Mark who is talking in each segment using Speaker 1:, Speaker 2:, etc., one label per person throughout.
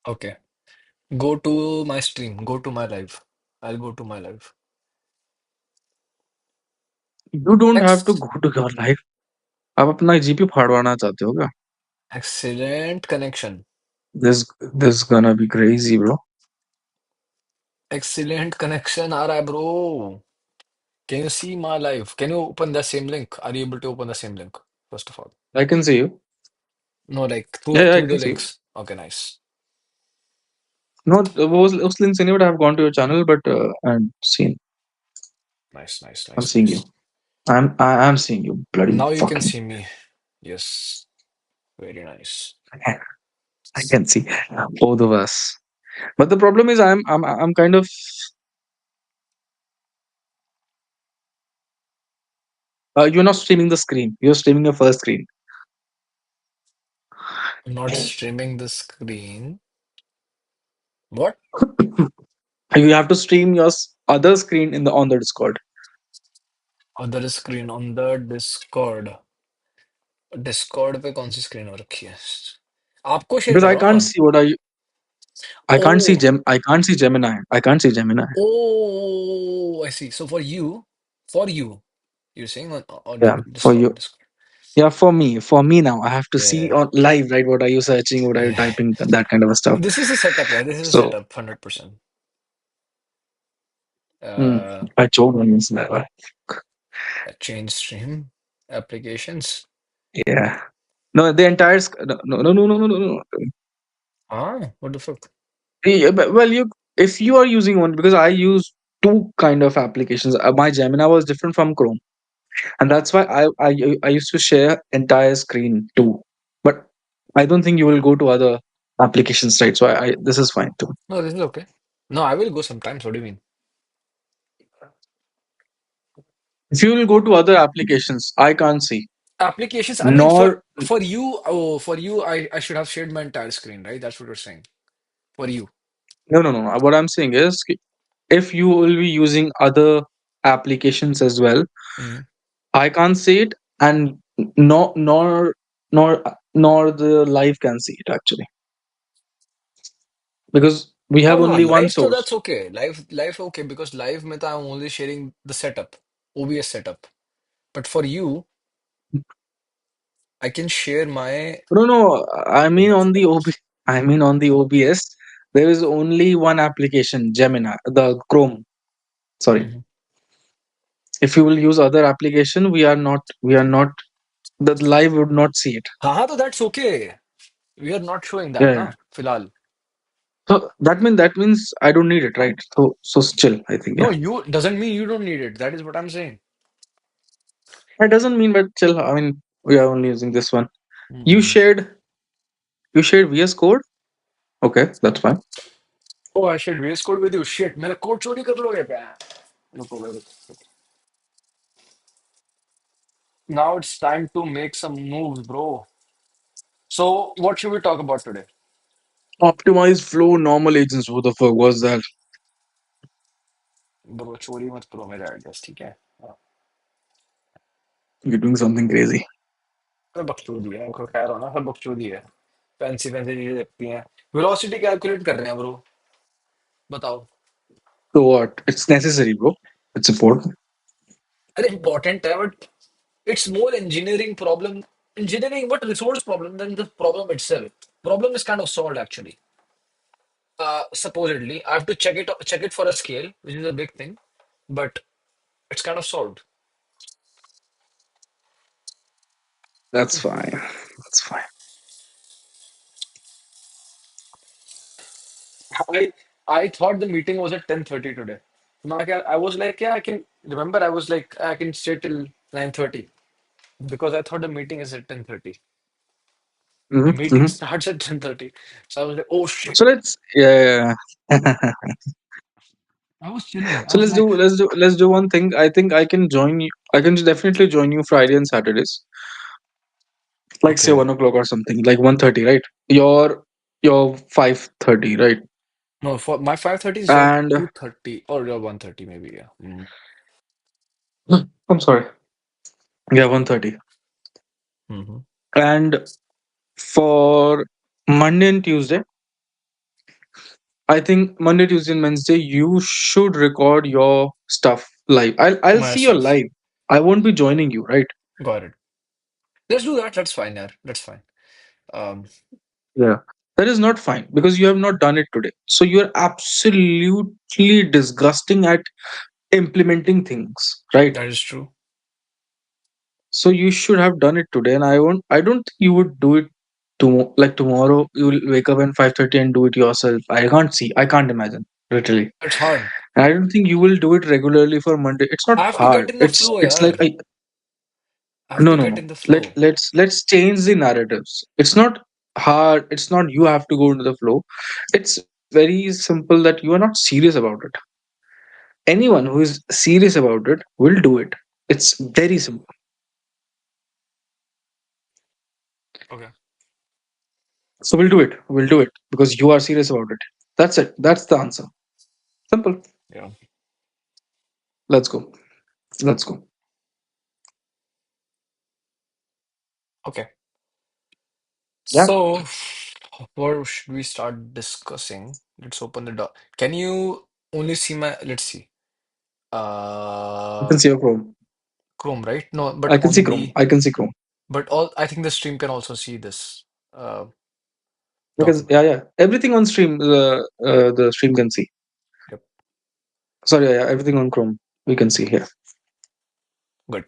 Speaker 1: Okay. Go to my stream. Go to my live. I'll go to my live.
Speaker 2: You don't have to
Speaker 1: Ex
Speaker 2: go to your life. आप अपना GP फाड़वाना चाहते हो क्या?
Speaker 1: Excellent connection.
Speaker 2: This gonna be crazy, bro.
Speaker 1: Excellent connection आ रहा है bro. Can you see my live? Can you open the same link? Are you able to open the same link? First of all.
Speaker 2: I can see you.
Speaker 1: No, like
Speaker 2: Yeah, yeah, I
Speaker 1: through the
Speaker 2: can see you.
Speaker 1: links. Okay, nice.
Speaker 2: No, those links anyway have gone to your channel, but
Speaker 1: Nice, nice,
Speaker 2: I'm
Speaker 1: nice,
Speaker 2: seeing you.
Speaker 1: nice.
Speaker 2: I'm seeing you. Bloody
Speaker 1: Now you can
Speaker 2: fucking.
Speaker 1: see me. Yes. Very nice.
Speaker 2: I can see both of us. But the problem is, I'm kind of. You're not streaming the screen. You're streaming your first screen.
Speaker 1: I'm not streaming the screen. What?
Speaker 2: You have to stream your other screen in the on the Discord
Speaker 1: Other screen on the Discord. Discord पे कौन सी screen हो रखी है आपको share
Speaker 2: because
Speaker 1: कर
Speaker 2: I
Speaker 1: रहा हूँ
Speaker 2: can't
Speaker 1: ना
Speaker 2: see what are you. I can't see
Speaker 1: oh
Speaker 2: Gem. I can't see Gemini. I can't see Gemini.
Speaker 1: Oh I see so for you you're saying on
Speaker 2: Yeah, for
Speaker 1: Discord,
Speaker 2: you. Yeah, for me now, I have to see
Speaker 1: yeah.
Speaker 2: on live, right? What are you searching? What are you
Speaker 1: Yeah.
Speaker 2: typing? That kind of stuff.
Speaker 1: This is a setup, yeah. This is a
Speaker 2: So,
Speaker 1: setup, 100%.
Speaker 2: hmm,
Speaker 1: Uh,
Speaker 2: I told them it's never.
Speaker 1: Change stream applications.
Speaker 2: Yeah. No, the entire. No.
Speaker 1: Ah, what the fuck?
Speaker 2: Yeah, but, well, if you are using one, because I use two kind of applications. My Gemini was different from Chrome, and that's why I used to share entire screen too. But I don't think you will go to other applications, right? So I this is fine too.
Speaker 1: No, this is okay. No, I will go sometimes. What do you mean?
Speaker 2: If you will go to other applications, I can't see.
Speaker 1: Applications. I mean,
Speaker 2: Nor
Speaker 1: for you. Oh, for you, I should have shared my entire screen, right? That's what you're saying. For you.
Speaker 2: no. What I'm saying is, if you will be using other applications as well,
Speaker 1: Mm.
Speaker 2: I can't see it, and nor the live can see it actually, because we have
Speaker 1: हाँ
Speaker 2: only one
Speaker 1: live तो
Speaker 2: source.
Speaker 1: that's okay live okay because live में तो I'm only sharing the setup OBS setup but for you I can share my
Speaker 2: No. I mean
Speaker 1: OBS
Speaker 2: on the
Speaker 1: setup.
Speaker 2: I mean on the OBS, there is only one application, Gemini, the Chrome. Sorry.
Speaker 1: Mhm.
Speaker 2: If you will use other application, we are not. The live would not see it.
Speaker 1: हाँ हाँ तो that's okay we are not showing that
Speaker 2: Yeah.
Speaker 1: ना फिलहाल
Speaker 2: So that means I don't need it, right? So still, I think,
Speaker 1: no
Speaker 2: yeah.
Speaker 1: you doesn't mean you don't need it that is what I'm saying.
Speaker 2: That doesn't mean, but still, I mean, we are only using this one. You
Speaker 1: Mhm.
Speaker 2: shared you shared VS Code. Okay, that's fine.
Speaker 1: Oh I should VS Code with you shit मेरा code चोरी कर लोगे क्या रुको रुको now it's time to make some moves bro so what should we talk about today
Speaker 2: Optimized flow normal agents. What the fuck was that?
Speaker 1: bro चोरी मत करो मेरे आइडियाज ठीक है
Speaker 2: You're doing something crazy.
Speaker 1: सब बकचोदी है उनको कह रहा हूँ ना सब बकचोदी है फैंसी फैंसी चीजें लगती हैं वेलोसिटी कैलकुलेट कर रहे हैं ब्रो बताओ
Speaker 2: So what? It's necessary, bro. It's important.
Speaker 1: अरे इंपॉर्टेंट है but it's more engineering problem engineering what resource problem than the problem itself problem is kind of solved actually supposedly I have to check it for a scale which is a big thing but it's kind of solved
Speaker 2: That's fine. That's fine.
Speaker 1: I I thought the meeting was at 10:30 today. Now I was like, yeah, I can remember I was like I can stay till 9:30 because I thought the meeting is at 10:30. The meeting
Speaker 2: Hmm.
Speaker 1: starts at 10:30. So I was like, oh shit.
Speaker 2: So let's yeah.
Speaker 1: I was chilling. I
Speaker 2: So
Speaker 1: was like,
Speaker 2: let's do one thing. I think I can join you. I can definitely join you Friday and Saturdays, like say
Speaker 1: okay.
Speaker 2: 1 o'clock or something, like 1:30, right? Your 5:30, right?
Speaker 1: No, for my 5:30 is your
Speaker 2: And
Speaker 1: 2:30 or your 1:30 maybe, yeah. Mm.
Speaker 2: I'm sorry, yeah, 1:30.
Speaker 1: Hmm.
Speaker 2: And for Monday and Tuesday, I think Monday, Tuesday, and Wednesday you should record your stuff live. I'll
Speaker 1: My
Speaker 2: see your
Speaker 1: stuff.
Speaker 2: live. I won't be joining you, right?
Speaker 1: Got it. Let's do that. That's fine, yeah. That's fine. Um,
Speaker 2: Yeah. That is not fine because you have not done it today. So you're absolutely disgusting at implementing things, right?
Speaker 1: that is true.
Speaker 2: So you should have done it today, and I don't think you would do it tomorrow. You will wake up at 5:30 and do it yourself. I can't imagine literally.
Speaker 1: It's hard.
Speaker 2: And I don't think you will do it regularly for Monday. It's not
Speaker 1: I have to get
Speaker 2: hard.
Speaker 1: in the flow,
Speaker 2: It's like
Speaker 1: yaar. I have
Speaker 2: no,
Speaker 1: to
Speaker 2: no,
Speaker 1: get
Speaker 2: no.
Speaker 1: in the flow.
Speaker 2: Let's change the narratives. It's not hard. It's not you have to go into the flow. It's very simple that you are not serious about it. Anyone who is serious about it will do it. It's very simple.
Speaker 1: Okay.
Speaker 2: So we'll do it. We'll do it because you are serious about it. That's it. That's the answer. Simple.
Speaker 1: Yeah.
Speaker 2: Let's go. Let's go.
Speaker 1: Okay.
Speaker 2: Yeah.
Speaker 1: So, where should we start discussing? Let's open the door. Can you only see my, let's see.
Speaker 2: I can
Speaker 1: Uh,
Speaker 2: see your Chrome.
Speaker 1: Chrome, right? No, but
Speaker 2: I can see
Speaker 1: on
Speaker 2: Chrome.
Speaker 1: the,
Speaker 2: I can see Chrome.
Speaker 1: but all, I think the stream can also see this uh
Speaker 2: Because
Speaker 1: document.
Speaker 2: yeah, yeah. Everything on stream, the stream can see.
Speaker 1: Yep.
Speaker 2: Sorry, yeah, yeah, everything on Chrome we can see here.
Speaker 1: Good.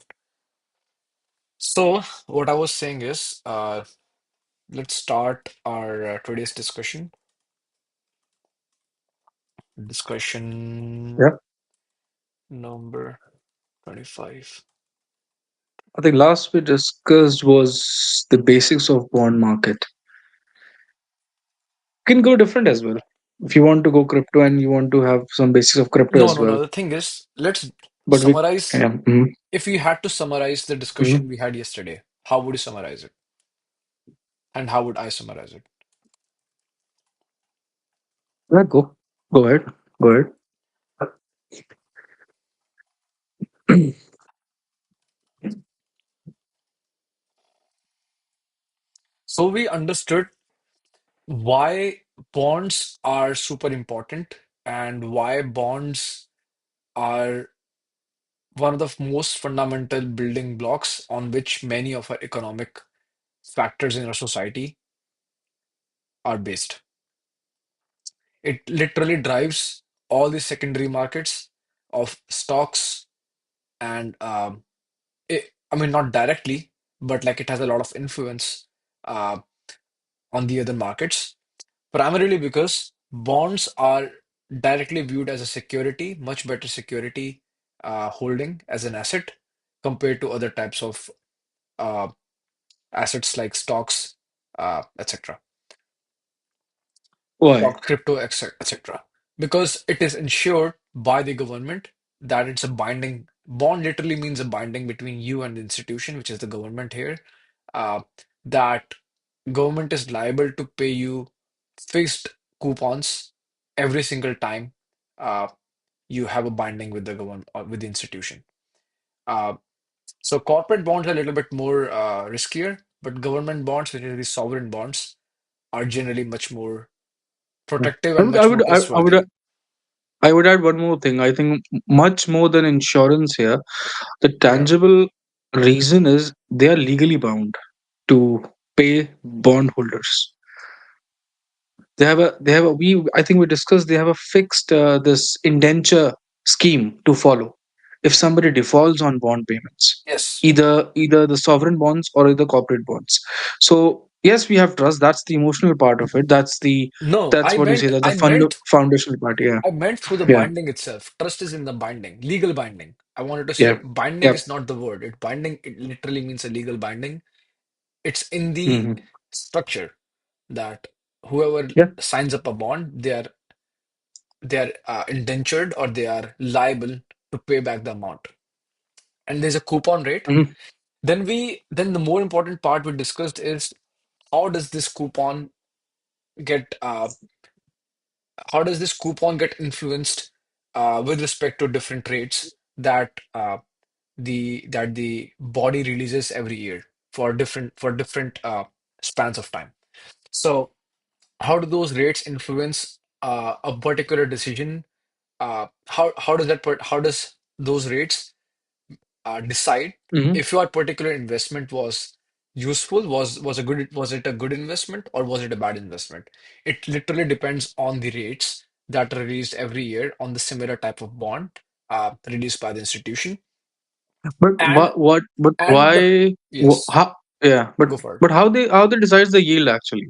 Speaker 1: So, what I was saying is, let's start our today's discussion. Discussion
Speaker 2: Yeah.
Speaker 1: number 25.
Speaker 2: I think last we discussed was the basics of bond market. Can go different as well. If you want to go crypto and you want to have some basics of crypto
Speaker 1: No,
Speaker 2: as
Speaker 1: no,
Speaker 2: well.
Speaker 1: no. The thing is, let's
Speaker 2: But we
Speaker 1: summarize.
Speaker 2: yeah. Mhm,
Speaker 1: If you had to summarize the
Speaker 2: mhm.
Speaker 1: discussion we had yesterday, how would you summarize it? And how would I summarize it?
Speaker 2: Yeah, go. Go ahead. Go ahead.
Speaker 1: So we understood why bonds are super important and why bonds are one of the most fundamental building blocks on which many of our economic factors in our society are based. It literally drives all the secondary markets of stocks and I mean not directly, but like it has a lot of influence uh, on the other markets, primarily because bonds are directly viewed as a security, much better security holding as an asset compared to other types of uh, assets like stocks, etc.
Speaker 2: Why?
Speaker 1: Stock, crypto, etc. Because it is ensured by the government that it's a binding bond, literally means a binding between you and the institution, which is the government here, uh, that government is liable to pay you fixed coupons every single time uh, you have a binding with the government or with the institution. Uh, so corporate bonds are a little bit more riskier, but government bonds, which are the sovereign bonds, are generally much more protective
Speaker 2: I
Speaker 1: and
Speaker 2: would, I
Speaker 1: much
Speaker 2: would,
Speaker 1: more
Speaker 2: I would,
Speaker 1: trustworthy.
Speaker 2: I would add one more thing. I think much more than insurance here, the
Speaker 1: Okay.
Speaker 2: tangible reason is they are legally bound to pay bondholders. We I think we discussed they have a fixed this indenture scheme to follow. If somebody defaults on bond payments,
Speaker 1: Yes.
Speaker 2: either the sovereign bonds or the corporate bonds. So yes, we have trust. That's the emotional part of it.
Speaker 1: No,
Speaker 2: That's what you say. That's the foundational part. Yeah,
Speaker 1: I meant through the
Speaker 2: yeah,
Speaker 1: binding itself. Trust is in the binding, legal binding. I wanted to
Speaker 2: yeah,
Speaker 1: say binding
Speaker 2: yeah.
Speaker 1: is not the word. It literally means a legal binding. It's in the
Speaker 2: Hmm.
Speaker 1: structure that whoever
Speaker 2: Yeah.
Speaker 1: signs up a bond, they are indentured or they are liable to pay back the amount. And there's a coupon rate.
Speaker 2: Hmm.
Speaker 1: Then the more important part we discussed is how does this coupon get how does this coupon get influenced with respect to different rates that the body releases every year for different spans of time. So how do those rates influence? a particular decision, how does those rates decide
Speaker 2: Hmm.
Speaker 1: if your particular investment was useful, was it a good investment or was it a bad investment? It literally depends on the rates that are released every year on the similar type of bond released by the institution.
Speaker 2: But
Speaker 1: And
Speaker 2: but
Speaker 1: and the
Speaker 2: why?
Speaker 1: yes,
Speaker 2: How? Yeah,
Speaker 1: go for it.
Speaker 2: but how they decides the yield actually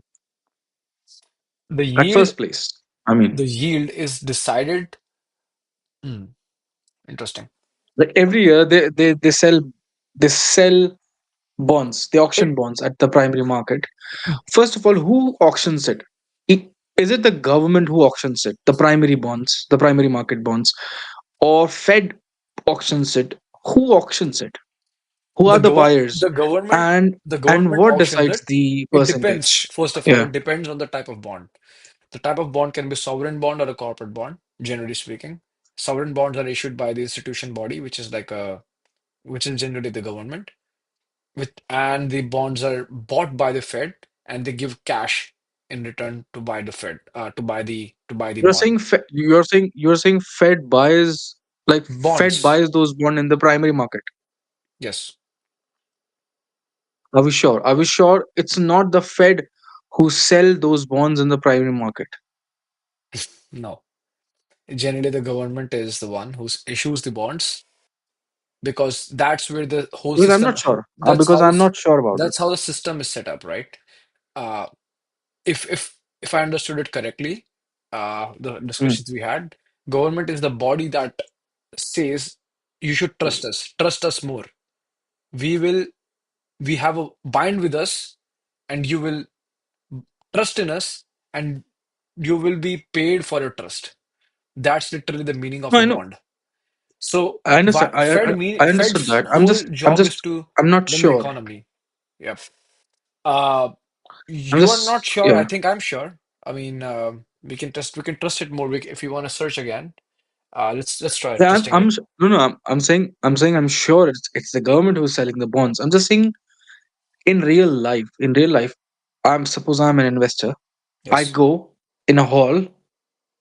Speaker 1: The
Speaker 2: at
Speaker 1: yield
Speaker 2: first place? I mean,
Speaker 1: the yield is decided. Hmm, interesting.
Speaker 2: like every year they sell bonds, they auction
Speaker 1: It
Speaker 2: bonds at the primary market. First of all, who auctions it? I- Is it the government who auctions it, the primary bonds, the primary market bonds, or Fed auctions it? Who auctions it? Who are
Speaker 1: the
Speaker 2: the
Speaker 1: gov
Speaker 2: buyers? And
Speaker 1: the
Speaker 2: and
Speaker 1: government
Speaker 2: what
Speaker 1: auctions
Speaker 2: decides
Speaker 1: it.
Speaker 2: the
Speaker 1: It depends.
Speaker 2: percentage?
Speaker 1: First of all,
Speaker 2: Yeah,
Speaker 1: it depends on the type of bond. The type of bond can be sovereign bond or a corporate bond, generally speaking. Sovereign bonds are issued by the institution body, which is generally the government. And the bonds are bought by the Fed, and they give cash in return to buy the Fed, to buy the bond.
Speaker 2: you're saying Fed buys, like Fed
Speaker 1: Bonds,
Speaker 2: buys those bond in the primary market.
Speaker 1: yes,
Speaker 2: Are we sure? Are we sure it's not the Fed who sell those bonds in the primary market?
Speaker 1: no. Generally, the government is the one who issues the bonds because that's where the whole
Speaker 2: Because I'm
Speaker 1: system.
Speaker 2: not sure.
Speaker 1: That's
Speaker 2: Because
Speaker 1: how
Speaker 2: I'm
Speaker 1: this.
Speaker 2: not sure about it.
Speaker 1: That's how the system is set up, right? Uh, if I understood it correctly, the
Speaker 2: Mm.
Speaker 1: discussions we had, government is the body that says you should trust us more. We will we have a bind with us, and you will trust in us, and you will be paid for your trust. That's literally the meaning of
Speaker 2: No,
Speaker 1: a
Speaker 2: I know.
Speaker 1: bond. So
Speaker 2: I understand. I understood
Speaker 1: Fed's
Speaker 2: that.
Speaker 1: whole
Speaker 2: I'm
Speaker 1: job is
Speaker 2: just
Speaker 1: to
Speaker 2: I'm not
Speaker 1: run the
Speaker 2: sure.
Speaker 1: economy. Yep. Uh,
Speaker 2: I'm
Speaker 1: you are not
Speaker 2: just
Speaker 1: sure. I
Speaker 2: yeah.
Speaker 1: think I'm sure. I mean, we can trust it more. If you want to search again, let's try
Speaker 2: Yeah,
Speaker 1: trusting it.
Speaker 2: no, no. I'm saying I'm sure it's the government who's selling the bonds. I'm just saying in real life. In real life, suppose I'm an investor. I
Speaker 1: Yes.
Speaker 2: go in a hall.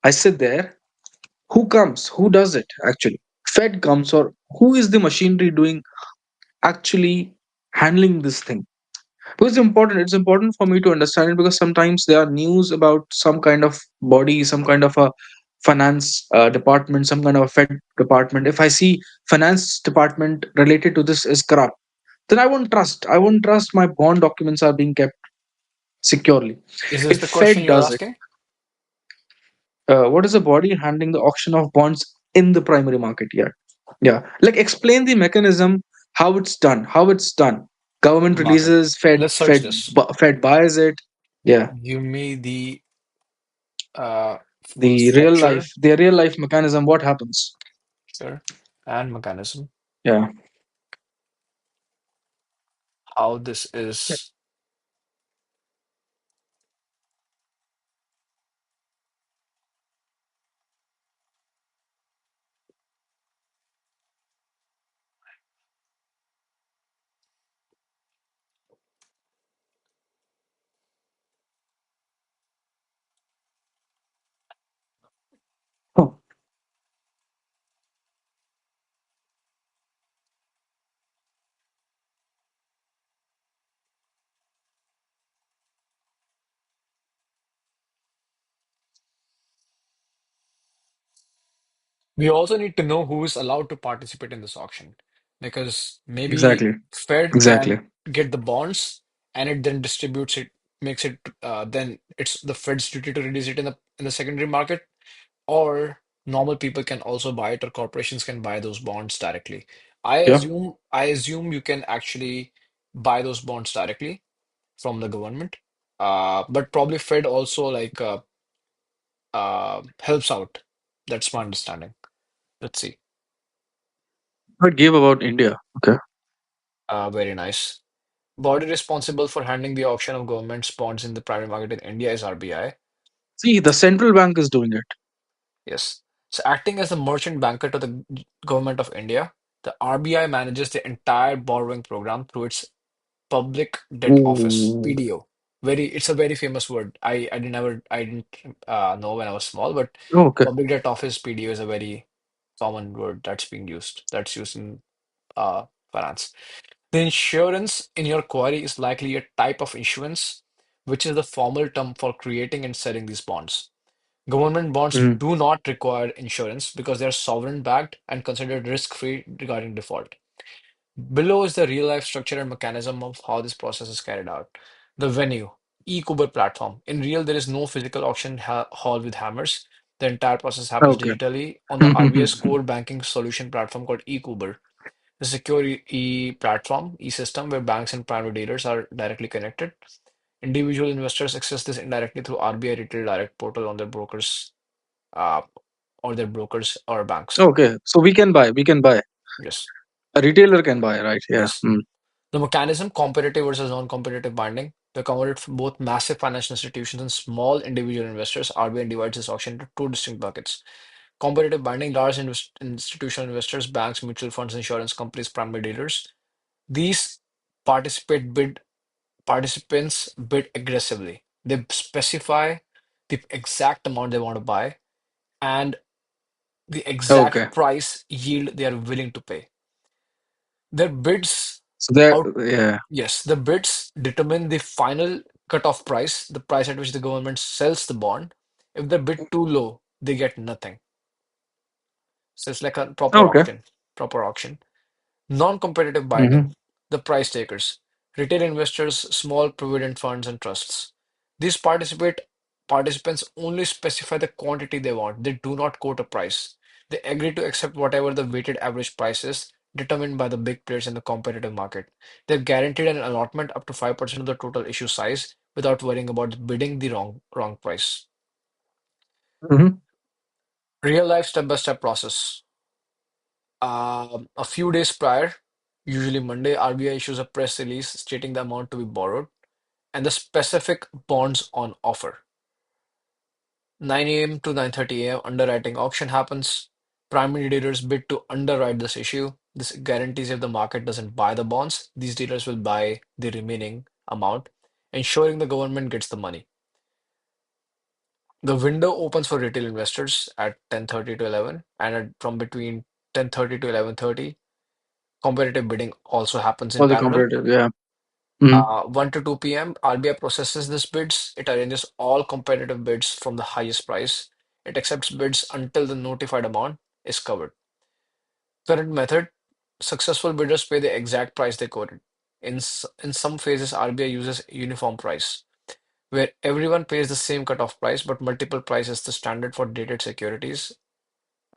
Speaker 2: I sit there. Who comes? Who does it actually? Fed comes, or who is the machinery doing actually handling this thing? Because it's important for me to understand it, because sometimes there are news about some kind of body, some kind of a finance department, some kind of a Fed department. If I see finance department related to this is corrupt, then I won't trust my bond documents are being kept securely.
Speaker 1: Is this
Speaker 2: If
Speaker 1: the question
Speaker 2: Fed
Speaker 1: you're
Speaker 2: does it,
Speaker 1: asking?
Speaker 2: what is the body handling the auction of bonds in the primary market? Yeah, yeah, like explain the mechanism, how it's done. Government
Speaker 1: Got it.
Speaker 2: releases, fed
Speaker 1: Let's search
Speaker 2: fed
Speaker 1: this.
Speaker 2: bu- fed buys it. Yeah,
Speaker 1: Give me the full
Speaker 2: the real life
Speaker 1: structure,
Speaker 2: the real life mechanism, what happens?
Speaker 1: sure, and mechanism.
Speaker 2: Yeah.
Speaker 1: How this is.
Speaker 2: Huh.
Speaker 1: We also need to know who is allowed to participate in this auction, because maybe
Speaker 2: Exactly,
Speaker 1: Fed
Speaker 2: exactly.
Speaker 1: can get the bonds and it then distributes it, makes it, then it's the Fed's duty to release it in the secondary market, or normal people can also buy it, or corporations can buy those bonds directly.
Speaker 2: Yeah.
Speaker 1: I assume you can actually buy those bonds directly from the government, but probably Fed also helps out. That's my understanding. Let's see.
Speaker 2: I gave about India. Okay.
Speaker 1: Very nice. Body responsible for handling the auction of government bonds in the private market in India is RBI.
Speaker 2: See, the central bank is doing it.
Speaker 1: Yes. So, acting as a merchant banker to the government of India, the RBI manages the entire borrowing program through its Public Debt Office,
Speaker 2: Ooh.
Speaker 1: PDO. It's a very famous word. I didn't know when I was small, but
Speaker 2: Oh, okay.
Speaker 1: public debt office PDO is a very common word that's being used. That's used in finance. The insurance in your query is likely a type of issuance, which is the formal term for creating and selling these bonds. Government bonds
Speaker 2: Mhm.
Speaker 1: do not require insurance because they are sovereign backed and considered risk-free regarding default. Below is the real-life structure and mechanism of how this process is carried out. The venue, e-Kuber platform. In real, there is no physical auction hall with hammers. The entire process happens
Speaker 2: Okay.
Speaker 1: digitally on the RBI's core banking solution platform called e-Kuber. The secure platform, e-system, where banks and private dealers are directly connected. Individual investors access this indirectly through RBI Retail Direct portal on their brokers, uh, or banks.
Speaker 2: Okay. So we can buy.
Speaker 1: Yes,
Speaker 2: A retailer can buy, right? Yeah.
Speaker 1: yes. The mechanism, competitive versus non-competitive binding, they accommodate for both massive financial institutions and small individual investors. RBI divides this auction into two distinct buckets. Competitive binding, large institutional investors, banks, mutual funds, insurance companies, primary dealers. These participate bid participants bid aggressively. They specify the exact amount they want to buy and the exact
Speaker 2: Okay.
Speaker 1: price yield they are willing to pay. Their bids
Speaker 2: So there,
Speaker 1: out,
Speaker 2: yeah.
Speaker 1: yes, the bids determine the final cutoff price, the price at which the government sells the bond. If they bid too low, they get nothing. So it's like a proper
Speaker 2: Okay.
Speaker 1: auction, proper auction. Non-competitive binding,
Speaker 2: Hmm.
Speaker 1: the price takers, retail investors, small provident funds, and trusts. These participants only specify the quantity they want. They do not quote a price. They agree to accept whatever the weighted average price is determined by the big players in the competitive market. They're guaranteed an allotment up to 5% of the total issue size without worrying about bidding the wrong price.
Speaker 2: Hmm.
Speaker 1: Real life step-by-step process. A few days prior, usually Monday, RBI issues a press release stating the amount to be borrowed and the specific bonds on offer. 9 a.m. to 9:30 a.m. underwriting auction happens. Primary dealers bid to underwrite this issue. This guarantees if the market doesn't buy the bonds, these dealers will buy the remaining amount, ensuring the government gets the money. The window opens for retail investors at 10:30 to 11, and from between 10:30 to 11:30, competitive bidding also happens in
Speaker 2: For the
Speaker 1: parallel.
Speaker 2: competitive, yeah. Hmm.
Speaker 1: 1 to 2 p.m., RBI processes these bids. It arranges all competitive bids from the highest price. It accepts bids until the notified amount is covered. Current method, successful bidders pay the exact price they quoted. In some phases, RBI uses uniform price, where everyone pays the same cutoff price, but multiple price is the standard for dated securities.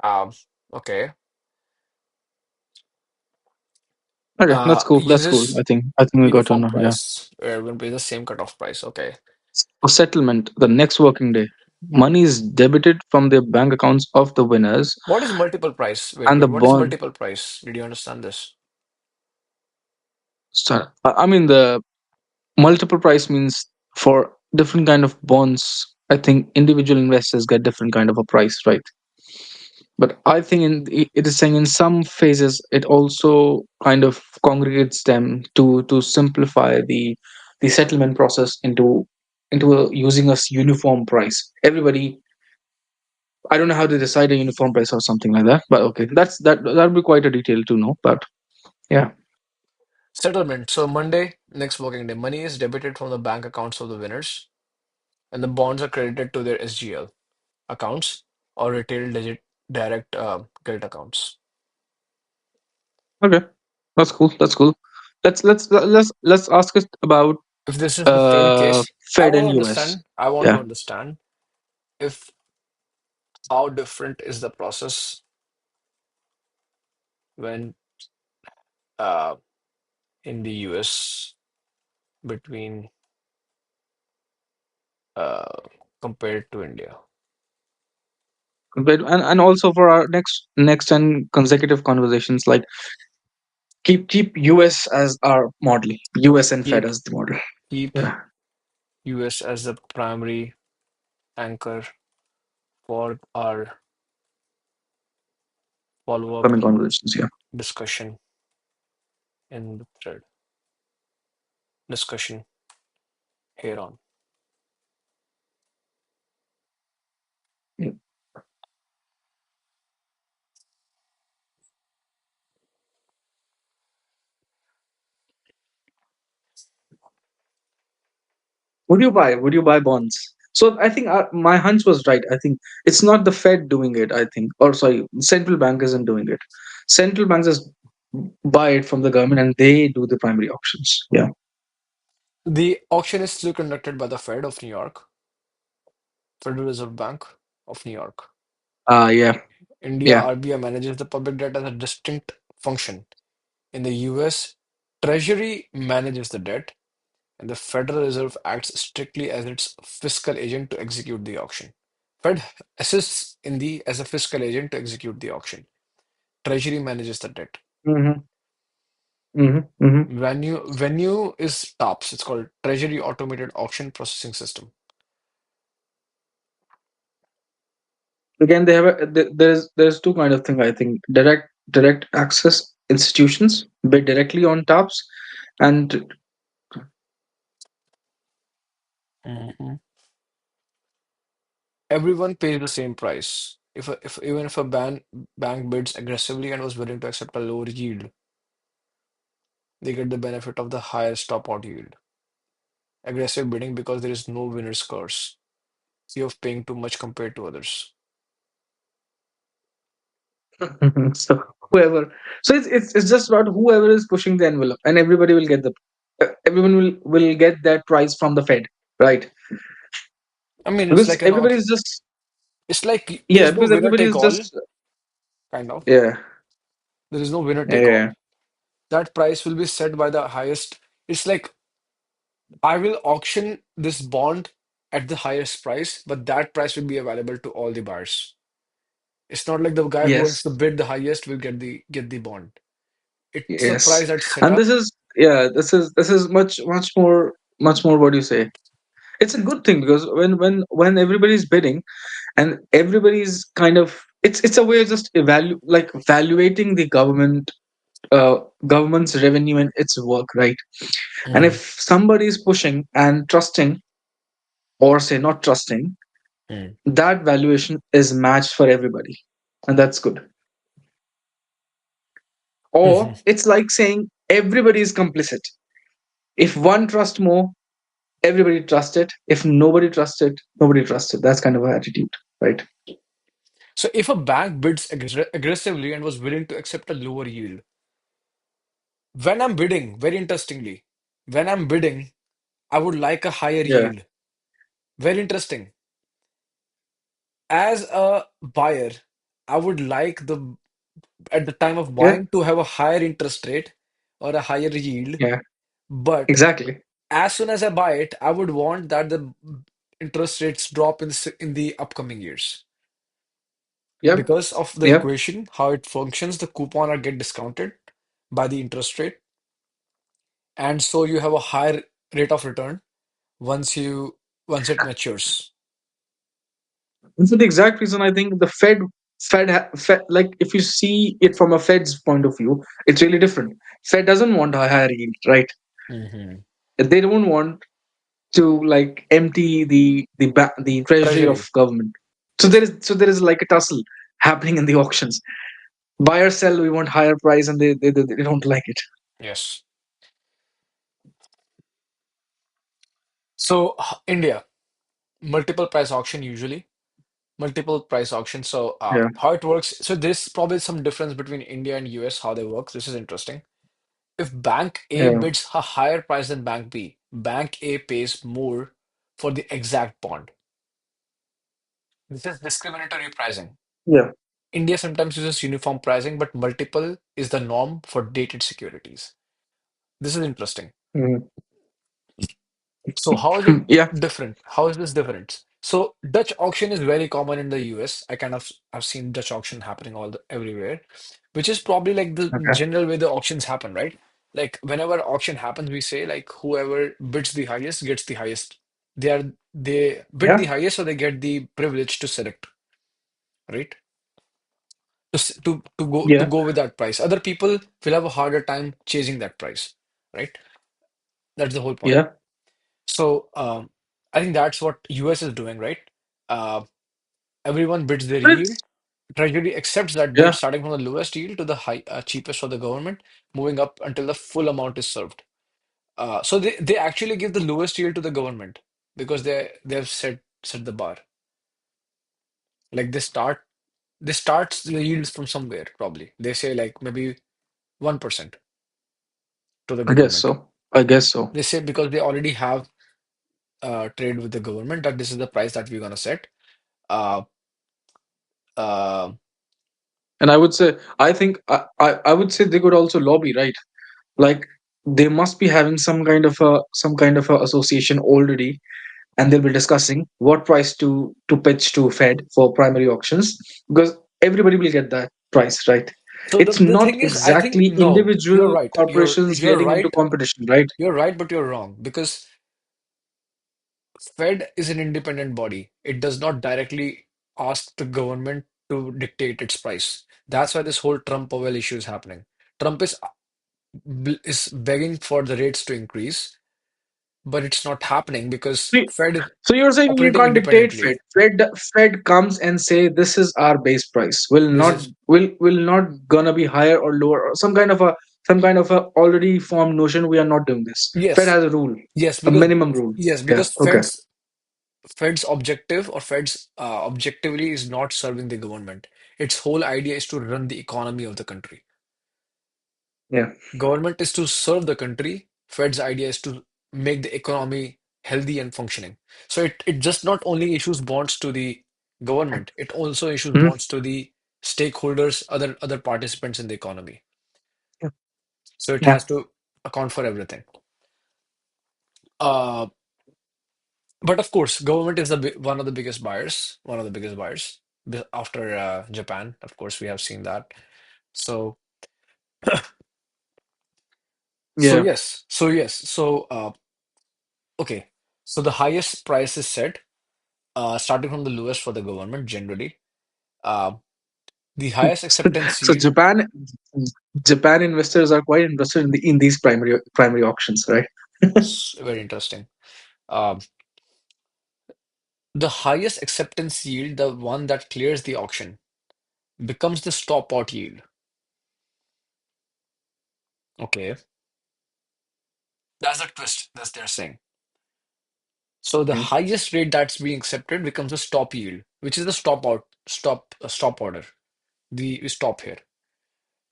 Speaker 1: Um, okay.
Speaker 2: Okay, that's cool. That's cool.
Speaker 1: Uses
Speaker 2: I think we got to
Speaker 1: uniform
Speaker 2: know. Yeah.
Speaker 1: price, where everyone pays the same cutoff price. Okay.
Speaker 2: For settlement, the next working day, money is debited from the bank accounts of the winners,
Speaker 1: What is multiple price? Wait,
Speaker 2: and the
Speaker 1: wait. What is
Speaker 2: bond.
Speaker 1: multiple price? Did you understand this?
Speaker 2: I mean, the multiple price means for different kind of bonds. I think individual investors get different kind of a price, right? But I think it is saying in some phases it also kind of congregates them to simplify the settlement process into using a uniform price. Everybody, I don't know how they decide a uniform price or something like that, but okay, that'd be quite a detail to know. But yeah,
Speaker 1: Settlement. So Monday, next working day, money is debited from the bank accounts of the winners, and the bonds are credited to their SGL accounts or retail direct credit accounts.
Speaker 2: okay, that's cool. That's cool. Let's ask it about
Speaker 1: If this is the same case,
Speaker 2: Fed and US.
Speaker 1: I want to
Speaker 2: Yeah,
Speaker 1: understand if how different is the process when uh, in the US between uh, compared to India.
Speaker 2: and also for our next and consecutive conversations, like keep US as our model, US and Fed
Speaker 1: Keep
Speaker 2: as the model.
Speaker 1: keep
Speaker 2: Yeah,
Speaker 1: US as the primary anchor for our follow-up
Speaker 2: coming conversations. Yeah.
Speaker 1: discussion in the thread. Discussion here on.
Speaker 2: Yeah. Would you buy bonds? So I think my hunch was right. I think it's not the Fed doing it, I think, or sorry, central bank isn't doing it. Central banks just buy it from the government and they do the primary auctions. Yeah.
Speaker 1: The auction is still conducted by the Fed of New York, Federal Reserve Bank of New York.
Speaker 2: Yeah.
Speaker 1: India
Speaker 2: Yeah.
Speaker 1: RBI manages the public debt as a distinct function. In the US, Treasury manages the debt, and the Federal Reserve acts strictly as its fiscal agent to execute the auction. Fed assists in the as a fiscal agent to execute the auction. Treasury manages the debt.
Speaker 2: Mm-hmm. Mm-hmm. Mm-hmm.
Speaker 1: Venue is TOPS. It's called Treasury Automated Auction Processing System.
Speaker 2: Again, they have there's two kind of thing. I think direct access institutions bid directly on tops, and
Speaker 1: Mhm. Everyone pays the same price. If even if a bank bids aggressively and was willing to accept a lower yield, they get the benefit of the higher stop out yield. Aggressive bidding because there is no winner's curse. Fear of paying too much compared to others.
Speaker 2: so whoever. So it's just about whoever is pushing the envelope, and everybody will get the everyone will get that price from the Fed, right?
Speaker 1: I mean, it's
Speaker 2: Because
Speaker 1: like an
Speaker 2: everybody
Speaker 1: auction.
Speaker 2: is just
Speaker 1: It's like
Speaker 2: yeah,
Speaker 1: there's no
Speaker 2: because
Speaker 1: winner
Speaker 2: everybody
Speaker 1: take
Speaker 2: is
Speaker 1: all,
Speaker 2: just
Speaker 1: kind of.
Speaker 2: yeah,
Speaker 1: There is no winner take all.
Speaker 2: yeah,
Speaker 1: That price will be set by the highest. It's like I will auction this bond at the highest price, but that price will be available to all the buyers. It's not like the guy who wants
Speaker 2: yes,
Speaker 1: to bid the highest will get the bond. It's a
Speaker 2: yes,
Speaker 1: price that's set
Speaker 2: and
Speaker 1: up.
Speaker 2: this is much more what do you say? It's a good thing because when everybody's bidding and everybody's kind of it's a way of just evaluating the government's revenue and its work, right? And
Speaker 1: Mm,
Speaker 2: if somebody is pushing and trusting or say not trusting,
Speaker 1: mm,
Speaker 2: that valuation is matched for everybody, and that's good.
Speaker 1: mhm.
Speaker 2: Or it's like saying everybody is complicit. If one trusts more, everybody trusts it. If nobody trusts it, nobody trusts it. That's kind of an attitude, right?
Speaker 1: So if a bank bids aggressively and was willing to accept a lower yield, when I'm bidding, very interestingly, when I'm bidding, I would like a higher
Speaker 2: Yeah,
Speaker 1: yield. Very interesting. As a buyer, I would like the at the time of
Speaker 2: yeah,
Speaker 1: buying to have a higher interest rate or a higher yield.
Speaker 2: yeah,
Speaker 1: But
Speaker 2: exactly.
Speaker 1: as soon as I buy it, I would want that the interest rates drop in the upcoming years.
Speaker 2: Yep,
Speaker 1: Because of the
Speaker 2: yep.
Speaker 1: equation, how it functions, the coupon are get discounted by the interest rate, and so you have a higher rate of return once you once it matures.
Speaker 2: And so the exact reason I think the Fed, like if you see it from a Fed's point of view, it's really different. Fed doesn't want a higher yield, right?
Speaker 1: Hmm.
Speaker 2: They don't want to like empty the treasury of
Speaker 1: Treasury,
Speaker 2: government. So
Speaker 1: yes,
Speaker 2: there is like a tussle happening in the auctions. Buy or sell, we want higher price, and they don't like it.
Speaker 1: yes. So India, multiple price auction usually, multiple price auction. So
Speaker 2: Yeah,
Speaker 1: how it works? So there's probably some difference between India and US how they work. This is interesting. If Bank A
Speaker 2: yeah,
Speaker 1: bids a higher price than Bank B, Bank A pays more for the exact bond. This is discriminatory pricing.
Speaker 2: yeah.
Speaker 1: India sometimes uses uniform pricing, but multiple is the norm for dated securities. This is interesting.
Speaker 2: Mhm.
Speaker 1: So how is it
Speaker 2: Yeah,
Speaker 1: different? How is this different? So Dutch auction is very common in the US. I've seen Dutch auction happening everywhere, which is probably like the
Speaker 2: okay.
Speaker 1: general way the auctions happen, right? Like whenever auction happens, we say like whoever bids the highest gets the highest. They bid
Speaker 2: Yeah,
Speaker 1: the highest, so they get the privilege to select, right? To
Speaker 2: yeah,
Speaker 1: go with that price. Other people will have a harder time chasing that price, right? That's the whole point.
Speaker 2: yeah.
Speaker 1: So I think that's what US is doing, right? Uh, Everyone bids their
Speaker 2: But
Speaker 1: yield.
Speaker 2: it's
Speaker 1: Treasury accepts that bid
Speaker 2: yeah,
Speaker 1: starting from the lowest yield to the cheapest for the government, moving up until the full amount is served. So they actually give the lowest yield to the government because they've set the bar. Like they start the yields from somewhere probably. They say like maybe 1% to the
Speaker 2: I guess
Speaker 1: government.
Speaker 2: so. I guess so.
Speaker 1: They say because they already have trade with the government that this is the price that we're gonna set. Uh, uh,
Speaker 2: And I would say, I think I would say they could also lobby, right? Like they must be having some kind of a association already, and they'll be discussing what price to pitch to Fed for primary auctions, because everybody will get that price, right?
Speaker 1: so
Speaker 2: It's
Speaker 1: the
Speaker 2: not
Speaker 1: thing is, I think
Speaker 2: exactly
Speaker 1: no, you're
Speaker 2: individual
Speaker 1: right.
Speaker 2: corporations
Speaker 1: You're
Speaker 2: getting into
Speaker 1: right.
Speaker 2: competition, right?
Speaker 1: You're right, but you're wrong because Fed is an independent body. It does not directly ask the government to dictate its price. That's why this whole Trump Powell issue is happening. Trump is begging for the rates to increase, but it's not happening because Fed is
Speaker 2: So you're saying you
Speaker 1: operating
Speaker 2: can't dictate Fed.
Speaker 1: independently.
Speaker 2: Fed comes and say this is our base price.
Speaker 1: This is
Speaker 2: Will not gonna be higher or lower, or some kind of a already formed notion. We are not doing this. Fed
Speaker 1: yes,
Speaker 2: has a rule,
Speaker 1: yes,
Speaker 2: a
Speaker 1: because
Speaker 2: minimum rule.
Speaker 1: yes,
Speaker 2: Yeah.
Speaker 1: because
Speaker 2: Okay.
Speaker 1: Fed's objective or Fed's objectively is not serving the government. Its whole idea is to run the economy of the country.
Speaker 2: Yeah.
Speaker 1: Government is to serve the country. Fed's idea is to make the economy healthy and functioning. So it just not only issues bonds to the government, it also issues
Speaker 2: Mhm.
Speaker 1: bonds to the stakeholders, other participants in the economy.
Speaker 2: Yeah.
Speaker 1: So it
Speaker 2: Yeah.
Speaker 1: has to account for everything. Uh, but of course, government is one of the biggest buyers, one of the biggest buyers after Japan. Of course, we have seen that. So
Speaker 2: Yeah.
Speaker 1: okay. So the highest price is set starting from the lowest for the government generally. Uh, the highest acceptance
Speaker 2: So
Speaker 1: yield,
Speaker 2: Japan investors are quite interested in these primary auctions, right?
Speaker 1: very interesting. Um, the highest acceptance yield, the one that clears the auction, becomes the stop out yield. Okay, that's a twist. That's they're saying. So the
Speaker 2: Mm.
Speaker 1: highest rate that's being accepted becomes the stop yield, which is the stop order. The we stop here.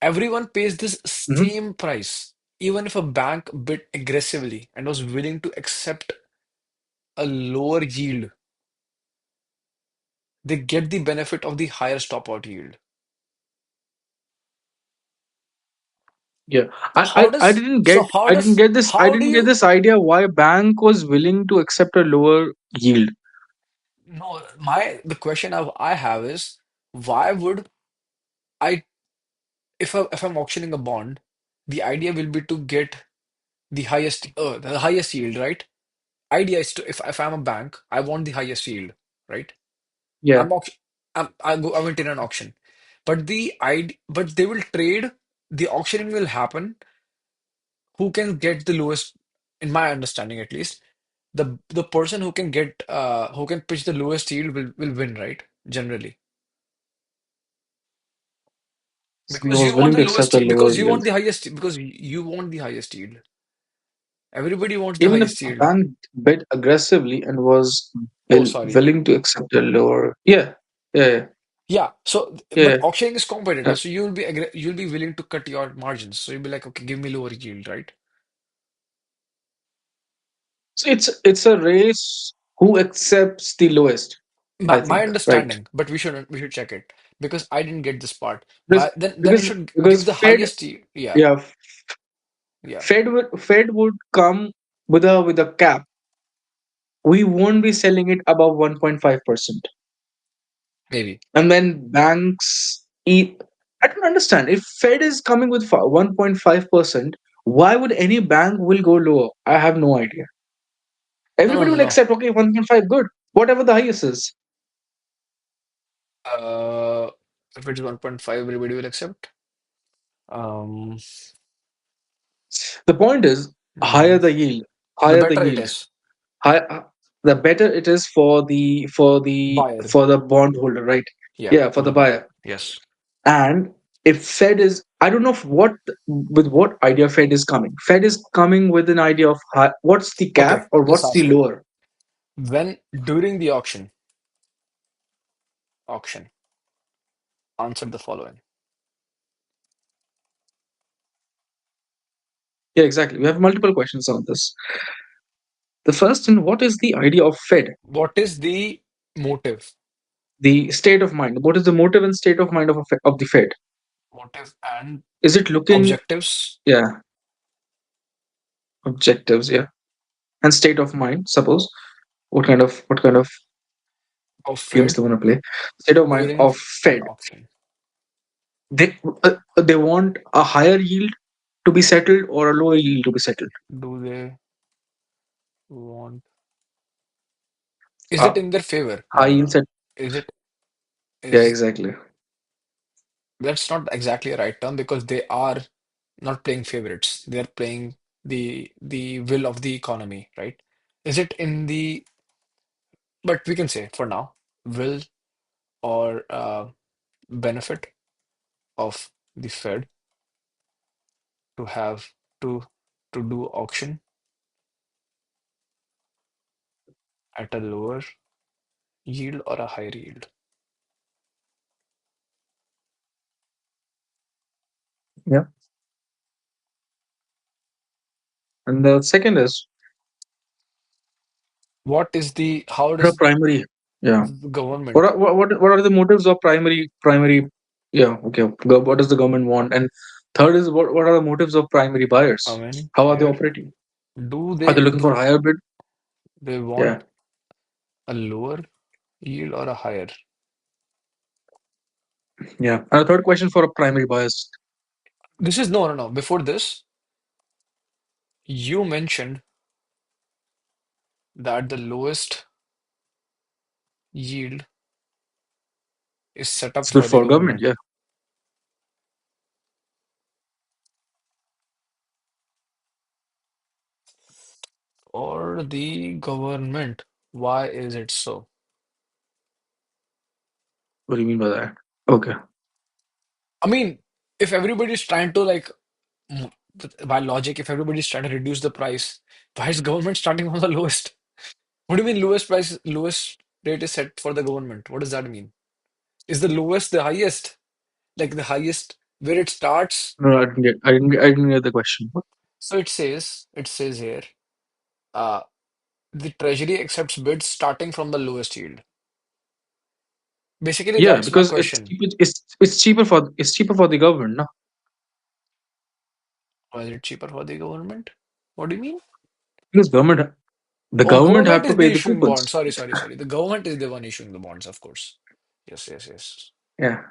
Speaker 1: Everyone pays this
Speaker 2: Mhm.
Speaker 1: same price, even if a bank bid aggressively and was willing to accept a lower yield, they get the benefit of the higher stop out yield.
Speaker 2: Yeah,
Speaker 1: So how does so how
Speaker 2: I didn't
Speaker 1: does
Speaker 2: get this I
Speaker 1: how do
Speaker 2: didn't get
Speaker 1: you
Speaker 2: this idea why a bank was willing to accept a lower yield.
Speaker 1: no my the question I have is why would I if I'm auctioning a bond, the idea will be to get the highest yield, right? Idea is to if I'm a bank, I want the highest yield, right?
Speaker 2: Yeah,
Speaker 1: I'm auction I went in an auction. But they will trade, the auctioning will happen. Who can get the lowest, in my understanding at least, the person who can pitch the lowest yield will win, right? Generally.
Speaker 2: so he was willing to accept a lower
Speaker 1: Because you
Speaker 2: yield.
Speaker 1: want the highest because you want the highest yield. Everybody wants the
Speaker 2: Even if
Speaker 1: highest
Speaker 2: a
Speaker 1: yield.
Speaker 2: bank bid aggressively and was
Speaker 1: Oh, sorry.
Speaker 2: willing to accept a lower, yeah, yeah,
Speaker 1: Yeah. So, but
Speaker 2: yeah.
Speaker 1: auctioning is
Speaker 2: Yeah.
Speaker 1: competitive. So you'll be willing to cut your margins. So you'll be like, okay, give me lower yield, right?
Speaker 2: So it's a race who accepts the lowest, I
Speaker 1: My
Speaker 2: think, right?
Speaker 1: understanding, but we should check it because I didn't get this part.
Speaker 2: Because
Speaker 1: Why then you should give the
Speaker 2: Fed,
Speaker 1: highest yield. Yeah,
Speaker 2: yeah,
Speaker 1: yeah,
Speaker 2: Fed would come with a cap. We won't be selling it above 1.5%.
Speaker 1: maybe.
Speaker 2: And when banks eat, I don't understand. If Fed is coming with 1.5%, why would any bank will go lower? I have no idea.
Speaker 1: No, no,
Speaker 2: Everybody
Speaker 1: no,
Speaker 2: will
Speaker 1: no.
Speaker 2: accept, okay, 1.5, good. Whatever the highest is.
Speaker 1: Uh, if it's 1.5, everybody will accept. Um,
Speaker 2: The point is, higher
Speaker 1: mhm.
Speaker 2: the yield,
Speaker 1: The
Speaker 2: higher the
Speaker 1: better it
Speaker 2: yield.
Speaker 1: is.
Speaker 2: high, the better it is for
Speaker 1: Buyer.
Speaker 2: the bondholder, right?
Speaker 1: Yeah,
Speaker 2: Yeah, for
Speaker 1: for
Speaker 2: the
Speaker 1: the buyer.
Speaker 2: buyer.
Speaker 1: Yes.
Speaker 2: And if Fed is, I don't know what, with what idea Fed is coming. Fed is coming with an idea of high, what's the cap
Speaker 1: Okay,
Speaker 2: or
Speaker 1: just
Speaker 2: what's the
Speaker 1: ask it.
Speaker 2: lower.
Speaker 1: When during the auction, answer the following.
Speaker 2: Yeah, exactly. We have multiple questions on this. The first one, what is the idea of Fed?
Speaker 1: What is the motive?
Speaker 2: The state of mind. What is the motive and state of mind of of the Fed?
Speaker 1: Motive and
Speaker 2: Is it looking,
Speaker 1: objectives
Speaker 2: yeah, objectives, yeah, and state of mind? Suppose what kind of
Speaker 1: of
Speaker 2: games
Speaker 1: Fed
Speaker 2: they want to play. State of mind
Speaker 1: during
Speaker 2: of
Speaker 1: an
Speaker 2: Fed.
Speaker 1: auction.
Speaker 2: They want a higher yield to be settled or a lower yield to be settled.
Speaker 1: Do they want? Is it
Speaker 2: Uh,
Speaker 1: in their favor? No,
Speaker 2: high
Speaker 1: no,
Speaker 2: yield
Speaker 1: no.
Speaker 2: set.
Speaker 1: Is it
Speaker 2: Yeah,
Speaker 1: is
Speaker 2: exactly.
Speaker 1: that's not exactly a right term because they are not playing favorites. They are playing the will of the economy, right? Is it in the but we can say for now, will or benefit of the Fed to have to do auction at a lower yield or a higher yield.
Speaker 2: Yeah. And the second is
Speaker 1: What is the how
Speaker 2: what are
Speaker 1: does
Speaker 2: primary. Yeah.
Speaker 1: the government
Speaker 2: What are the motives of primary? Yeah. Okay. What does the government want? And third is what are the motives of primary buyers?
Speaker 1: come in
Speaker 2: How are they
Speaker 1: here?
Speaker 2: operating?
Speaker 1: Do
Speaker 2: Are they
Speaker 1: they
Speaker 2: looking for higher bid? Yeah.
Speaker 1: want a lower yield or a higher?
Speaker 2: Yeah. And a third question for a primary buyers.
Speaker 1: This is no, no, no. Before this, you mentioned that the lowest yield is set up
Speaker 2: It's good
Speaker 1: for the
Speaker 2: for government.
Speaker 1: government.
Speaker 2: Yeah.
Speaker 1: Or the government. Why is it so?
Speaker 2: What do you mean by that? Okay.
Speaker 1: I mean, if everybody's trying to like m- by logic, if everybody's trying to reduce the price, why is government starting from the lowest? What do you mean lowest price, lowest rate is set for the government? What does that mean? Is the lowest the highest? Like the highest where it starts?
Speaker 2: No, I didn't get. I didn't get the question.
Speaker 1: So it says here, uh, the treasury accepts bids starting from the lowest yield. Basically,
Speaker 2: Yeah,
Speaker 1: that's my
Speaker 2: because
Speaker 1: question.
Speaker 2: it's cheaper for the government, no?
Speaker 1: Why is it cheaper for the government? What do you mean?
Speaker 2: Because the
Speaker 1: Oh,
Speaker 2: government
Speaker 1: government
Speaker 2: have to
Speaker 1: is the
Speaker 2: pay the
Speaker 1: issuing bonds.
Speaker 2: coupons.
Speaker 1: Sorry, sorry, sorry. The government is the one issuing the bonds, of course. Yes, yes, yes.
Speaker 2: Yeah,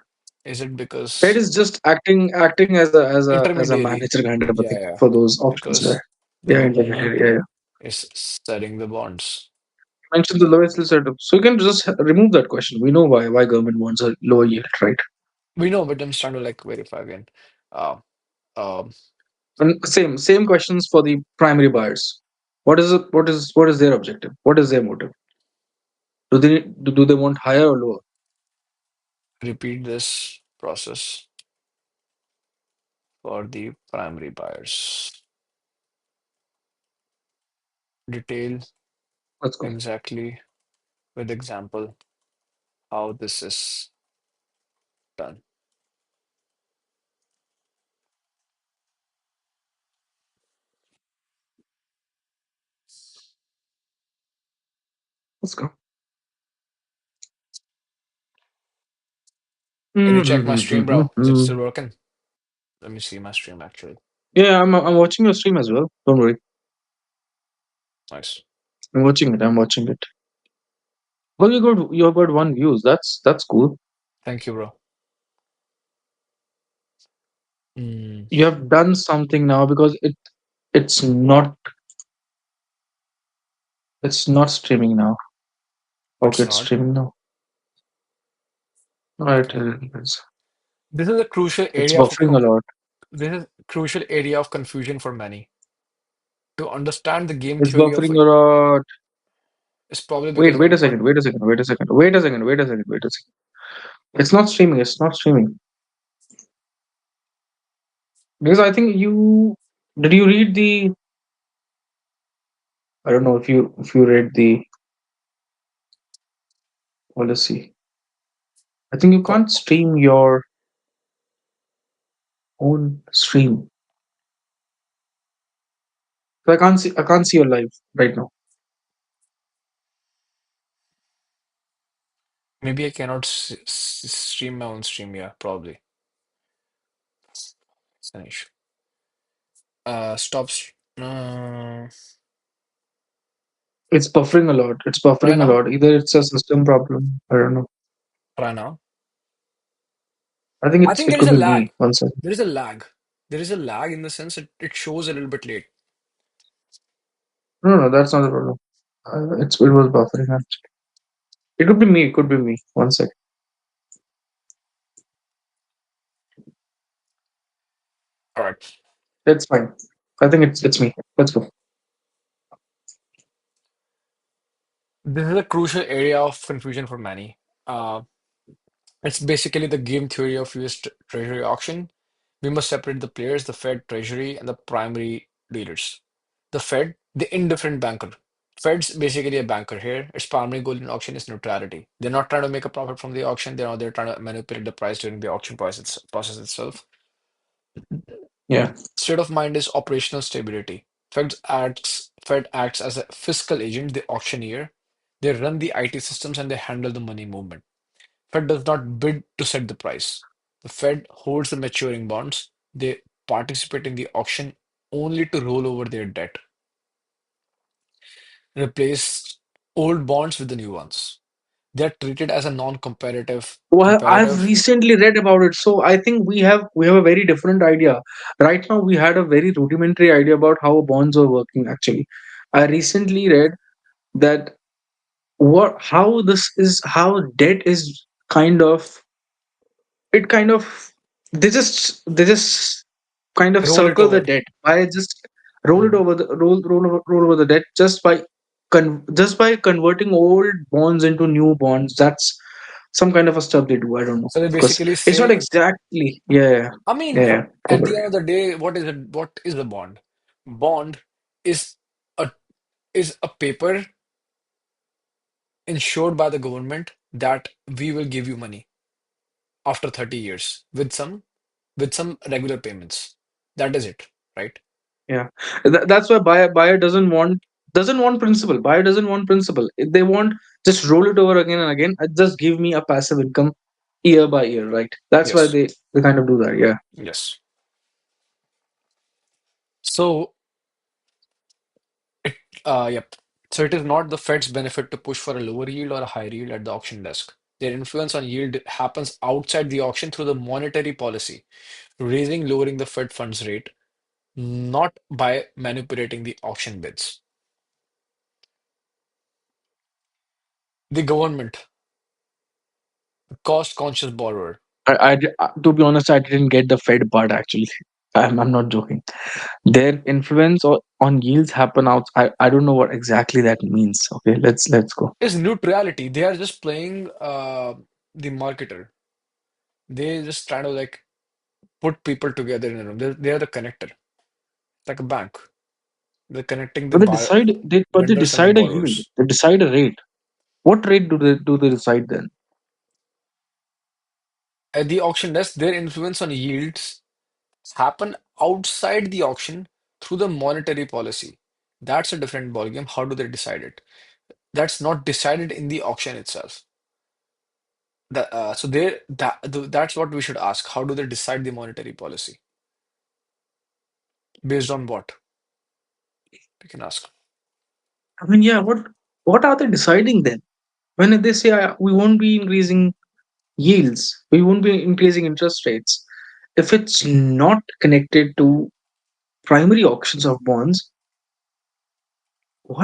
Speaker 1: Is it
Speaker 2: Fed
Speaker 1: because
Speaker 2: is just acting as a
Speaker 1: intermediary?
Speaker 2: manager kind of a thing
Speaker 1: Yeah, yeah.
Speaker 2: for those options. Right?
Speaker 1: Because the
Speaker 2: Yeah, intermediary.
Speaker 1: government
Speaker 2: Yeah, yeah.
Speaker 1: is selling the bonds.
Speaker 2: Mention the lowest yield setup, so you can just remove that question. We know why government wants a lower yield, right?
Speaker 1: We know, but I'm just trying to like verify again. Uh, um,
Speaker 2: And same questions for the primary buyers. What is their objective? What is their motive? Do they want higher or lower?
Speaker 1: repeat this process for the primary buyers. Detail
Speaker 2: Let's go.
Speaker 1: exactly with example how this is done.
Speaker 2: Let's go.
Speaker 1: Can you check my stream, bro? Is it still working? Let me see my stream actually.
Speaker 2: Yeah, I'm watching your stream as well. Don't worry.
Speaker 1: Nice.
Speaker 2: I'm watching it. I'm watching it. Well, you got one views. That's cool.
Speaker 1: Thank you, bro. Mm,
Speaker 2: You have done something now because it's not it's not streaming now. Okay,
Speaker 1: it's
Speaker 2: it's
Speaker 1: not.
Speaker 2: streaming now. Right,
Speaker 1: Okay.
Speaker 2: it's
Speaker 1: This is a crucial
Speaker 2: it's
Speaker 1: area of
Speaker 2: buffering a lot.
Speaker 1: this is crucial area of confusion for many. To understand the game
Speaker 2: It's
Speaker 1: theory of
Speaker 2: buffering a lot.
Speaker 1: It's probably because
Speaker 2: Wait,
Speaker 1: of
Speaker 2: wait
Speaker 1: the
Speaker 2: a second,
Speaker 1: fund.
Speaker 2: wait a second, wait a second, wait a second, wait a second, wait a second. It's not streaming. It's not streaming because I think you did. You read the? I don't know if you read the. Well, let's see. I think you
Speaker 1: Co-
Speaker 2: can't stream your own stream. So I can't see your live right now.
Speaker 1: Maybe I cannot stream my own stream. Yeah, probably. It's an issue. Stop.
Speaker 2: It's buffering a lot. It's
Speaker 1: Try
Speaker 2: buffering a
Speaker 1: now.
Speaker 2: lot. Either it's a system problem. I don't know.
Speaker 1: Try now.
Speaker 2: I think
Speaker 1: I
Speaker 2: it's
Speaker 1: think
Speaker 2: it
Speaker 1: there is
Speaker 2: could
Speaker 1: a
Speaker 2: be me.
Speaker 1: lag.
Speaker 2: One second.
Speaker 1: There is a lag. There is a lag in the sense it shows a little bit late.
Speaker 2: No, no, that's not the problem. It was buffering actually. It could be me. It could be me. One second.
Speaker 1: All right.
Speaker 2: That's fine. I think it's me. Let's go.
Speaker 1: This is a crucial area of confusion for many. Uh, it's basically the game theory of US Treasury auction. We must separate the players, the Fed, Treasury, and the primary dealers. The Fed, the indifferent banker. Fed's basically a banker here. Its primary goal in auction is neutrality. They're not trying to make a profit from the auction. They're trying to manipulate the price during the auction process itself.
Speaker 2: Yeah.
Speaker 1: State of mind is operational stability. Fed acts as a fiscal agent, the auctioneer. They run the IT systems and they handle the money movement. Fed does not bid to set the price. The Fed holds the maturing bonds. They participate in the auction only to roll over their debt, replace old bonds with the new ones. They are treated as a non-comparative
Speaker 2: Well, I've
Speaker 1: comparative.
Speaker 2: recently read about it, so I think we have a very different idea. Right now, we had a very rudimentary idea about how bonds are working. Actually, I recently read that what how this is how debt is kind of they just kind of
Speaker 1: Roll it
Speaker 2: circle the
Speaker 1: over.
Speaker 2: debt by just roll it
Speaker 1: Mhm.
Speaker 2: over the roll over the debt just by just by converting old bonds into new bonds. That's some kind of a stuff they do. I don't know
Speaker 1: So they
Speaker 2: because
Speaker 1: basically
Speaker 2: it's not
Speaker 1: say,
Speaker 2: exactly. Yeah,
Speaker 1: I
Speaker 2: yeah,
Speaker 1: mean,
Speaker 2: yeah. Go
Speaker 1: at
Speaker 2: for
Speaker 1: the
Speaker 2: it.
Speaker 1: end of the day, what is it? What is a bond? Bond is a a paper insured by the government that we will give you money after 30 years with some regular payments. That is it, right?
Speaker 2: Yeah, that's why buyer doesn't want principal. Buyer doesn't want principal. If they want just roll it over again and again. Just give me a passive income year by year, right? That's why
Speaker 1: Yes.
Speaker 2: they kind of do that. Yeah.
Speaker 1: Yes. So it yep. So it is not the Fed's benefit to push for a lower yield or a higher yield at the auction desk. Their influence on yield happens outside the auction through the monetary policy, raising, lowering the Fed funds rate, not by manipulating the auction bids. The government, cost-conscious borrower.
Speaker 2: To be honest, I didn't get the Fed part actually. I'm not joking. Their influence on yields happen out. I don't know what exactly that means. Okay, let's go.
Speaker 1: Is neutrality. They are just playing the marketer. They just trying to like put people together in a room. They are the connector, like a bank. They're connecting the
Speaker 2: But they
Speaker 1: vendors and the
Speaker 2: decide a yield.
Speaker 1: borrowers.
Speaker 2: They decide a rate. What rate do they decide then?
Speaker 1: At the auction desk, their influence on yields happen outside the auction through the monetary policy. That's a different ballgame. How do they decide it? That's not decided in the auction itself. So that's what we should ask. How do they decide the monetary policy? Based on what? We can ask.
Speaker 2: I mean, yeah. What are they deciding then? When they say we won't be increasing yields, we won't be increasing interest rates. If it's not connected to primary auctions of bonds,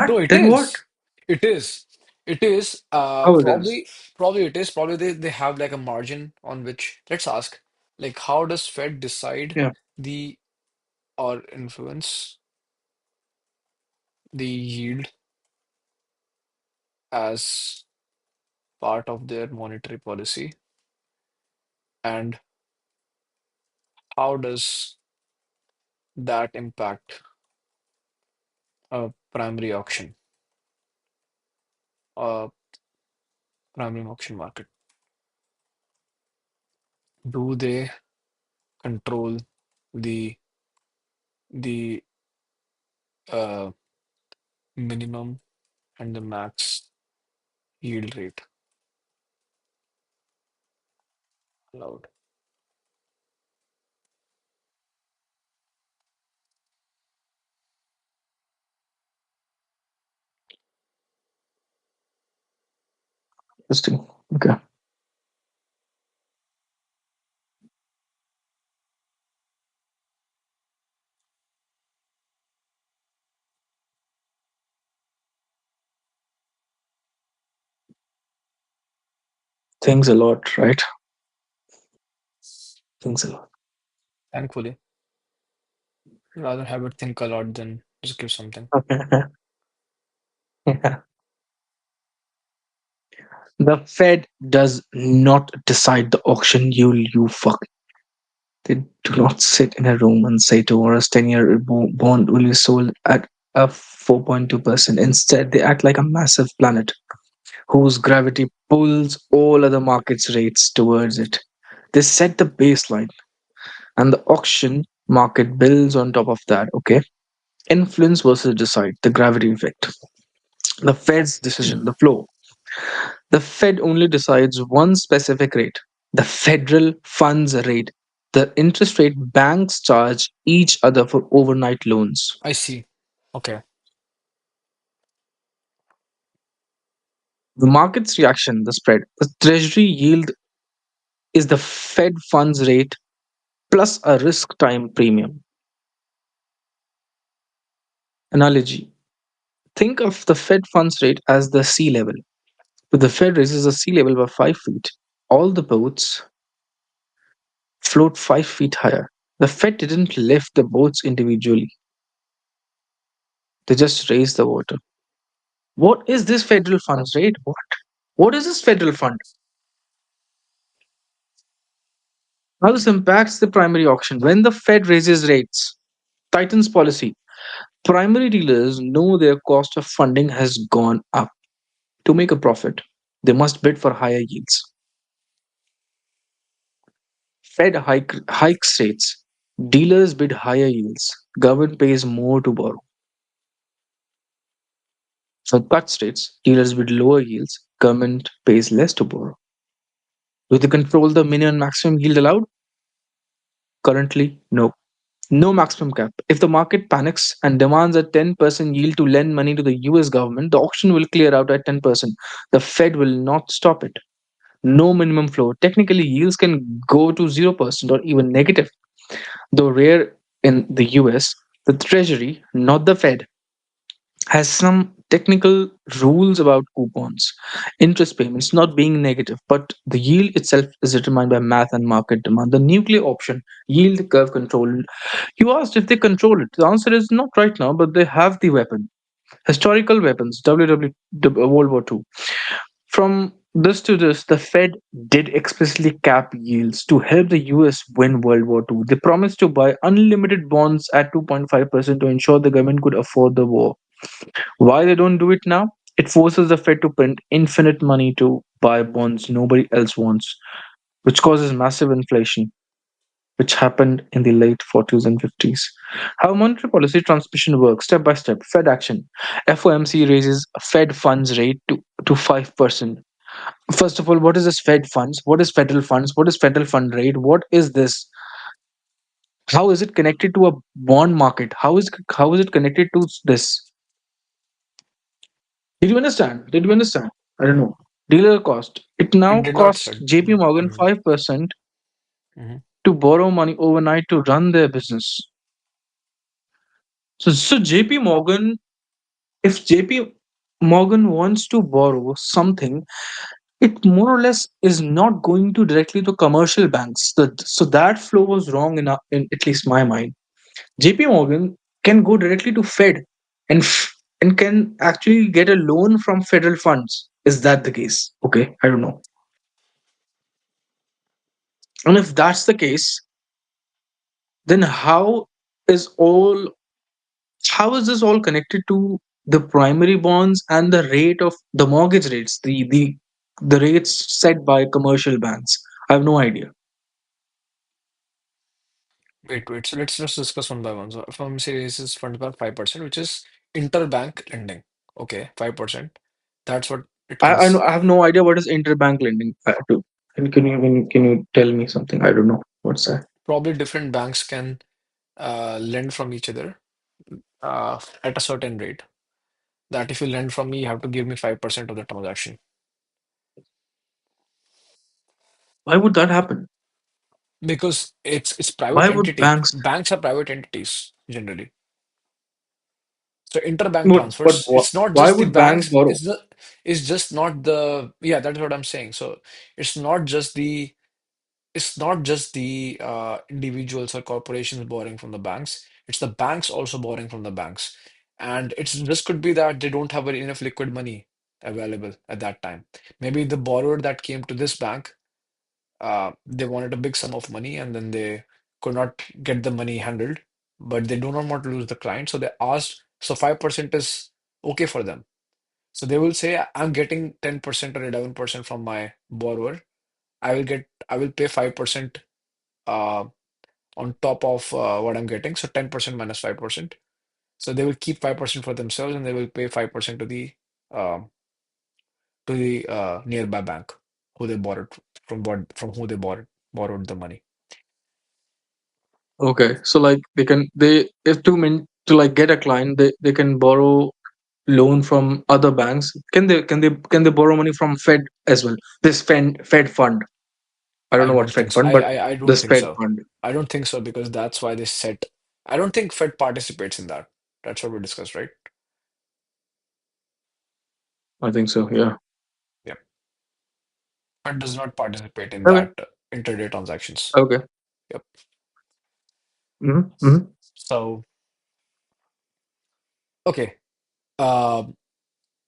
Speaker 1: No,
Speaker 2: what
Speaker 1: it
Speaker 2: then? What?
Speaker 1: is. It is. It is.
Speaker 2: How it is?
Speaker 1: Probably it is. Probably they have like a margin on which. Let's ask. Like, how does Fed decide
Speaker 2: Yeah.
Speaker 1: the or influence the yield as part of their monetary policy? And how does that impact a uh, primary auction market? Do they control the the uh, minimum and the max yield rate allowed?
Speaker 2: Interesting. Okay. Thanks a lot, right? Thanks a lot.
Speaker 1: Thankfully, rather have it think a lot than just give something.
Speaker 2: Yeah. The Fed does not decide the auction, you fuck. They do not sit in a room and say tomorrow's 10-year bond will be sold at a 4.2%. Instead, they act like a massive planet whose gravity pulls all other markets' rates towards it. They set the baseline, and the auction market builds on top of that, okay? Influence versus decide, the gravity effect. The Fed's decision, the flow. The Fed only decides one specific rate, the federal funds rate, the interest rate banks charge each other for overnight loans.
Speaker 1: I see. Okay.
Speaker 2: The market's reaction, the spread. The treasury yield is the Fed funds rate plus a risk time premium. Analogy. Think of the Fed funds rate as the sea level. If the Fed raises the sea level by 5 feet, all the boats float 5 feet higher. The Fed didn't lift the boats individually, they just raised the water. What is this federal funds rate? What is this federal fund? How this impacts the primary auction? When the Fed raises rates, tightens policy, primary dealers know their cost of funding has gone up. To make a profit, they must bid for higher yields. Hikes rates, dealers bid higher yields, government pays more to borrow. So cuts rates, dealers bid lower yields, government pays less to borrow. Do they control the minimum and maximum yield allowed? Currently, no. No maximum cap. If the market panics and demands a 10% yield to lend money to the US government, the auction will clear out at 10%. The Fed will not stop it. No minimum floor. Technically, yields can go to 0% or even negative. Though rare in the US, the Treasury, not the Fed, has some technical rules about coupons, interest payments not being negative, but the yield itself is determined by math and market demand. The nuclear option, yield curve control. You asked if they control it. The answer is not right now, but they have the weapon. Historical weapons, World War II. From this to this, the Fed did explicitly cap yields to help the US win World War II. They promised to buy unlimited bonds at 2.5% to ensure the government could afford the war. Why they don't do it now? It forces the Fed to print infinite money to buy bonds nobody else wants, which causes massive inflation, which happened in the late 40s and 50s. How monetary policy transmission works step by step. Fed action. FOMC raises Fed funds rate to 5%. First of all, what is this Fed funds? What is federal funds? What is federal fund rate? What is this? How is it connected to a bond market? How is it connected to this? Did you understand? Did you understand? I don't know. Dealer cost. It
Speaker 1: It
Speaker 2: now
Speaker 1: did not
Speaker 2: costs
Speaker 1: said.
Speaker 2: JP Morgan
Speaker 1: Mhm,
Speaker 2: 5%
Speaker 1: mhm.
Speaker 2: to borrow money overnight to run their business. So JP Morgan, if JP Morgan wants to borrow something, it more or less is not going to directly to commercial banks. So that flow was wrong in at least my mind. JP Morgan can go directly to Fed and and can actually get a loan from federal funds. Is that the case? Okay, I don't know. And if that's the case, then is all how is this all connected to the primary bonds and the rate of the mortgage rates, the rates set by commercial banks? I have no idea.
Speaker 1: Wait. So let's just discuss one by one. So from series is funded by 5%, which is interbank lending. Okay, 5%. That's what it
Speaker 2: I know
Speaker 1: cons
Speaker 2: I have no idea what is interbank lending. Can you tell me something? I don't know what's that.
Speaker 1: probably different banks can lend from each other at a certain rate. That if you lend from me, you have to give me 5% of the transaction
Speaker 2: Why would that happen?
Speaker 1: because it's
Speaker 2: Why
Speaker 1: private
Speaker 2: would
Speaker 1: entity.
Speaker 2: banks?
Speaker 1: Banks are private entities generally. So interbank
Speaker 2: But
Speaker 1: transfers, it's not
Speaker 2: why
Speaker 1: just the
Speaker 2: would banks
Speaker 1: banks,
Speaker 2: borrow?
Speaker 1: it's just not the yeah, that's what I'm saying. So it's not just the it's not just the individuals or corporations borrowing from the banks, it's the banks also borrowing from the banks. And it's this could be that they don't have enough liquid money available at that time. Maybe the borrower that came to this bank, they wanted a big sum of money and then they could not get the money handled, but they do not want to lose the client. So they asked, so 5% is okay for them. So they will say, I'm getting 10% or 11% from my borrower. I will pay 5% uh, on top of what I'm getting. So 10% minus 5%. So they will keep 5% for themselves and they will pay 5% uh, to the nearby bank who they borrowed from who they borrowed the money.
Speaker 2: Okay, so like they if to like get a client, they can borrow loan from other banks. Can they borrow money from Fed as well? This Fed fund. I don't
Speaker 1: I
Speaker 2: know what
Speaker 1: don't think
Speaker 2: Fed
Speaker 1: so.
Speaker 2: fund, but
Speaker 1: I don't
Speaker 2: this
Speaker 1: think
Speaker 2: Fed
Speaker 1: so.
Speaker 2: fund.
Speaker 1: I don't think so because that's why they set. I don't think Fed participates in that. That's what we discussed, right?
Speaker 2: I think so. Yeah.
Speaker 1: Yeah. Fed does not participate in
Speaker 2: Okay.
Speaker 1: that intraday transactions.
Speaker 2: Okay.
Speaker 1: Yep.
Speaker 2: Mm-hmm.
Speaker 1: So okay. Um.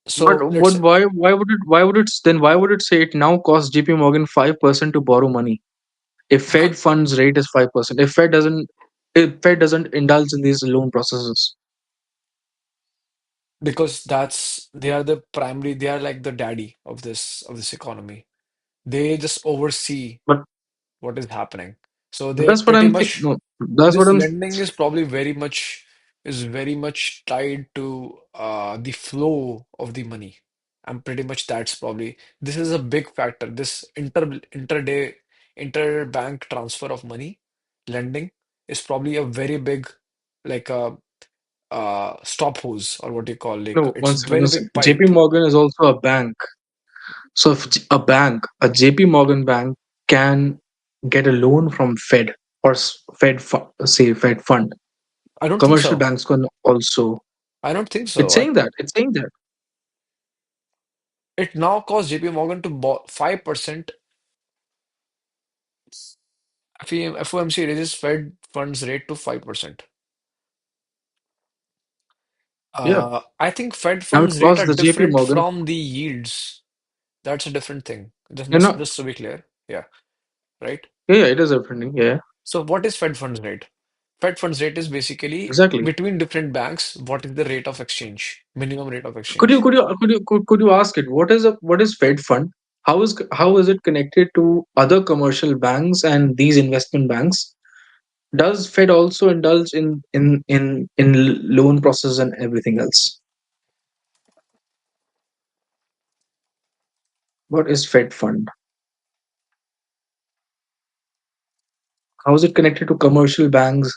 Speaker 2: But
Speaker 1: So let's
Speaker 2: what? Why would it say it now costs JP Morgan 5% to borrow money? If
Speaker 1: because
Speaker 2: Fed funds rate is 5%, if Fed doesn't indulge in these loan processes.
Speaker 1: that's they are the primary. They are like the daddy of this economy. They just oversee
Speaker 2: But
Speaker 1: what is happening. So they
Speaker 2: that's what
Speaker 1: pretty
Speaker 2: I'm thinking.
Speaker 1: much
Speaker 2: No, that's what
Speaker 1: this
Speaker 2: I'm.
Speaker 1: lending is probably very much tied to the flow of the money. And pretty much that's probably this is a big factor. This interbank transfer of money, lending is probably a very big like a stop hose or what you call like
Speaker 2: No,
Speaker 1: it's
Speaker 2: one second.
Speaker 1: very
Speaker 2: One
Speaker 1: big
Speaker 2: second. JP
Speaker 1: pipe
Speaker 2: Morgan is also a bank. So if a JP Morgan bank can get a loan from Fed or say Fed fund,
Speaker 1: I don't think
Speaker 2: commercial
Speaker 1: so.
Speaker 2: banks can also.
Speaker 1: I don't think
Speaker 2: It's
Speaker 1: so.
Speaker 2: saying that. It's saying that.
Speaker 1: It now costs JP Morgan to borrow 5%. FOMC raises Fed funds rate to 5%.
Speaker 2: Yeah.
Speaker 1: I think Fed
Speaker 2: Now it
Speaker 1: funds rate
Speaker 2: costs
Speaker 1: are
Speaker 2: the JP
Speaker 1: different
Speaker 2: Morgan.
Speaker 1: from the yields. That's a different thing.
Speaker 2: You know.
Speaker 1: Just to be clear. Yeah, right.
Speaker 2: Yeah, yeah, it is happening. Yeah,
Speaker 1: So what is Fed funds rate? Fed funds rate is basically
Speaker 2: exactly.
Speaker 1: between different banks, what is the rate of exchange, minimum rate of
Speaker 2: Could you
Speaker 1: exchange.
Speaker 2: could you could you ask it what is Fed fund? How is it connected to other commercial banks and these investment banks? Does Fed also indulge in loan process and everything else? What is Fed fund? How is it connected to commercial banks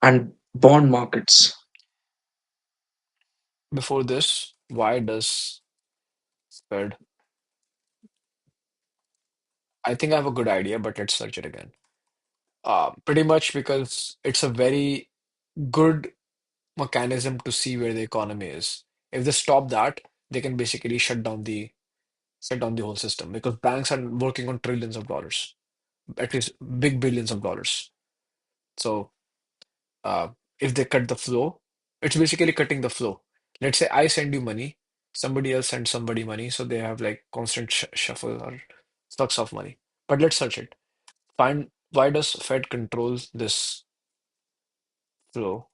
Speaker 2: and bond markets?
Speaker 1: Before this, why does Fed? I think I have a good idea, but let's search it again. Pretty much because it's a very good mechanism to see where the economy is. If they stop that, they can basically shut down the whole system because banks are working on trillions of dollars, at least big billions of dollars. So uh, if they cut the flow, It's basically cutting the flow. Let's say I send you money, somebody else sends somebody money, so they have like constant shuffle or flux of money. But let's search it. Find why does Fed control this flow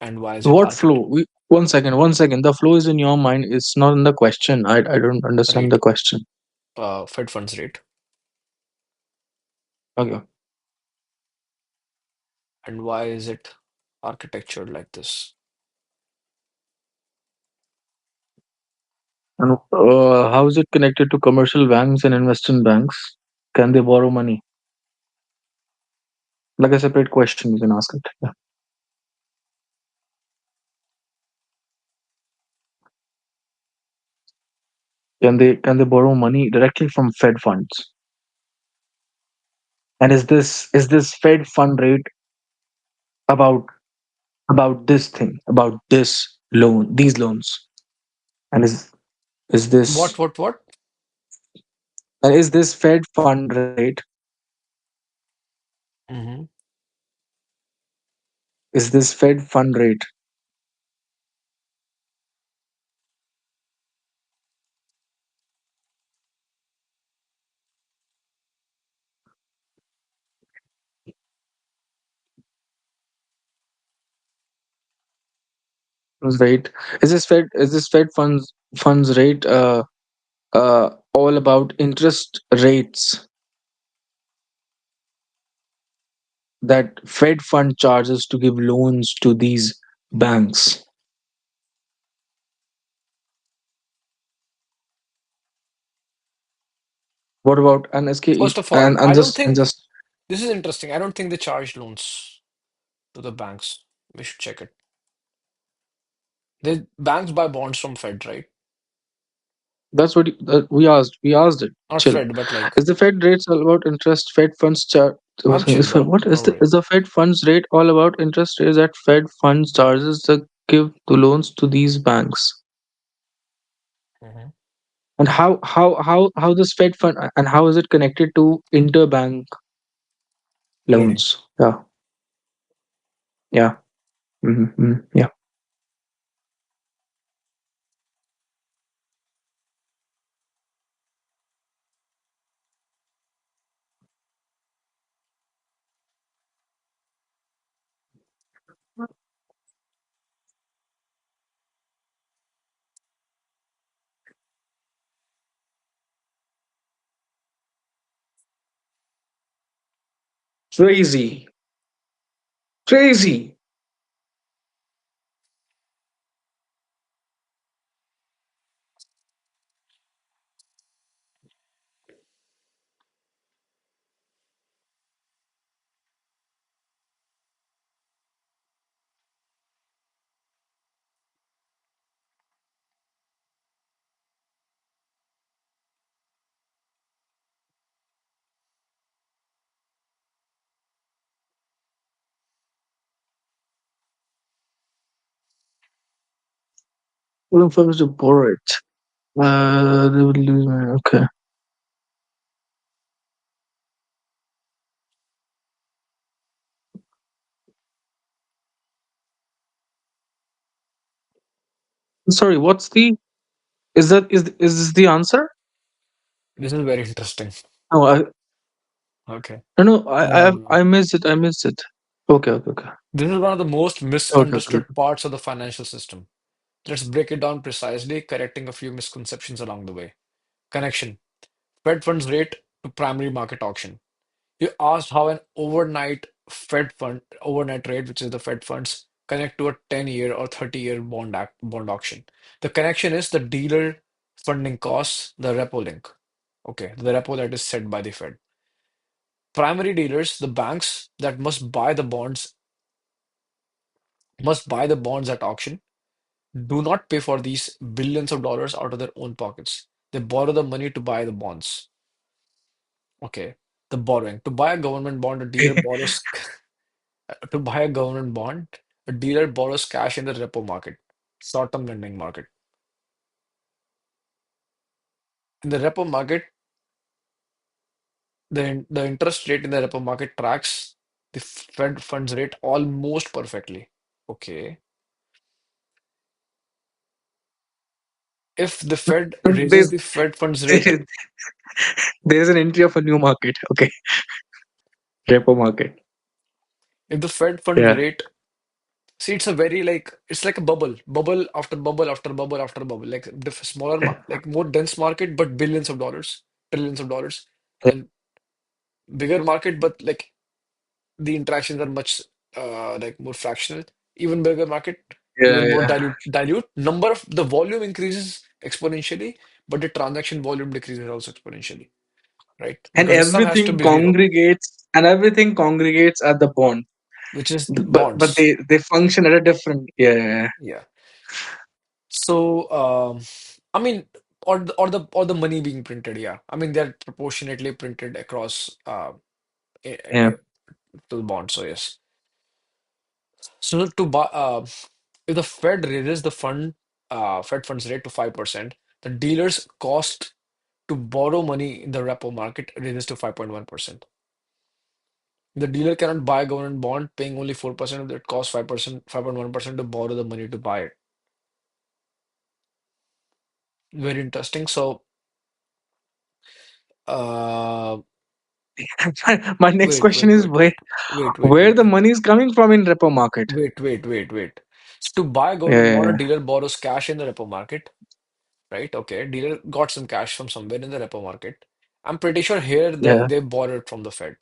Speaker 1: and why is it
Speaker 2: What flow?
Speaker 1: architect?
Speaker 2: One second, one second. The flow is in your mind. It's not in the question. I don't understand
Speaker 1: Rate,
Speaker 2: the question.
Speaker 1: Fed funds rate,
Speaker 2: Okay.
Speaker 1: and why is it architectured like this?
Speaker 2: And how is it connected to commercial banks and investment banks? Can they borrow money? Like a separate question, you can ask it. Yeah. Can they borrow money directly from Fed funds? And is this Fed fund rate about this thing, about these loans? And is this
Speaker 1: What?
Speaker 2: is this Fed fund rate?
Speaker 1: Hmm.
Speaker 2: Is this Fed fund rate? Rate? Is this Fed funds rate all about interest rates that Fed fund charges to give loans to these banks? What about an SKE
Speaker 1: First of all,
Speaker 2: and
Speaker 1: I don't
Speaker 2: just and
Speaker 1: think
Speaker 2: just
Speaker 1: this is interesting. I don't think they charge loans to the banks. We should check it. The banks buy bonds from Fed, right?
Speaker 2: that's what we asked it.
Speaker 1: Not
Speaker 2: Chill.
Speaker 1: Fed, but like
Speaker 2: Is the Fed rates all about interest? Fed funds chart.
Speaker 1: I'm chill, bro.
Speaker 2: What
Speaker 1: Don't worry.
Speaker 2: is the Fed funds rate all about interest rates that Fed funds charges to give to loans to these banks?
Speaker 1: Hmm.
Speaker 2: And how this Fed fund and how is it connected to interbank
Speaker 1: Lending.
Speaker 2: loans? Yeah, yeah, yeah. Crazy, crazy. Well, firms to borrow it. They would lose money. Okay. Sorry, what's the? Is this the answer?
Speaker 1: This is very interesting.
Speaker 2: No,
Speaker 1: Okay.
Speaker 2: no, I
Speaker 1: Um,
Speaker 2: missed it. I missed it. Okay, okay, okay,
Speaker 1: this is one of the most
Speaker 2: okay, okay.
Speaker 1: misunderstood parts of the financial system. Let's break it down precisely, correcting a few misconceptions along the way. Connection. Fed funds rate to primary market auction. You asked how an overnight rate, which is the Fed funds, connect to a 10-year or 30-year bond auction. The connection is the dealer funding costs, the repo link. Okay, the repo that is set by the Fed. Primary dealers, the banks that must buy the bonds at auction, do not pay for these billions of dollars out of their own pockets. They borrow the money to buy the bonds. Okay, the borrowing. To buy a government bond, a dealer borrows to buy a government bond, a dealer borrows cash in the repo market, short-term lending market. In the repo market, the interest rate in the repo market tracks the Fed funds rate almost perfectly. Okay. If the Fed raises
Speaker 2: There's
Speaker 1: the Fed funds rate,
Speaker 2: there's an entry of a new market. Okay, repo market.
Speaker 1: if the Fed funds
Speaker 2: Yeah,
Speaker 1: rate, see, it's a very like it's like a bubble, bubble after bubble after bubble after bubble, like the smaller, like more dense market, but billions of dollars, trillions of dollars,
Speaker 2: yeah,
Speaker 1: and bigger market, but like the interactions are much like more fractional. Even bigger market,
Speaker 2: yeah,
Speaker 1: even more
Speaker 2: yeah.
Speaker 1: dilute. Number of the volume increases exponentially, but the transaction volume decreases also exponentially, right?
Speaker 2: And
Speaker 1: Because the sum has to be zero,
Speaker 2: everything congregates at the bond.
Speaker 1: which is
Speaker 2: But
Speaker 1: bonds.
Speaker 2: they function at a different. Yeah, yeah, yeah.
Speaker 1: Yeah. So, I mean, or the money being printed, yeah. I mean, they're proportionately printed across i-
Speaker 2: Yeah.
Speaker 1: i- to the bond. So yes. So to buy, if the Fed raises the Fed funds rate to 5%, the dealer's cost to borrow money in the repo market raises to 5.1%. The dealer cannot buy a government bond, paying only 4% of it costs 5%, 5.1% to borrow the money to buy it. Very interesting. So, uh,
Speaker 2: My next
Speaker 1: wait,
Speaker 2: question
Speaker 1: wait,
Speaker 2: is
Speaker 1: wait,
Speaker 2: where
Speaker 1: wait, wait, wait,
Speaker 2: where
Speaker 1: wait.
Speaker 2: the money is coming from in repo market.
Speaker 1: Wait. So to buy a
Speaker 2: Yeah,
Speaker 1: government bond,
Speaker 2: yeah,
Speaker 1: a dealer borrows cash in the repo market, right? Okay, dealer got some cash from somewhere in the repo market. I'm pretty sure here
Speaker 2: yeah,
Speaker 1: they borrowed from the Fed,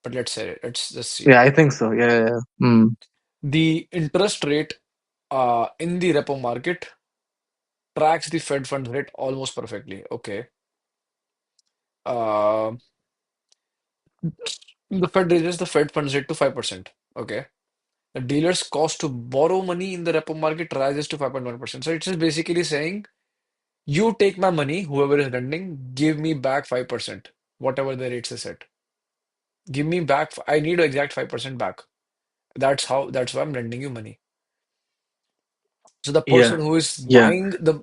Speaker 1: but let's say it. Let's just see.
Speaker 2: yeah. I think so. Yeah, yeah, yeah. Mm.
Speaker 1: The interest rate in the repo market tracks the Fed funds rate almost perfectly. Okay. Uh, the Fed raises the Fed funds rate to 5%. Okay. The dealer's cost to borrow money in the repo market rises to 5.1%. So it's just basically saying you take my money, whoever is lending, give me back 5%, whatever the rates is set. Give me back, I need exact 5% back. That's why I'm lending you money. So the person
Speaker 2: Yeah,
Speaker 1: who is
Speaker 2: yeah,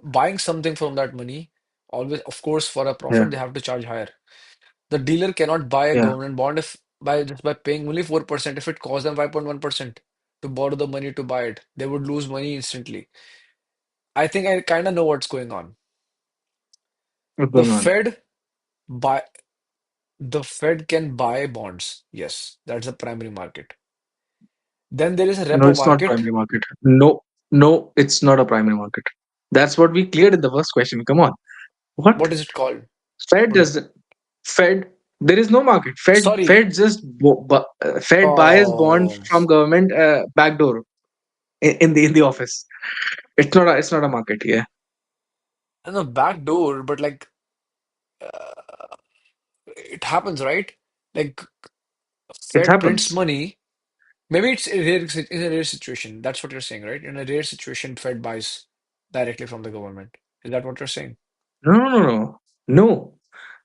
Speaker 1: buying something from that money, always, of course, for a
Speaker 2: yeah,
Speaker 1: profit, they have to charge higher. The dealer cannot buy a
Speaker 2: yeah.
Speaker 1: government bond if by just by paying only 4% if it costs them 5.1% to borrow the money to buy it. They would lose money instantly. I think I kind of know what's going on.
Speaker 2: What's
Speaker 1: The
Speaker 2: going on?
Speaker 1: Fed buy The Fed can buy bonds. Yes, that's the primary market. Then there is a
Speaker 2: No,
Speaker 1: repo
Speaker 2: it's not
Speaker 1: market.
Speaker 2: primary market. No, no, it's not a primary market. That's what we cleared in the first question. Come on. What?
Speaker 1: What is it called?
Speaker 2: Fed
Speaker 1: What is it?
Speaker 2: doesn't. Fed. There is no market.
Speaker 1: Sorry.
Speaker 2: Fed just Fed buys bond
Speaker 1: Oh,
Speaker 2: from government backdoor in the office. It's not a market. Yeah.
Speaker 1: and the back door, but like uh, it happens, right? Like
Speaker 2: It
Speaker 1: Fed prints
Speaker 2: happens.
Speaker 1: money. Maybe it's a rare, in a rare situation. That's what you're saying, right? In a rare situation, Fed buys directly from the government. Is that what you're saying?
Speaker 2: No, no, no, no. No.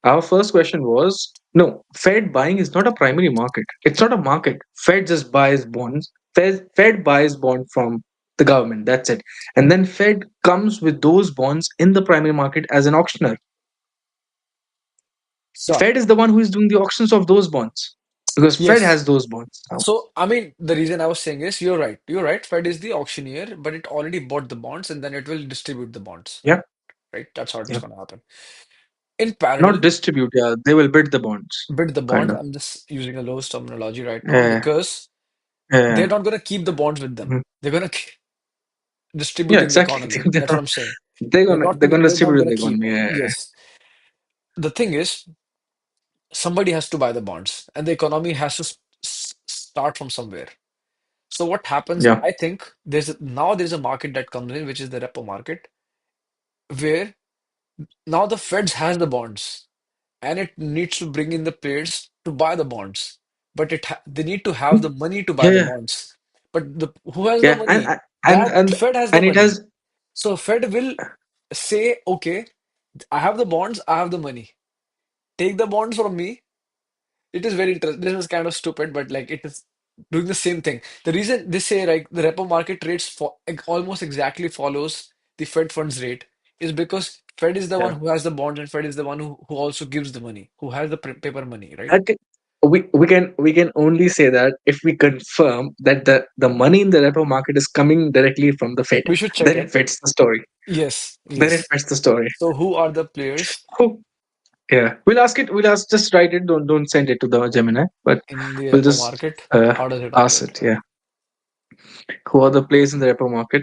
Speaker 2: Our first question was no, Fed buying is not a primary market. It's not a market. Fed just buys bonds. Fed buys bond from the government. That's it. And then Fed comes with those bonds in the primary market as an auctioneer.
Speaker 1: So,
Speaker 2: Fed is the one who is doing the auctions of those bonds because Fed
Speaker 1: yes.
Speaker 2: has those bonds now.
Speaker 1: So, I mean, the reason I was saying is you're right. You're right. Fed is the auctioneer, but it already bought the bonds and then it will distribute the bonds,
Speaker 2: Yeah.
Speaker 1: right? That's how it's
Speaker 2: Yeah.
Speaker 1: going to happen. In
Speaker 2: Not
Speaker 1: parallel,
Speaker 2: distribute. Yeah. They will bid the bonds.
Speaker 1: bid the
Speaker 2: Kind
Speaker 1: bonds.
Speaker 2: of.
Speaker 1: I'm just using a loose terminology right now
Speaker 2: Yeah.
Speaker 1: because they're
Speaker 2: Yeah.
Speaker 1: not going to keep the bonds with them.
Speaker 2: Mhm.
Speaker 1: They're going to distribute
Speaker 2: Yeah.
Speaker 1: in the
Speaker 2: Exactly.
Speaker 1: economy. That's what I'm saying.
Speaker 2: They're gonna
Speaker 1: They're not
Speaker 2: distribute in
Speaker 1: going
Speaker 2: the
Speaker 1: to keep.
Speaker 2: economy. Yeah.
Speaker 1: Yes. The thing is, somebody has to buy the bonds and the economy has to start from somewhere. So what happens,
Speaker 2: Yeah.
Speaker 1: I think there's a market that comes in, which is the repo market, where now the Feds has the bonds and it needs to bring in the players to buy the bonds. But they need to have the money to buy
Speaker 2: Yeah.
Speaker 1: the
Speaker 2: Yeah.
Speaker 1: bonds. But who has the
Speaker 2: Yeah,
Speaker 1: money?
Speaker 2: and
Speaker 1: That
Speaker 2: and
Speaker 1: Fed has the
Speaker 2: and it
Speaker 1: money.
Speaker 2: has
Speaker 1: So Fed will say, okay, I have the bonds, I have the money. Take the bonds from me. It is very interesting. This is kind of stupid, but like it is doing the same thing. The reason they say like the repo market rates almost exactly follows the Fed funds rate is because Fed is the one
Speaker 2: yeah.
Speaker 1: who has the bonds and Fed is the one who also gives the money, who has the paper money, right?
Speaker 2: Okay. we can only say that if we confirm that the money in the repo market is coming directly from the Fed.
Speaker 1: We should check
Speaker 2: Then it
Speaker 1: it.
Speaker 2: fits the story.
Speaker 1: Yes,
Speaker 2: Then it
Speaker 1: yes.
Speaker 2: fits the story.
Speaker 1: So who are the players
Speaker 2: Who- Yeah, we'll ask it. We'll ask. Just write it. Don't send it to the Gemini. But
Speaker 1: in the
Speaker 2: we'll
Speaker 1: repo
Speaker 2: just
Speaker 1: market?
Speaker 2: uh,
Speaker 1: How does it
Speaker 2: ask
Speaker 1: operate?
Speaker 2: it. Yeah, who are the players in the repo market?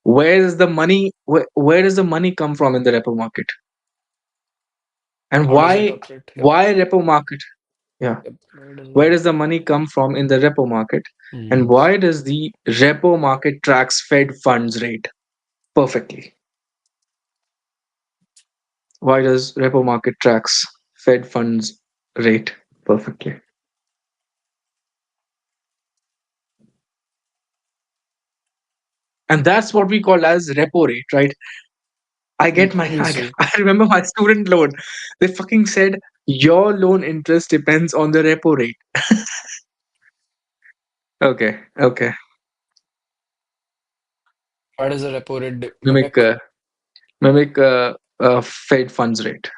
Speaker 2: Where is the money? Where does the money come from in the repo market? And
Speaker 1: How does it
Speaker 2: why
Speaker 1: operate? Yep.
Speaker 2: why repo market? Yeah,
Speaker 1: Yep. Where does
Speaker 2: where
Speaker 1: it?
Speaker 2: does the money come from in the repo market? And
Speaker 1: Hmm.
Speaker 2: why does the repo market tracks Fed funds rate perfectly? Why does repo market tracks Fed funds rate perfectly? And that's what we call as repo rate, right? I get my
Speaker 1: We'll see.
Speaker 2: I remember my student loan. They fucking said your loan interest depends on the repo rate. Okay, okay.
Speaker 1: Why does the repo rate
Speaker 2: Mimic
Speaker 1: mimic?
Speaker 2: mimic Fed funds rate.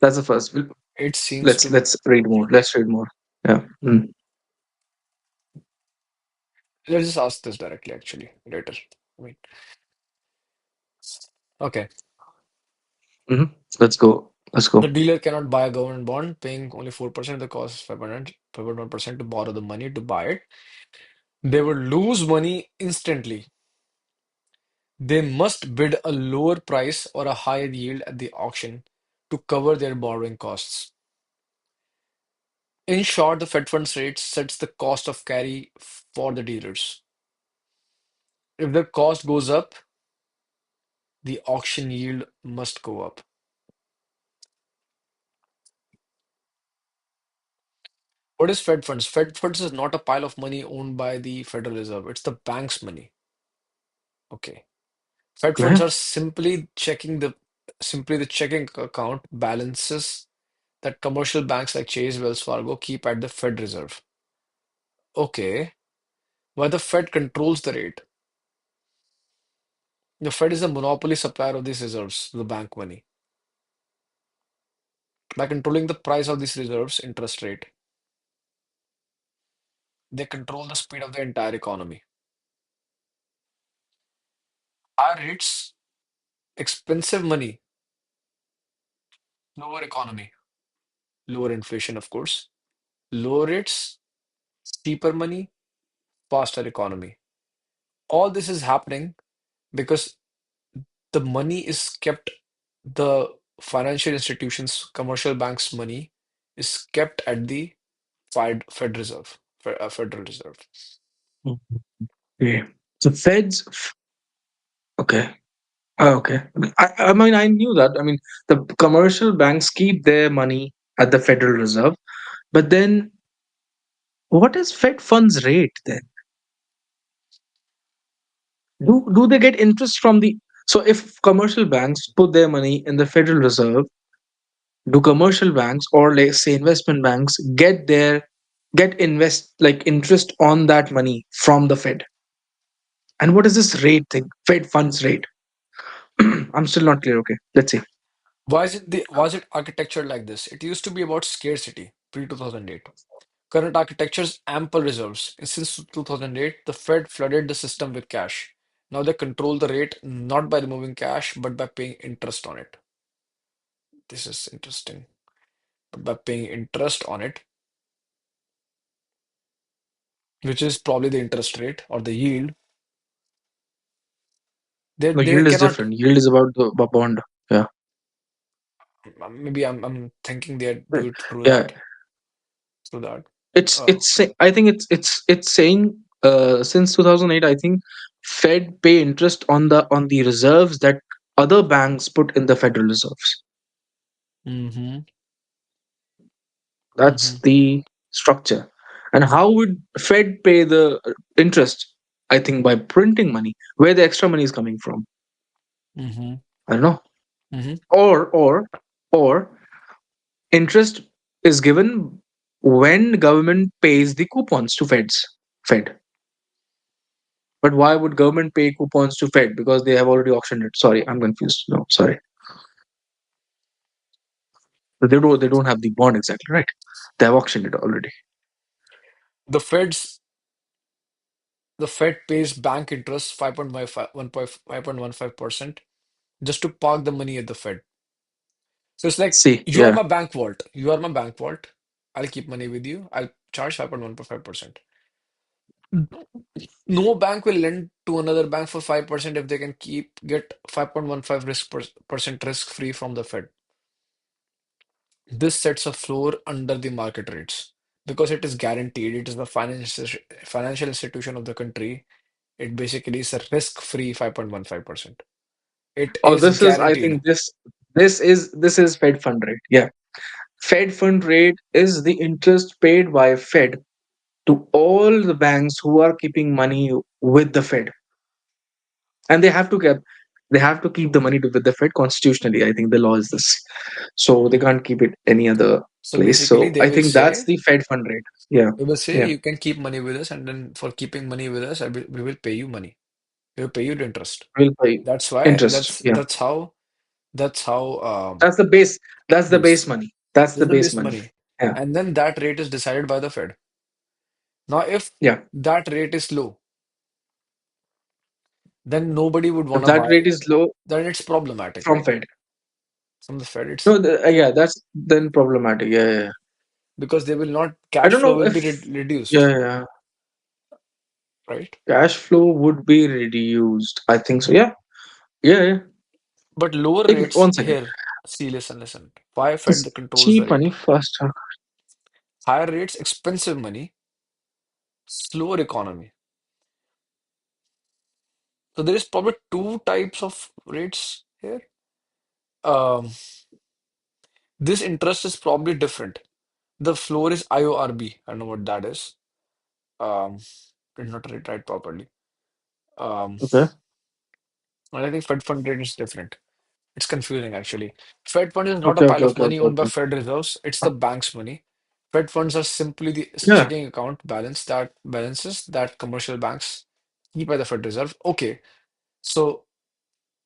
Speaker 2: That's the first.
Speaker 1: It seems
Speaker 2: Let's
Speaker 1: to.
Speaker 2: let's read more. Let's read more. Yeah. Mm.
Speaker 1: Let's just ask this directly, actually, later. I mean, okay.
Speaker 2: Hmm. Let's go. Let's
Speaker 1: The
Speaker 2: go.
Speaker 1: dealer cannot buy a government bond, paying only 4%. The cost is 5.1% to borrow the money to buy it. They would lose money instantly. They must bid a lower price or a higher yield at the auction to cover their borrowing costs. In short, the Fed funds rate sets the cost of carry for the dealers. If the cost goes up, the auction yield must go up. What is Fed funds? Fed funds is not a pile of money owned by the Federal Reserve. It's the bank's money. Okay. Fed funds
Speaker 2: Yeah.
Speaker 1: are simply the checking account balances that commercial banks like Chase, Wells Fargo keep at the Fed Reserve. Okay. Why the Fed controls the rate? The Fed is a monopoly supplier of these reserves, the bank money. By controlling the price of these reserves, interest rate, they control the speed of the entire economy. Higher rates, expensive money, lower economy, lower inflation, of course. Low rates, cheaper money, faster economy. All this is happening because the money is kept, the financial institutions, commercial banks' money is kept at the Fed Reserve, Federal Reserve.
Speaker 2: Mhm. Okay. So Feds. Okay. Okay. I mean, I knew that. I mean, the commercial banks keep their money at the Federal Reserve, but then what is Fed funds rate then? Do they get interest from the? So if commercial banks put their money in the Federal Reserve, do commercial banks or like say investment banks get invest like interest on that money from the Fed? And what is this rate thing? Fed funds rate. I'm still not clear. Okay, let's see.
Speaker 1: Why is it architecture like this? It used to be about scarcity pre-2008. Current architecture's ample reserves. And since 2008, the Fed flooded the system with cash. Now they control the rate not by removing cash, but by paying interest on it. This is interesting. But by paying interest on it, which is probably the interest rate or the yield,
Speaker 2: No,
Speaker 1: they
Speaker 2: yield is
Speaker 1: cannot.
Speaker 2: different. Yield is about the bond. Yeah.
Speaker 1: Maybe I'm thinking they do it through
Speaker 2: Yeah.
Speaker 1: that.
Speaker 2: It's
Speaker 1: Oh.
Speaker 2: I think it's saying since 2008 I think Fed pay interest on the reserves that other banks put in the Federal Reserves.
Speaker 1: Mm-hmm. Mm-hmm.
Speaker 2: That's the structure. And how would Fed pay the interest? I think by printing money. Where the extra money is coming from?
Speaker 1: Mm-hmm.
Speaker 2: I don't know.
Speaker 1: Mm-hmm.
Speaker 2: Or interest is given when government pays the coupons to Fed. But why would government pay coupons to Fed? Because they have already auctioned it. Sorry, I'm confused. No, sorry. They don't have the bond exactly, right? They have auctioned it already.
Speaker 1: The Fed's the Fed pays bank interest 5.15% just to park the money at the Fed. So it's like
Speaker 2: See,
Speaker 1: you are
Speaker 2: yeah.
Speaker 1: my bank vault. You are my bank vault. I'll keep money with you. I'll charge 5.15%. No bank will lend to another bank for 5% if they can get 5.15 percent risk free from the Fed. This sets a floor under the market rates because it is guaranteed. It is the financial institution of the country. It basically is a risk-free 5.15%. It
Speaker 2: Oh,
Speaker 1: is
Speaker 2: this is, I
Speaker 1: guaranteed.
Speaker 2: think this is Fed fund rate. Yeah. Fed fund rate is the interest paid by Fed to all the banks who are keeping money with the Fed, and they have to keep the money with the Fed constitutionally. I think the law is this, so they
Speaker 1: Mhm.
Speaker 2: can't keep it any other
Speaker 1: So
Speaker 2: place.
Speaker 1: basically,
Speaker 2: So I think that's the Fed fund rate. Yeah,
Speaker 1: they will say
Speaker 2: yeah.
Speaker 1: you can keep money with us, and then for keeping money with us, we will pay you money. We will pay you the interest.
Speaker 2: We'll pay
Speaker 1: That's why
Speaker 2: interest. Yeah,
Speaker 1: that's how
Speaker 2: that's the base. That's the base
Speaker 1: base.
Speaker 2: money. That's
Speaker 1: This
Speaker 2: the
Speaker 1: is the
Speaker 2: base
Speaker 1: base
Speaker 2: money.
Speaker 1: money,
Speaker 2: Yeah,
Speaker 1: and then that rate is decided by the Fed. Now, if
Speaker 2: yeah.
Speaker 1: that rate is low, then nobody would want
Speaker 2: If
Speaker 1: to
Speaker 2: that
Speaker 1: buy.
Speaker 2: rate is low
Speaker 1: Then it's problematic,
Speaker 2: from
Speaker 1: right?
Speaker 2: Fed,
Speaker 1: From the Fed, it's
Speaker 2: no, yeah, that's then problematic. Yeah, yeah, yeah.
Speaker 1: because they will not
Speaker 2: I
Speaker 1: cash
Speaker 2: don't
Speaker 1: flow
Speaker 2: know
Speaker 1: will
Speaker 2: if
Speaker 1: be
Speaker 2: yeah,
Speaker 1: reduced,
Speaker 2: yeah, yeah.
Speaker 1: right?
Speaker 2: Cash flow would be reduced. I think so. Yeah, yeah, yeah.
Speaker 1: But lower
Speaker 2: Like, one
Speaker 1: rates
Speaker 2: second.
Speaker 1: here, see, listen. Why Fed
Speaker 2: It's
Speaker 1: that controls the
Speaker 2: cheap
Speaker 1: rate?
Speaker 2: money first.
Speaker 1: Higher rates, expensive money, slower economy. So there is probably two types of rates here. Um, this interest is probably different. The floor is IORB. I don't know what that is. Did not read right properly. Um,
Speaker 2: Okay,
Speaker 1: and I think Fed fund rate is different. It's confusing actually. Fed fund is not a
Speaker 2: okay,
Speaker 1: pile
Speaker 2: okay,
Speaker 1: of
Speaker 2: okay,
Speaker 1: money
Speaker 2: okay,
Speaker 1: owned by
Speaker 2: okay.
Speaker 1: Fed reserves. It's the bank's money. Fed funds are simply the
Speaker 2: Yeah,
Speaker 1: checking account balances that commercial banks keep by the Fed Reserve. Okay, so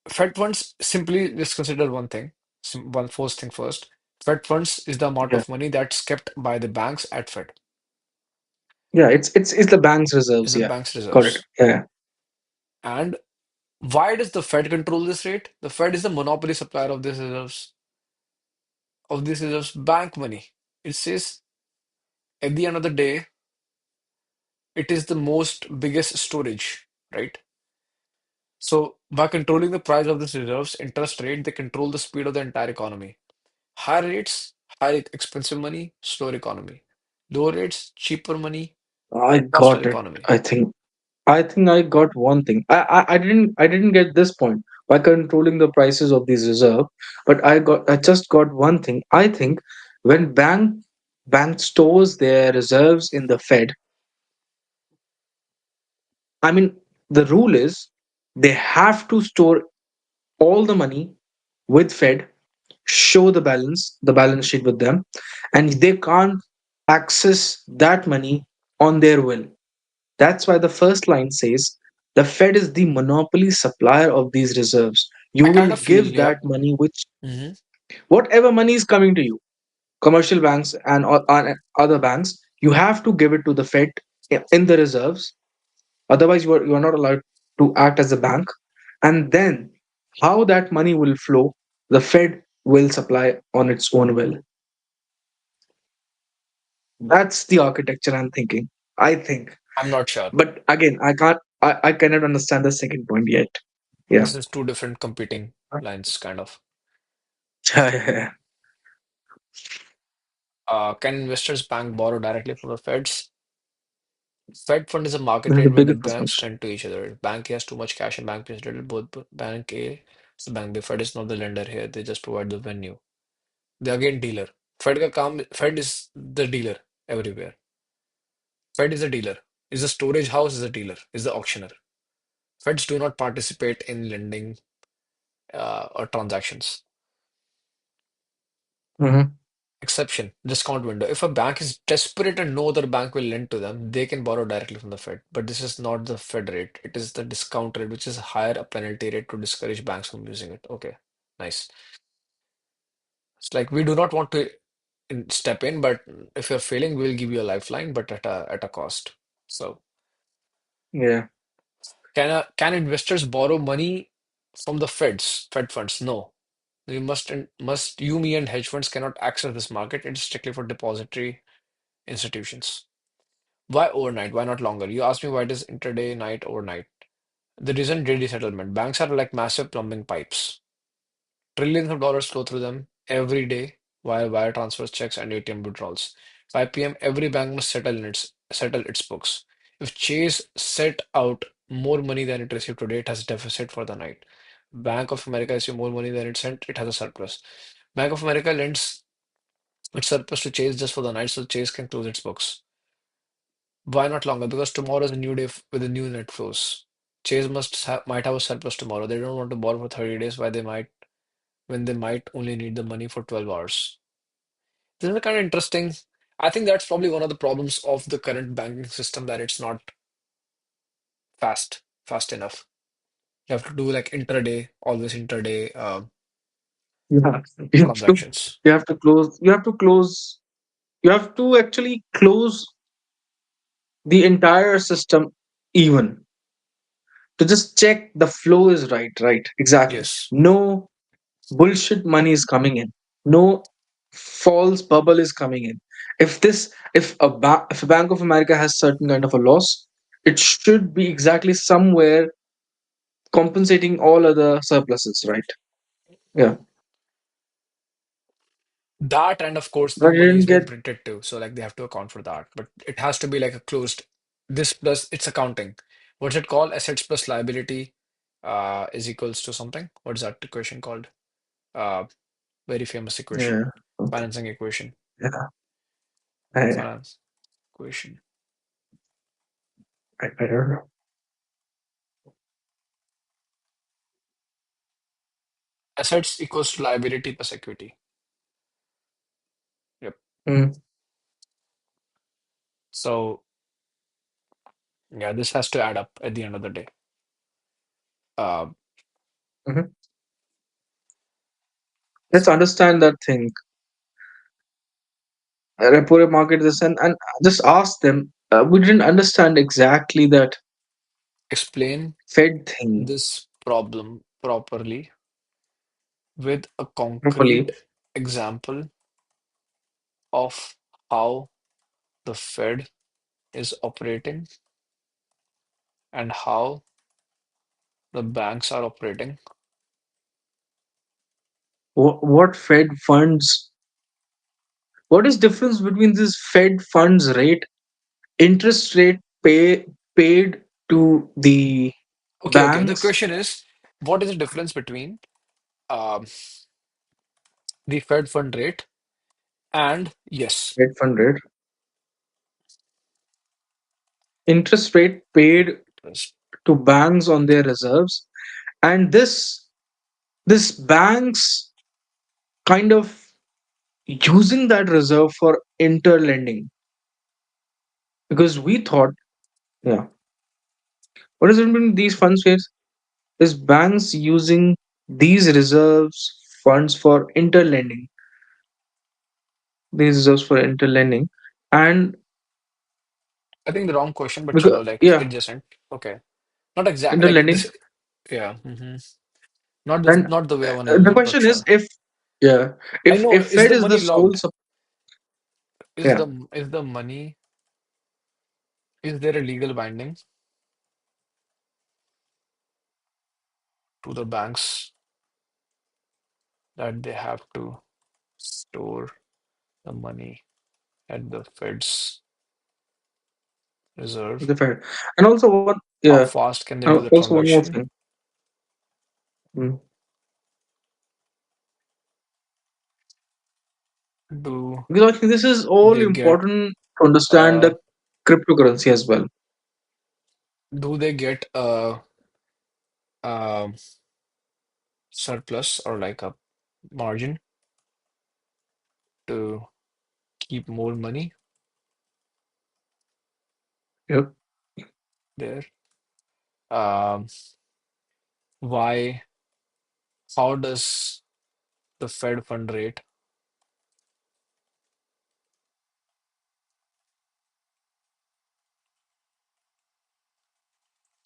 Speaker 1: Fed funds simply just consider one thing, one first thing first. Fed funds is the amount
Speaker 2: yeah,
Speaker 1: of money that's kept by the banks at Fed,
Speaker 2: yeah. It's the bank's
Speaker 1: is
Speaker 2: reserves.
Speaker 1: the
Speaker 2: Yeah,
Speaker 1: bank's
Speaker 2: got it.
Speaker 1: reserves.
Speaker 2: Yeah,
Speaker 1: And why does the Fed control this rate? The Fed is the monopoly supplier of these reserves, bank money. It says at the end of the day, it is the most biggest storage, right? So by controlling the price of these reserves, interest rate, they control the speed of the entire economy. Higher rates, high expensive money, slower economy. Lower rates, cheaper money,
Speaker 2: I
Speaker 1: faster
Speaker 2: got it.
Speaker 1: economy.
Speaker 2: I think I got one thing. I didn't get this point by controlling the prices of these reserve, but I just got one thing. I think when bank stores their reserves in the Fed, I mean, the rule is they have to store all the money with Fed, show the balance sheet with them, and they can't access that money on their will. That's why the first line says the Fed is the monopoly supplier of these reserves. You
Speaker 1: I kind
Speaker 2: will
Speaker 1: of feel,
Speaker 2: give that
Speaker 1: yep.
Speaker 2: money, which
Speaker 1: Hmm.
Speaker 2: whatever money is coming to you, commercial banks and other banks, you have to give it to the Fed in the reserves. Otherwise, you are not allowed to act as a bank. And then, how that money will flow, the Fed will supply on its own will. That's the architecture I'm thinking. I think.
Speaker 1: I'm not sure.
Speaker 2: But again, I cannot understand the second point yet. Yeah.
Speaker 1: This is two different competing lines, kind of.
Speaker 2: Yeah, yeah, yeah.
Speaker 1: Can investors bank borrow directly from the Feds? Fed fund is a market
Speaker 2: This is the
Speaker 1: rate when the
Speaker 2: biggest
Speaker 1: banks
Speaker 2: misconception.
Speaker 1: lend to each other. If bank A has too much cash and bank B has little, both bank A, so bank B. Fed is not the lender here. They just provide the venue. They again dealer. Fed is the dealer everywhere. Fed is a dealer. Is the storage house is a dealer. Is the auctioneer. Feds do not participate in lending or transactions.
Speaker 2: Hmm.
Speaker 1: Exception, discount window. If a bank is desperate and no other bank will lend to them, they can borrow directly from the Fed. But this is not the Fed rate. It is the discount rate, which is higher a penalty rate to discourage banks from using it. Okay, nice. It's like we do not want to step in, but if you're failing, we'll give you a lifeline, but at a cost. So
Speaker 2: Yeah.
Speaker 1: can investors borrow money from the Fed funds? No. You must you, me, and hedge funds cannot access this market. It's strictly for depository institutions. Why overnight? Why not longer? You asked me why it is intraday, night, overnight. The reason daily settlement. Banks are like massive plumbing pipes. Trillions of dollars flow through them every day via wire transfers, checks, and ATM withdrawals. 5 p.m. every bank must settle its books. If Chase set out more money than it received today, it has deficit for the night. Bank of America received more money than it sent, it has a surplus. Bank of America lends its surplus to Chase just for the night so Chase can close its books. Why not longer? Because tomorrow is a new day with the new net flows. Chase might have a surplus tomorrow. They don't want to borrow for 30 days. Why they might when they might only need the money for 12 hours. This is kind of interesting. I think that's probably one of the problems of the current banking system that it's not fast enough. You have to do like intraday, always intraday
Speaker 2: Yeah. You have to
Speaker 1: transactions.
Speaker 2: you have to close you have to close you have to actually close the entire system even to just check the flow is right. Exactly.
Speaker 1: Yes.
Speaker 2: No bullshit money is coming in. No false bubble is coming in. If a Bank of America has certain kind of a loss, it should be exactly somewhere compensating all other surpluses, right? Yeah.
Speaker 1: That and of course
Speaker 2: But
Speaker 1: new
Speaker 2: I
Speaker 1: money
Speaker 2: didn't
Speaker 1: is being
Speaker 2: get.
Speaker 1: printed too. So like they have to account for that. But it has to be like a closed this plus it's accounting. What's it called? Assets plus liability is equals to something. What's that equation called? Uh very famous equation.
Speaker 2: Yeah. Okay.
Speaker 1: Financing equation.
Speaker 2: Yeah. I,
Speaker 1: Finance equation.
Speaker 2: I don't know.
Speaker 1: Assets equals to liability plus equity. Yep.
Speaker 2: Mm,
Speaker 1: So yeah, this has to add up at the end of the day. Uh,
Speaker 2: mhm. Let's understand that thing. Repo rate market this and just ask them. We didn't understand exactly that
Speaker 1: explain
Speaker 2: Fed thing
Speaker 1: this problem properly with a
Speaker 2: properly.
Speaker 1: concrete example of how the Fed is operating and how the banks are operating.
Speaker 2: What Fed funds? What is difference between this Fed funds rate, interest rate paid to the
Speaker 1: Okay. The
Speaker 2: banks?
Speaker 1: question is, what is the difference between um, the Fed fund rate and yes,
Speaker 2: Fed fund rate, interest rate paid
Speaker 1: interest.
Speaker 2: to banks on their reserves, and this banks kind of using that reserve for interlending because we thought, yeah, what is it between these funds rates? Is banks using these reserves funds for interlending, these reserves for interlending, and
Speaker 1: I think the wrong question, but
Speaker 2: because
Speaker 1: chalo, like
Speaker 2: yeah,
Speaker 1: adjacent. Okay. Not exact like
Speaker 2: interlending,
Speaker 1: this. Yeah. Not this,
Speaker 2: and
Speaker 1: not the way I want to
Speaker 2: the
Speaker 1: use it, but
Speaker 2: question is
Speaker 1: sure.
Speaker 2: if yeah,
Speaker 1: I know,
Speaker 2: if
Speaker 1: is
Speaker 2: Fed
Speaker 1: the
Speaker 2: is the
Speaker 1: money
Speaker 2: sole
Speaker 1: logged? Is
Speaker 2: yeah,
Speaker 1: the money, is there a legal binding to the banks that they have to store the money at the Fed's reserve?
Speaker 2: the Fed, and also one
Speaker 1: How
Speaker 2: yeah,
Speaker 1: fast can they do the
Speaker 2: also one more
Speaker 1: transaction?
Speaker 2: thing. Mm.
Speaker 1: Do
Speaker 2: Because I think this is all
Speaker 1: they get
Speaker 2: important to understand
Speaker 1: uh
Speaker 2: the cryptocurrency as well.
Speaker 1: do they get a surplus or like a margin to keep more money
Speaker 2: Yep.
Speaker 1: there? Um, why? How does the Fed fund rate?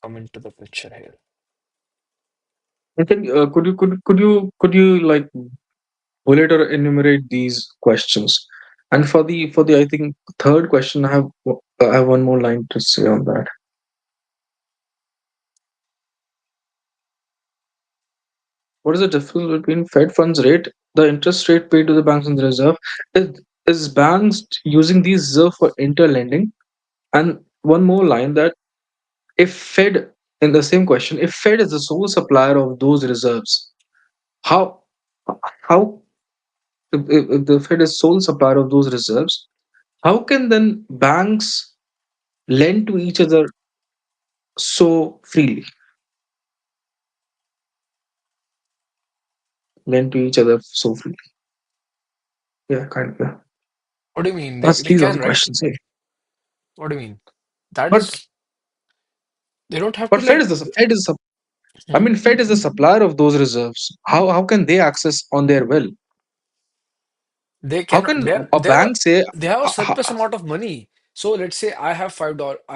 Speaker 1: come into the picture here.
Speaker 2: I think could you like bullet or enumerate these questions? And for the I think third question, I have one more line to say on that. What is the difference between Fed funds rate, the interest rate paid to the banks and the reserve? Is banks using these reserve for interlending? And one more line, that if Fed, in the same question, if Fed is the sole supplier of those reserves, how how if the Fed is sole supplier of those reserves, how can then banks lend to each other so freely? Lend to each other so freely. Yeah, kind of. Yeah.
Speaker 1: What do you mean?
Speaker 2: That's
Speaker 1: They
Speaker 2: these are
Speaker 1: can,
Speaker 2: the
Speaker 1: right?
Speaker 2: questions. Eh?
Speaker 1: What do you mean? That
Speaker 2: But
Speaker 1: is, they don't have to
Speaker 2: but
Speaker 1: like.
Speaker 2: Fed is I
Speaker 1: Mhm.
Speaker 2: mean, Fed is the supplier of those reserves. How can they access on their will?
Speaker 1: They
Speaker 2: How
Speaker 1: cannot.
Speaker 2: can
Speaker 1: They're
Speaker 2: a
Speaker 1: they have a
Speaker 2: bank say,
Speaker 1: they have a
Speaker 2: uh, uh,
Speaker 1: surplus amount of money. So let's say I have $5.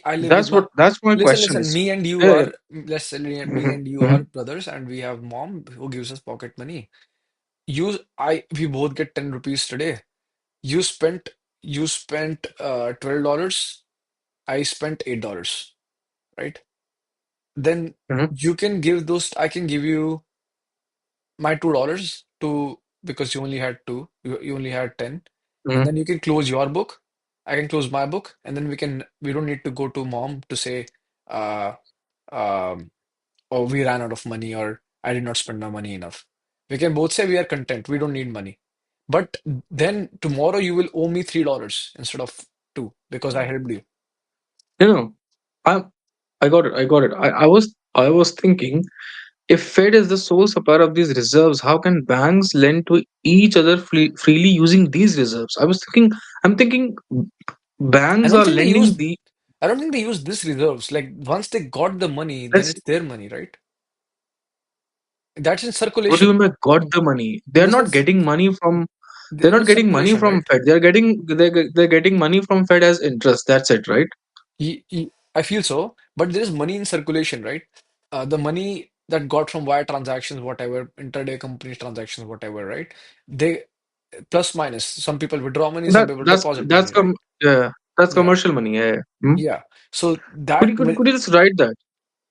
Speaker 1: I live with my.
Speaker 2: that's my question
Speaker 1: Listen.
Speaker 2: is.
Speaker 1: Me and you
Speaker 2: Yeah, yeah.
Speaker 1: are. Let's say me
Speaker 2: Mhm,
Speaker 1: and you
Speaker 2: mhm,
Speaker 1: are brothers, and we have mom who gives us pocket money. We both get 10 rupees today. You spent you spent $12. I spent $8, right? Then
Speaker 2: mhm,
Speaker 1: you can give those. I can give you my $2 to because you only had two. You only had 10, and
Speaker 2: mhm,
Speaker 1: then you can close your book. I can close my book, and then we don't need to go to mom to say, uh, um, oh, we ran out of money, or I did not spend my money enough. We can both say we are content. We don't need money. But then tomorrow you will owe me $3 instead of two because I helped you.
Speaker 2: You know, I I got it. I got it. I was thinking, if Fed is the sole supplier of these reserves, how can banks lend to each other freely using these reserves? I'm thinking
Speaker 1: I
Speaker 2: banks
Speaker 1: don't
Speaker 2: are
Speaker 1: think they
Speaker 2: lending
Speaker 1: use.
Speaker 2: the.
Speaker 1: I don't think they use this reserves. Like once they got the money, then
Speaker 2: Let's
Speaker 1: it's their money, right? That's in
Speaker 2: What do you
Speaker 1: circulation.
Speaker 2: mean by got the money? They're
Speaker 1: This
Speaker 2: not
Speaker 1: is
Speaker 2: getting money from.
Speaker 1: this
Speaker 2: They're
Speaker 1: is in
Speaker 2: not getting money
Speaker 1: circulation,
Speaker 2: from
Speaker 1: right?
Speaker 2: Fed. They're getting money from Fed as interest. That's it, right?
Speaker 1: I feel so, but there is money in circulation, right? The money that got from wire transactions, whatever, intraday company transactions, whatever, right? They plus minus. Some people withdraw money, some
Speaker 2: That
Speaker 1: people
Speaker 2: that's
Speaker 1: deposit
Speaker 2: that's
Speaker 1: money, right?
Speaker 2: com Yeah, that's
Speaker 1: Yeah,
Speaker 2: commercial money. Yeah, yeah. Hmm?
Speaker 1: yeah. So
Speaker 2: Could you
Speaker 1: that
Speaker 2: could,
Speaker 1: money,
Speaker 2: could you just write that?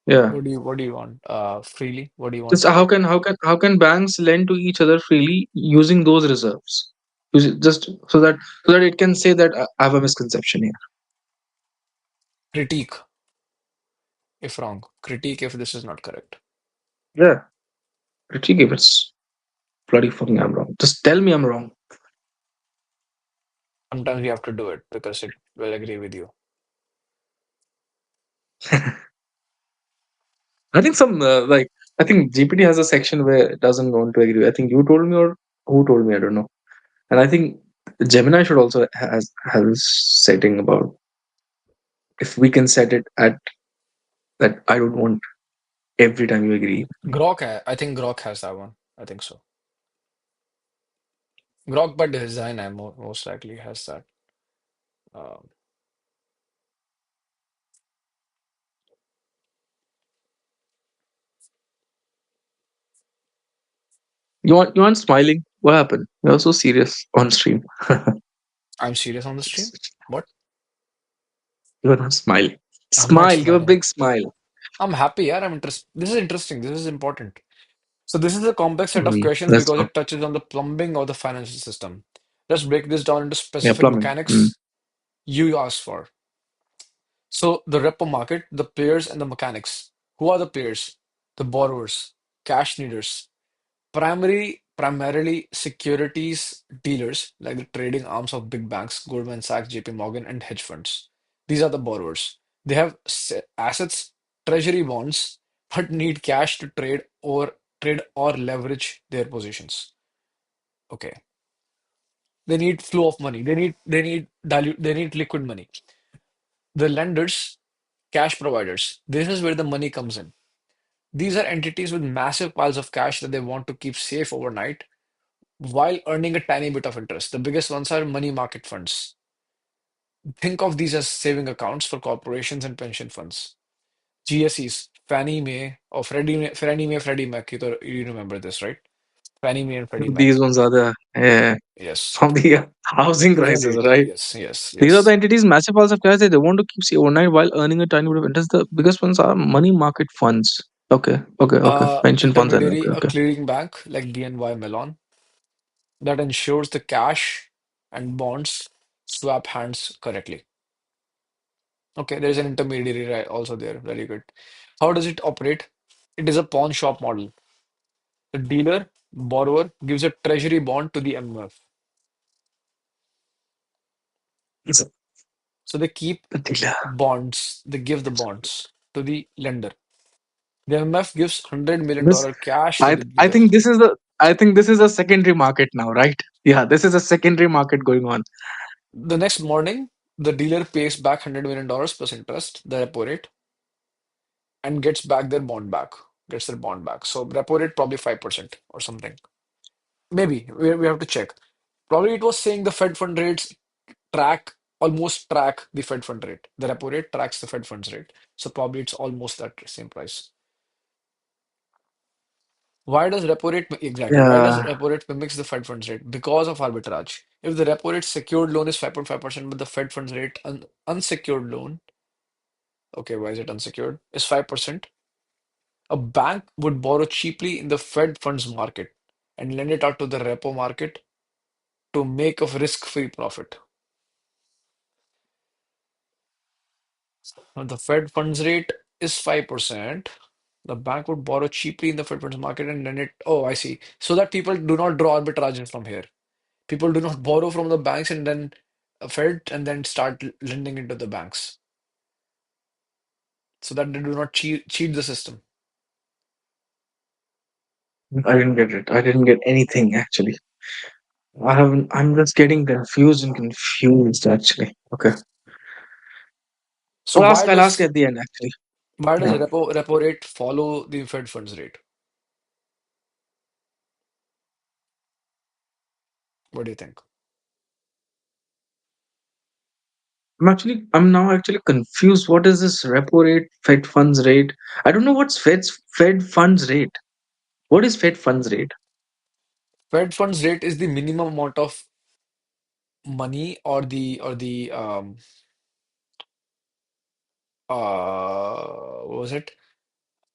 Speaker 2: Yeah.
Speaker 1: what do you want? Freely? What do you want
Speaker 2: Just
Speaker 1: freely?
Speaker 2: how can banks lend to each other freely using those reserves? Just so that it can say that I have a misconception here.
Speaker 1: Critique if wrong. Critique if this is not correct.
Speaker 2: Yeah, critique if it's bloody fucking I'm wrong. Just tell me I'm wrong.
Speaker 1: Sometimes you have to do it because it will agree with you.
Speaker 2: I think I think GPT has a section where it doesn't want to agree. I think you told me, or who told me, I don't know. And I think Gemini should also has a setting about, if we can set it at that I don't want every time you agree with me.
Speaker 1: I think Grok has that one. I think so. Grok by design, most likely has that. Um,
Speaker 2: You aren't smiling. What happened? You're so serious on stream.
Speaker 1: I'm serious on the stream. What?
Speaker 2: You're not smiling.
Speaker 1: I'm not
Speaker 2: Smile. Give a
Speaker 1: smiling.
Speaker 2: big smile.
Speaker 1: I'm happy, yeah. I'm interested. This is interesting. This is important. So this is a complex set of
Speaker 2: Mm,
Speaker 1: questions
Speaker 2: let's
Speaker 1: because
Speaker 2: go.
Speaker 1: it touches on the plumbing of the financial system. Let's break this down into
Speaker 2: Yeah,
Speaker 1: specific
Speaker 2: plumbing. Mm.
Speaker 1: mechanics you asked for. So the repo market, the players and the mechanics. Who are the players? The borrowers, cash needers, primarily securities dealers like the trading arms of big banks, Goldman Sachs, JP Morgan, and hedge funds. These are the borrowers. They have assets, treasury bonds, but need cash to trade or leverage their positions. Okay. They need flow of money. They need liquid money. The lenders, cash providers. This is where the money comes in. These are entities with massive piles of cash that they want to keep safe overnight while earning a tiny bit of interest. The biggest ones are money market funds. Think of these as saving accounts for corporations and pension funds. GSEs, Fannie Mae or Fannie Mae, Freddie Mac. You remember this, right? Fannie Mae and Freddie Mac.
Speaker 2: These ones are the
Speaker 1: Yes.
Speaker 2: from the housing crisis,
Speaker 1: Credit.
Speaker 2: right?
Speaker 1: Yes, yes,
Speaker 2: These are the
Speaker 1: yes.
Speaker 2: entities massive amounts of cash that they want to keep say overnight while earning a tiny bit of interest. The biggest ones are money market funds. Okay. Pension funds and
Speaker 1: Intermediary, a
Speaker 2: okay.
Speaker 1: clearing bank like BNY Mellon that ensures the cash and bonds swap hands correctly. Okay, there's an intermediary right also there. Very good. How does it operate? It is a pawn shop model. The dealer, borrower gives a treasury bond to the MF.
Speaker 2: It's
Speaker 1: So they keep
Speaker 2: a dealer.
Speaker 1: bonds, they give the bonds to the lender. The MF gives $100
Speaker 2: This
Speaker 1: million cash to
Speaker 2: I
Speaker 1: the
Speaker 2: I
Speaker 1: dealer.
Speaker 2: think this is the I think this is a secondary market now, right? Yeah, this is a secondary market going on.
Speaker 1: The next morning, the dealer pays back $100 million plus interest, the repo rate, and gets back their bond back, gets their bond back. So repo rate probably 5% or something. Maybe we have to check. Probably it was saying the Fed fund rates almost track the Fed fund rate. The repo rate tracks the Fed funds rate. So probably it's almost that same price. Why does repo rate exactly? Why does
Speaker 2: Yeah.
Speaker 1: repo rate mimics the Fed funds rate? Because of arbitrage. If the repo rate secured loan is 5.5%, but the Fed funds rate unsecured loan, okay, why is it unsecured? Is 5%. A bank would borrow cheaply in the Fed funds market and lend it out to the repo market to make a risk-free profit. Now, the Fed funds rate is 5%. The bank would borrow cheaply in the Fed funds market and lend it. Oh, I see. So that people do not draw arbitrages from here. People do not borrow from the banks and then Fed and then start lending into the banks so that they do not cheat the system.
Speaker 2: I didn't get it. I didn't get anything actually. I'm just getting confused actually. Okay.
Speaker 1: So
Speaker 2: I'll ask at the end actually.
Speaker 1: why does
Speaker 2: Yeah.
Speaker 1: repo rate follow the Fed funds rate? What do you think?
Speaker 2: I'm now actually confused. What is this repo rate, Fed funds rate? I don't know what's Fed funds rate. What is Fed funds rate?
Speaker 1: Fed funds rate is the minimum amount of money or the what was it?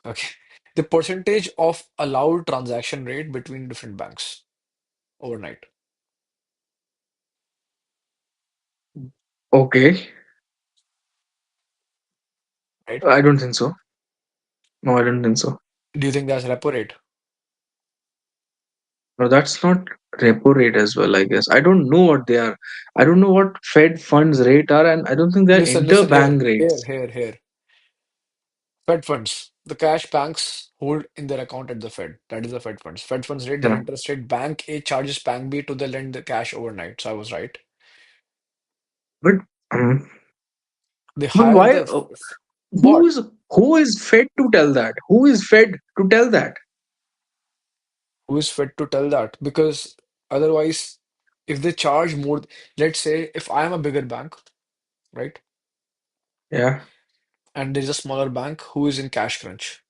Speaker 1: Okay. The percentage of allowed transaction rate between different banks overnight,
Speaker 2: Okay.
Speaker 1: right?
Speaker 2: I don't think so. No, I don't think so.
Speaker 1: Do you think that's repo rate?
Speaker 2: No, that's not repo rate as well, I guess. I don't know what they are. I don't know what Fed funds rate are, and I don't think they're
Speaker 1: Listen here,
Speaker 2: interbank rates.
Speaker 1: here. Fed funds, the cash banks hold in their account at the Fed. That is the Fed funds. Fed funds rate, the
Speaker 2: Yeah.
Speaker 1: interest rate bank A charges bank B to the lend the cash overnight. So I was right.
Speaker 2: But um,
Speaker 1: The
Speaker 2: but
Speaker 1: higher
Speaker 2: why?
Speaker 1: the
Speaker 2: Who
Speaker 1: what?
Speaker 2: is who is fed to tell that? Who is fed to tell that?
Speaker 1: Who is fed to tell that? Because otherwise, if they charge more, let's say if I am a bigger bank, right?
Speaker 2: Yeah.
Speaker 1: And there's a smaller bank who is in cash crunch.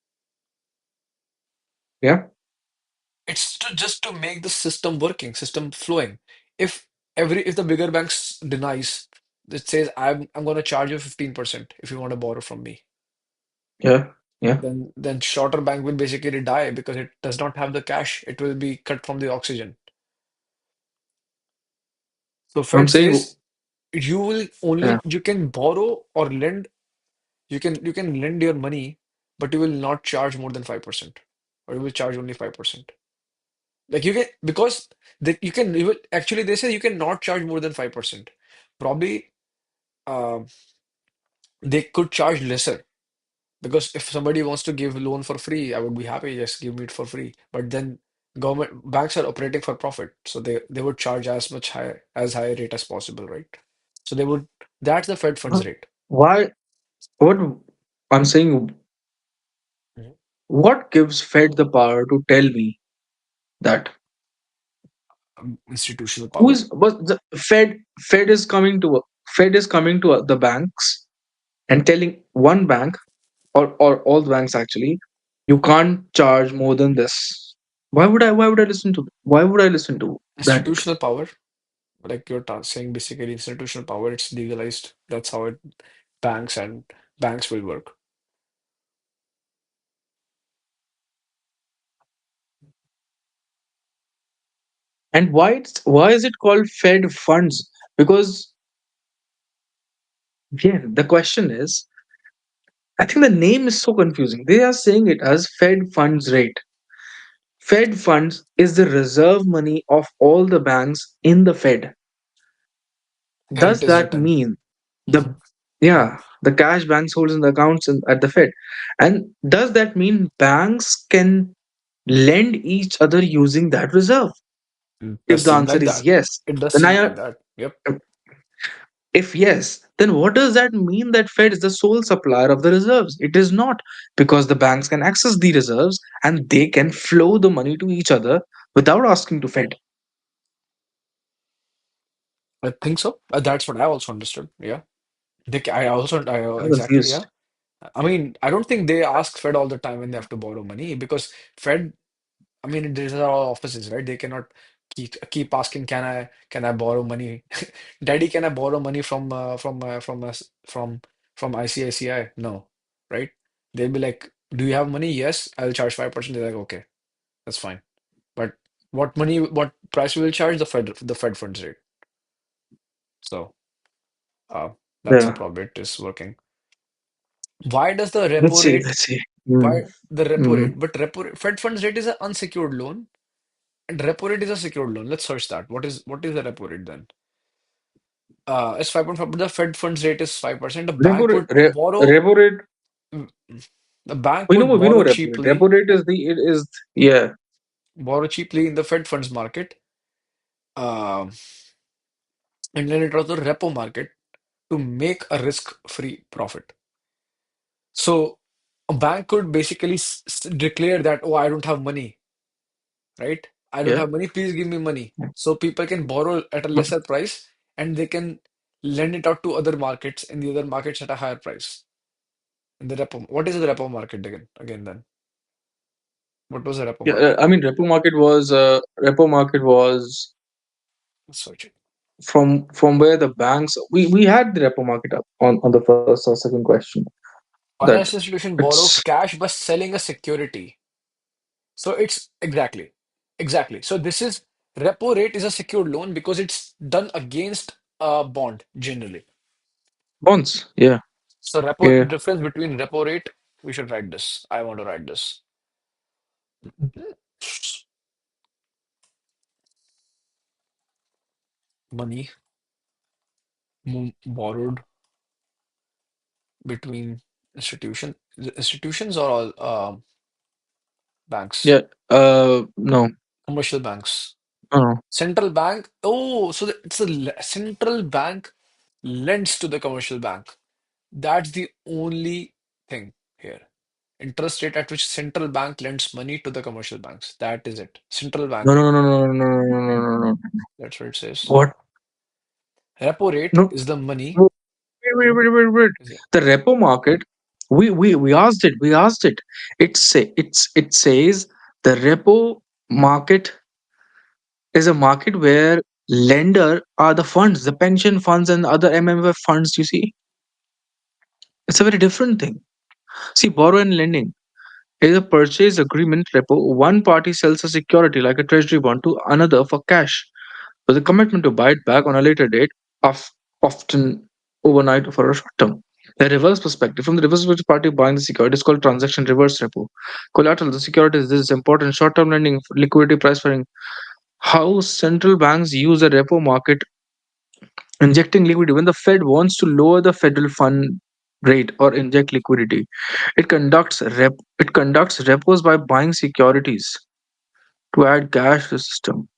Speaker 2: Yeah.
Speaker 1: It's just to make the system working, system flowing. If if the bigger banks denies, it says I'm going to charge you 15% if you want to borrow from me,
Speaker 2: Yeah. Yeah.
Speaker 1: then shorter bank will basically die because it does not have the cash. It will be cut from the oxygen. So
Speaker 2: I'm
Speaker 1: Fed
Speaker 2: saying.
Speaker 1: says
Speaker 2: Yeah.
Speaker 1: you can borrow or lend you can lend your money, but you will not charge more than 5%, or you will charge only 5%. Like you can because you will actually they say you can not charge more than 5%. Probably um they could charge lesser because if somebody wants to give loan for free, I would be happy, just give me it for free. But then government banks are operating for profit, so they would charge as high rate as possible, right? So they would that's the Fed funds rate.
Speaker 2: Why? What I'm saying.
Speaker 1: Mhm.
Speaker 2: What gives Fed the power to tell me that?
Speaker 1: Institutional
Speaker 2: Who
Speaker 1: power.
Speaker 2: is but the Fed is coming to the banks and telling one bank. or all the banks actually, you can't charge more than this. Why would I listen to that?
Speaker 1: Institutional power, like you're saying, basically institutional power, it's legalized. That's how it banks and banks will work.
Speaker 2: And why is it called Fed funds? Because yeah, the question is, I think the name is so confusing. They are saying it as Fed funds rate. Fed funds is the reserve money of all the banks in the Fed.
Speaker 1: Here it
Speaker 2: Does
Speaker 1: is
Speaker 2: that
Speaker 1: written.
Speaker 2: mean
Speaker 1: Mhm.
Speaker 2: the yeah, the cash banks holds in the accounts at the Fed? And does that mean banks can lend each other using that reserve?
Speaker 1: It
Speaker 2: If
Speaker 1: does
Speaker 2: the
Speaker 1: seem
Speaker 2: answer
Speaker 1: like
Speaker 2: is
Speaker 1: that.
Speaker 2: yes,
Speaker 1: It does
Speaker 2: then
Speaker 1: seem like that. Yep.
Speaker 2: if yes, then what does that mean that Fed is the sole supplier of the reserves? It is not, because the banks can access the reserves and they can flow the money to each other without asking to Fed.
Speaker 1: I think so. That's what I also understood. Yeah. I also,
Speaker 2: I'm
Speaker 1: exactly. Yeah.
Speaker 2: confused.
Speaker 1: I mean, I don't think they ask Fed all the time when they have to borrow money because Fed, I mean, these are all offices, right? They cannot keep asking, can I borrow money? Daddy, can I borrow money from us from ICICI? No, right? They'll be like, do you have money? Yes, I'll charge 5%. They're like, okay, that's fine. But what price we will charge? The Fed funds rate. So uh, that's how
Speaker 2: Yeah.
Speaker 1: probably it is working. Why does the
Speaker 2: Let's
Speaker 1: repo
Speaker 2: see.
Speaker 1: rate?
Speaker 2: Let's see.
Speaker 1: Why
Speaker 2: Mm.
Speaker 1: the repo
Speaker 2: Mm.
Speaker 1: rate? But Fed funds rate is an unsecured loan, and repo rate is a secured loan. Let's search that. What is the repo rate then? It's 5.5, but the Fed funds rate is 5%. The
Speaker 2: Repo
Speaker 1: bank
Speaker 2: rate,
Speaker 1: would borrow,
Speaker 2: repo rate.
Speaker 1: mm, the bank would
Speaker 2: We know repo rate. Repo rate is the it is yeah.
Speaker 1: borrow cheaply in the Fed funds market, um, and then it was the repo market to make a risk-free profit. So a bank could basically declare that, oh, I don't have money, right? I don't
Speaker 2: Yeah.
Speaker 1: have money, please give me money. So people can borrow at a lesser price and they can lend it out to other markets in the other markets at a higher price. In the repo, what is the repo market again? Again, then what was the repo
Speaker 2: Yeah,
Speaker 1: market?
Speaker 2: I mean, repo market was
Speaker 1: Let's search it.
Speaker 2: from where the banks we had the repo market up on the first or second question that
Speaker 1: Financial institution
Speaker 2: it's
Speaker 1: borrow cash by selling a security. So it's exactly. So this is repo rate is a secured loan because it's done against a bond generally.
Speaker 2: bonds. Yeah,
Speaker 1: So repo
Speaker 2: yeah,
Speaker 1: difference between repo rate, we should write this. I want to write this. Money borrowed between institutions or all banks,
Speaker 2: yeah. No,
Speaker 1: commercial banks,
Speaker 2: no,
Speaker 1: central bank. Oh, so it's the central bank lends to the commercial bank. That's the only thing here. Interest rate at which central bank lends money to the commercial banks. That is it. Central
Speaker 2: no,
Speaker 1: bank.
Speaker 2: no, no, no, no, no, no, no, no, no, no.
Speaker 1: That's what it says.
Speaker 2: What?
Speaker 1: Repo rate
Speaker 2: No.
Speaker 1: is the money.
Speaker 2: No, wait.
Speaker 1: Is it?
Speaker 2: The repo market. We asked it. We asked it. It says the repo market is a market where lender are the funds, the pension funds and other MMF funds. You see, it's a very different thing. See, borrow and lending is a purchase agreement repo. One party sells a security like a treasury bond to another for cash, with a commitment to buy it back on a later date, of, often overnight or for a short term. The reverse perspective. From the reverse perspective, party buying the security is called transaction reverse repo. Collateral, the security is this is important. Short term lending, liquidity price firing. How central banks use the repo market injecting liquidity when the Fed wants to lower the federal fund rate or inject liquidity. It conducts repos by buying securities to add cash to the system.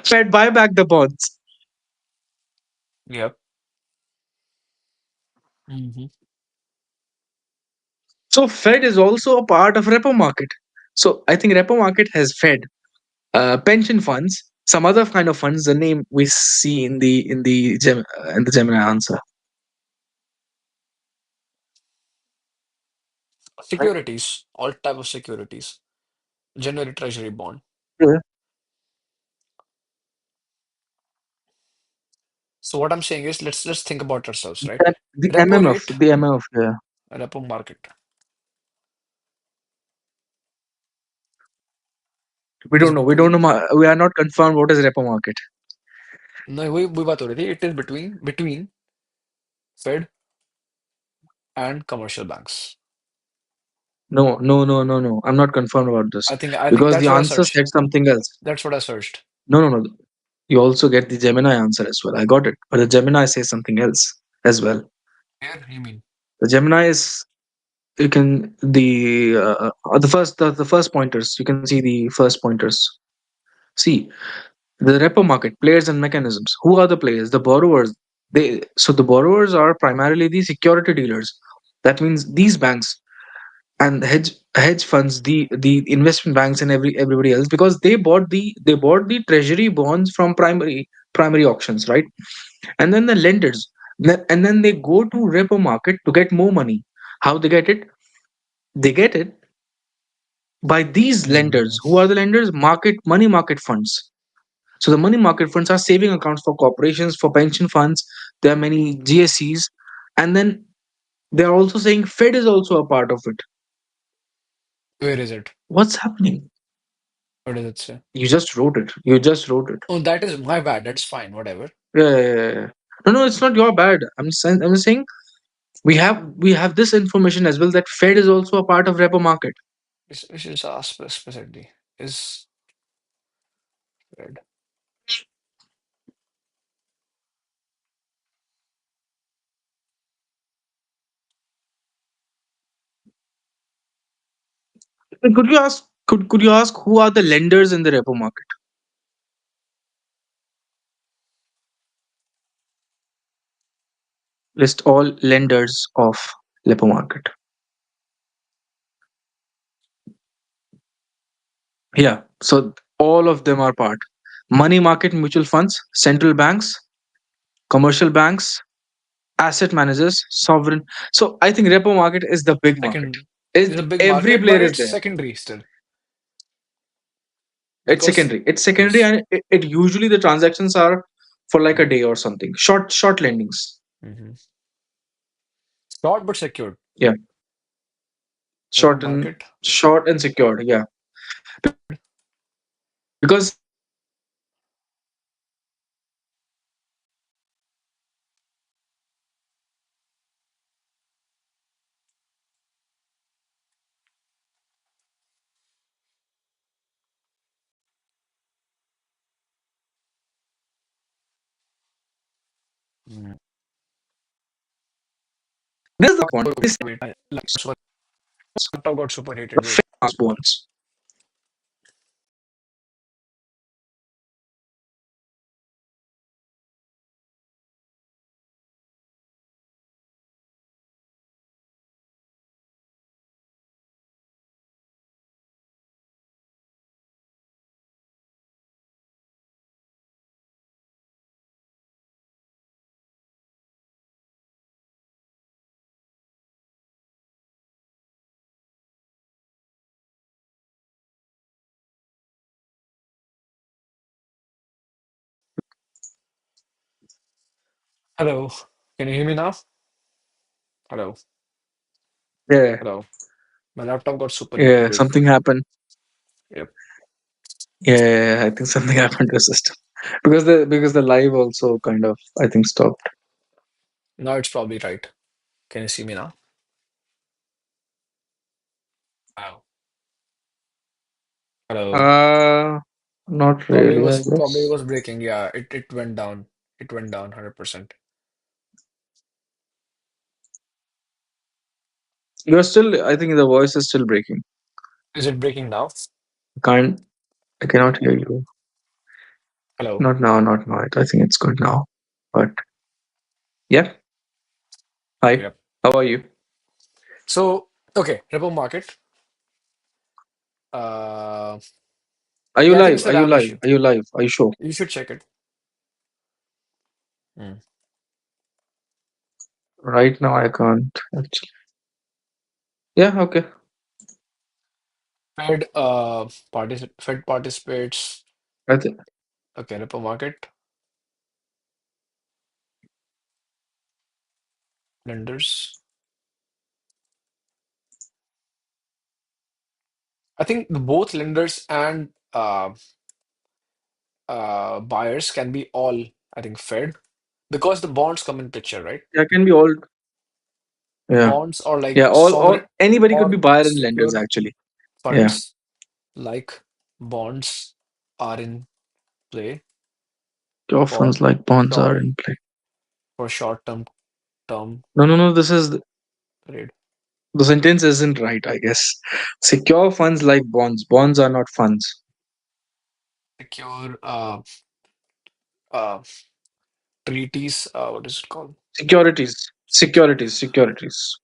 Speaker 2: Fed buy back the bonds.
Speaker 1: Yep. Hmm.
Speaker 2: So Fed is also a part of repo market. So I think repo market has Fed, pension funds, some other kind of funds. The name we see in the Gemini answer. Right?
Speaker 1: Securities, all type of securities. January Treasury bond.
Speaker 2: Yeah.
Speaker 1: So what I'm saying is let's think about ourselves, right?
Speaker 2: The
Speaker 1: Repo
Speaker 2: MMF,
Speaker 1: rate,
Speaker 2: the MMF, yeah.
Speaker 1: repo market
Speaker 2: We
Speaker 1: is
Speaker 2: don't know. We don't know.
Speaker 1: between.
Speaker 2: We are not confirmed what is repo market.
Speaker 1: No, वही बात हो रही थी. It is between Fed and commercial banks.
Speaker 2: No, no, no, no, no. I'm not confirmed about this
Speaker 1: I think
Speaker 2: because the
Speaker 1: that's what I
Speaker 2: answer
Speaker 1: searched.
Speaker 2: said something else.
Speaker 1: That's what I searched.
Speaker 2: No, no, no. You also get the Gemini answer as well. I got it, but the Gemini says something else as well.
Speaker 1: Here, you mean?
Speaker 2: The Gemini is you can the first pointers. You can see the first pointers. See the repo market players and mechanisms. Who are the players? The borrowers. The borrowers are primarily the security dealers. That means these banks and hedge funds, the investment banks and everybody else, because they bought the treasury bonds from primary auctions, right? And then the lenders, and then they go to repo market to get more money. How they get it? They get it by these lenders.
Speaker 1: Mm,
Speaker 2: Who are the lenders? Money market funds. So the money market funds are saving accounts for corporations, for pension funds. There are many GSEs, and then they are also saying Fed is also a part of it.
Speaker 1: where is it?
Speaker 2: What's happening?
Speaker 1: What does it say?
Speaker 2: You just wrote it. You just wrote it.
Speaker 1: Oh, that is my bad. That's fine. Whatever.
Speaker 2: Yeah, yeah, yeah, yeah. No, no, it's not your bad. I'm saying we have this information as well that Fed is also a part of repo market.
Speaker 1: We should just ask specifically. Is Fed?
Speaker 2: Could you ask who are the lenders in the repo market? List all lenders of repo market. Yeah. So all of them are part. Money market mutual funds, central banks, commercial banks, asset managers, sovereign. So I think repo market is the big market.
Speaker 1: Second. It's
Speaker 2: Is
Speaker 1: a big
Speaker 2: every
Speaker 1: market, but
Speaker 2: player is
Speaker 1: it's
Speaker 2: there.
Speaker 1: secondary still
Speaker 2: It's
Speaker 1: because
Speaker 2: secondary. It's secondary,
Speaker 1: yes.
Speaker 2: and it usually the transactions are for like a
Speaker 1: Mm,
Speaker 2: day or something. Short lendings.
Speaker 1: mhm. Short but secured.
Speaker 2: Yeah,
Speaker 1: Repo
Speaker 2: short and
Speaker 1: market.
Speaker 2: short and secured. Yeah, because
Speaker 1: Mm.
Speaker 2: this is the one. This
Speaker 1: Wait, laptop got superheated. Wait.
Speaker 2: fast bonds.
Speaker 1: Hello. Can you hear me now? Hello.
Speaker 2: Yeah,
Speaker 1: Hello. My laptop got superheated.
Speaker 2: yeah.
Speaker 1: Wait.
Speaker 2: Something happened.
Speaker 1: Yep.
Speaker 2: Yeah, I think something happened to the system because the live also kind of I think stopped.
Speaker 1: Now it's probably right. Can you see me now? Wow. Hello.
Speaker 2: Not
Speaker 1: Probably
Speaker 2: really,
Speaker 1: was
Speaker 2: I
Speaker 1: probably
Speaker 2: guess.
Speaker 1: was breaking. Yeah, it went down. It went down 100%.
Speaker 2: You're still. I think the voice is still breaking.
Speaker 1: Is it breaking now?
Speaker 2: Can't. I cannot hear you.
Speaker 1: Hello.
Speaker 2: Not now. Not now. I think it's good now. But yeah. Hi.
Speaker 1: Yep.
Speaker 2: How are you?
Speaker 1: So, okay, repo market. Uh,
Speaker 2: Are you
Speaker 1: yeah, I think it's
Speaker 2: live?
Speaker 1: the
Speaker 2: Are you
Speaker 1: RAM
Speaker 2: live?
Speaker 1: issue.
Speaker 2: Are you live? Are you sure?
Speaker 1: You should check it. Mm.
Speaker 2: Right now, I can't. Actually. Yeah, okay.
Speaker 1: Fed participates.
Speaker 2: I think
Speaker 1: Okay, repo market, lenders. I think both lenders and buyers can be all, I think, Fed because the bonds come in picture, right?
Speaker 2: that can be all. Yeah,
Speaker 1: Bonds or like
Speaker 2: yeah. All
Speaker 1: sovereign
Speaker 2: anybody could be
Speaker 1: or
Speaker 2: buyer and lenders
Speaker 1: secure
Speaker 2: actually. Yeah,
Speaker 1: funds like bonds are in play
Speaker 2: your
Speaker 1: for
Speaker 2: funds like bonds are
Speaker 1: short
Speaker 2: in play.
Speaker 1: short term
Speaker 2: No, no, no. This is
Speaker 1: trade.
Speaker 2: the sentence isn't right. I guess secure funds like bonds. Bonds are not funds.
Speaker 1: Secure uh treaties, what is it called?
Speaker 2: Securities, securities, securities.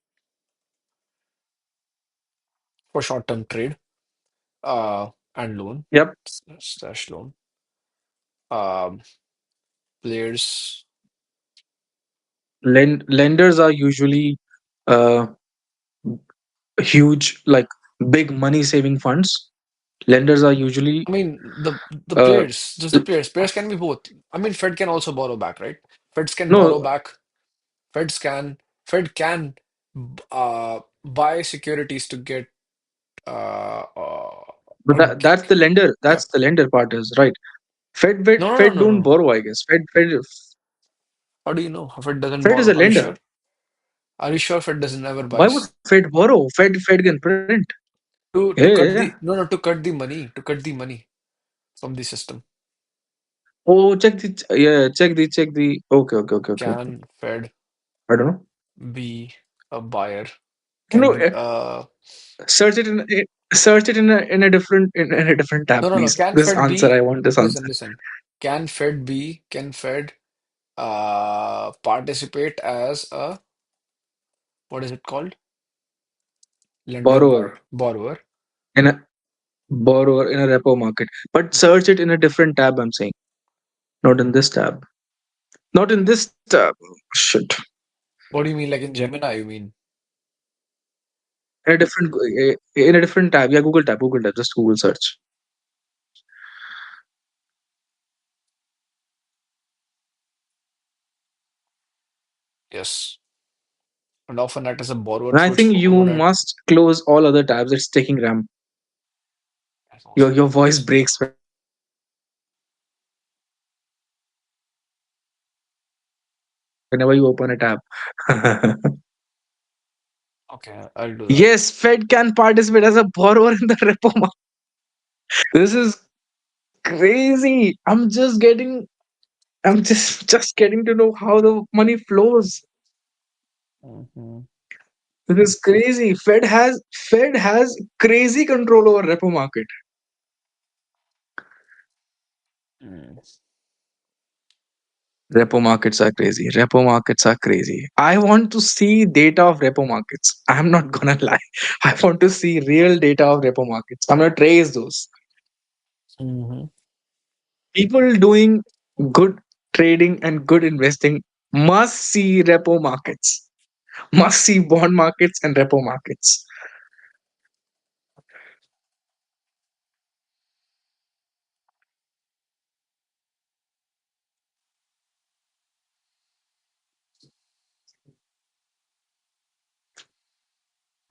Speaker 1: For short-term trade and loan
Speaker 2: Yep.
Speaker 1: slash loan. Um, Players.
Speaker 2: Lenders are usually uh, huge, like big money saving funds. Lenders are usually
Speaker 1: I mean, the
Speaker 2: uh,
Speaker 1: players, just the players. Players can be both. I mean, Fed can also borrow back, right? Feds can borrow
Speaker 2: no,
Speaker 1: back. Feds can Fed can buy securities to get
Speaker 2: but
Speaker 1: or
Speaker 2: that's the lender.
Speaker 1: yeah.
Speaker 2: That's the lender part is right.
Speaker 1: No, no, no,
Speaker 2: Fed
Speaker 1: no,
Speaker 2: don't
Speaker 1: no.
Speaker 2: borrow. I guess
Speaker 1: How do you know? Fed doesn't
Speaker 2: Fed is
Speaker 1: borrow.
Speaker 2: a
Speaker 1: Are you
Speaker 2: lender.
Speaker 1: sure? Are you sure Fed doesn't ever
Speaker 2: Why would
Speaker 1: buys
Speaker 2: Fed borrow? Fed can print.
Speaker 1: to
Speaker 2: Yeah,
Speaker 1: cut
Speaker 2: yeah.
Speaker 1: the no no to cut the money from the system?
Speaker 2: Oh, check the. Okay, okay, okay, okay, okay.
Speaker 1: Can Fed
Speaker 2: I don't know.
Speaker 1: be a buyer? Can
Speaker 2: No,
Speaker 1: be
Speaker 2: search it search it in a different tab,
Speaker 1: no.
Speaker 2: please.
Speaker 1: Can
Speaker 2: This
Speaker 1: Fed
Speaker 2: answer, I
Speaker 1: be
Speaker 2: want this
Speaker 1: listen
Speaker 2: answer.
Speaker 1: listen? Can Fed participate as a what is it called? Lender
Speaker 2: Borrower
Speaker 1: borrower.
Speaker 2: in a borrower in a repo market, but search it in a different tab. I'm saying, not in this tab. Not in
Speaker 1: Okay.
Speaker 2: this tab. Shit.
Speaker 1: What do you mean? Like in Gemini, you mean?
Speaker 2: In a different tab. Yeah, Google tab. Google tab. Just Google search.
Speaker 1: Yes. And often act as a borrower
Speaker 2: And I
Speaker 1: through its
Speaker 2: think you
Speaker 1: mode at
Speaker 2: must close all other tabs. It's taking RAM.
Speaker 1: as also
Speaker 2: Your voice
Speaker 1: tabs.
Speaker 2: breaks whenever you open a tab.
Speaker 1: Okay, I'll do that.
Speaker 2: Yes, Fed can participate as a borrower in the repo market. This is crazy. I'm just getting to know how the money flows.
Speaker 1: Hmm.
Speaker 2: This is crazy. Fed has crazy control over repo market.
Speaker 1: Mm.
Speaker 2: Repo markets are crazy. Repo markets are crazy. I want to see data of repo markets. I'm not gonna lie. I want to see real data of repo markets. I'm gonna trace those.
Speaker 1: Hmm.
Speaker 2: People doing good trading and good investing must see repo markets, must see bond markets and repo markets.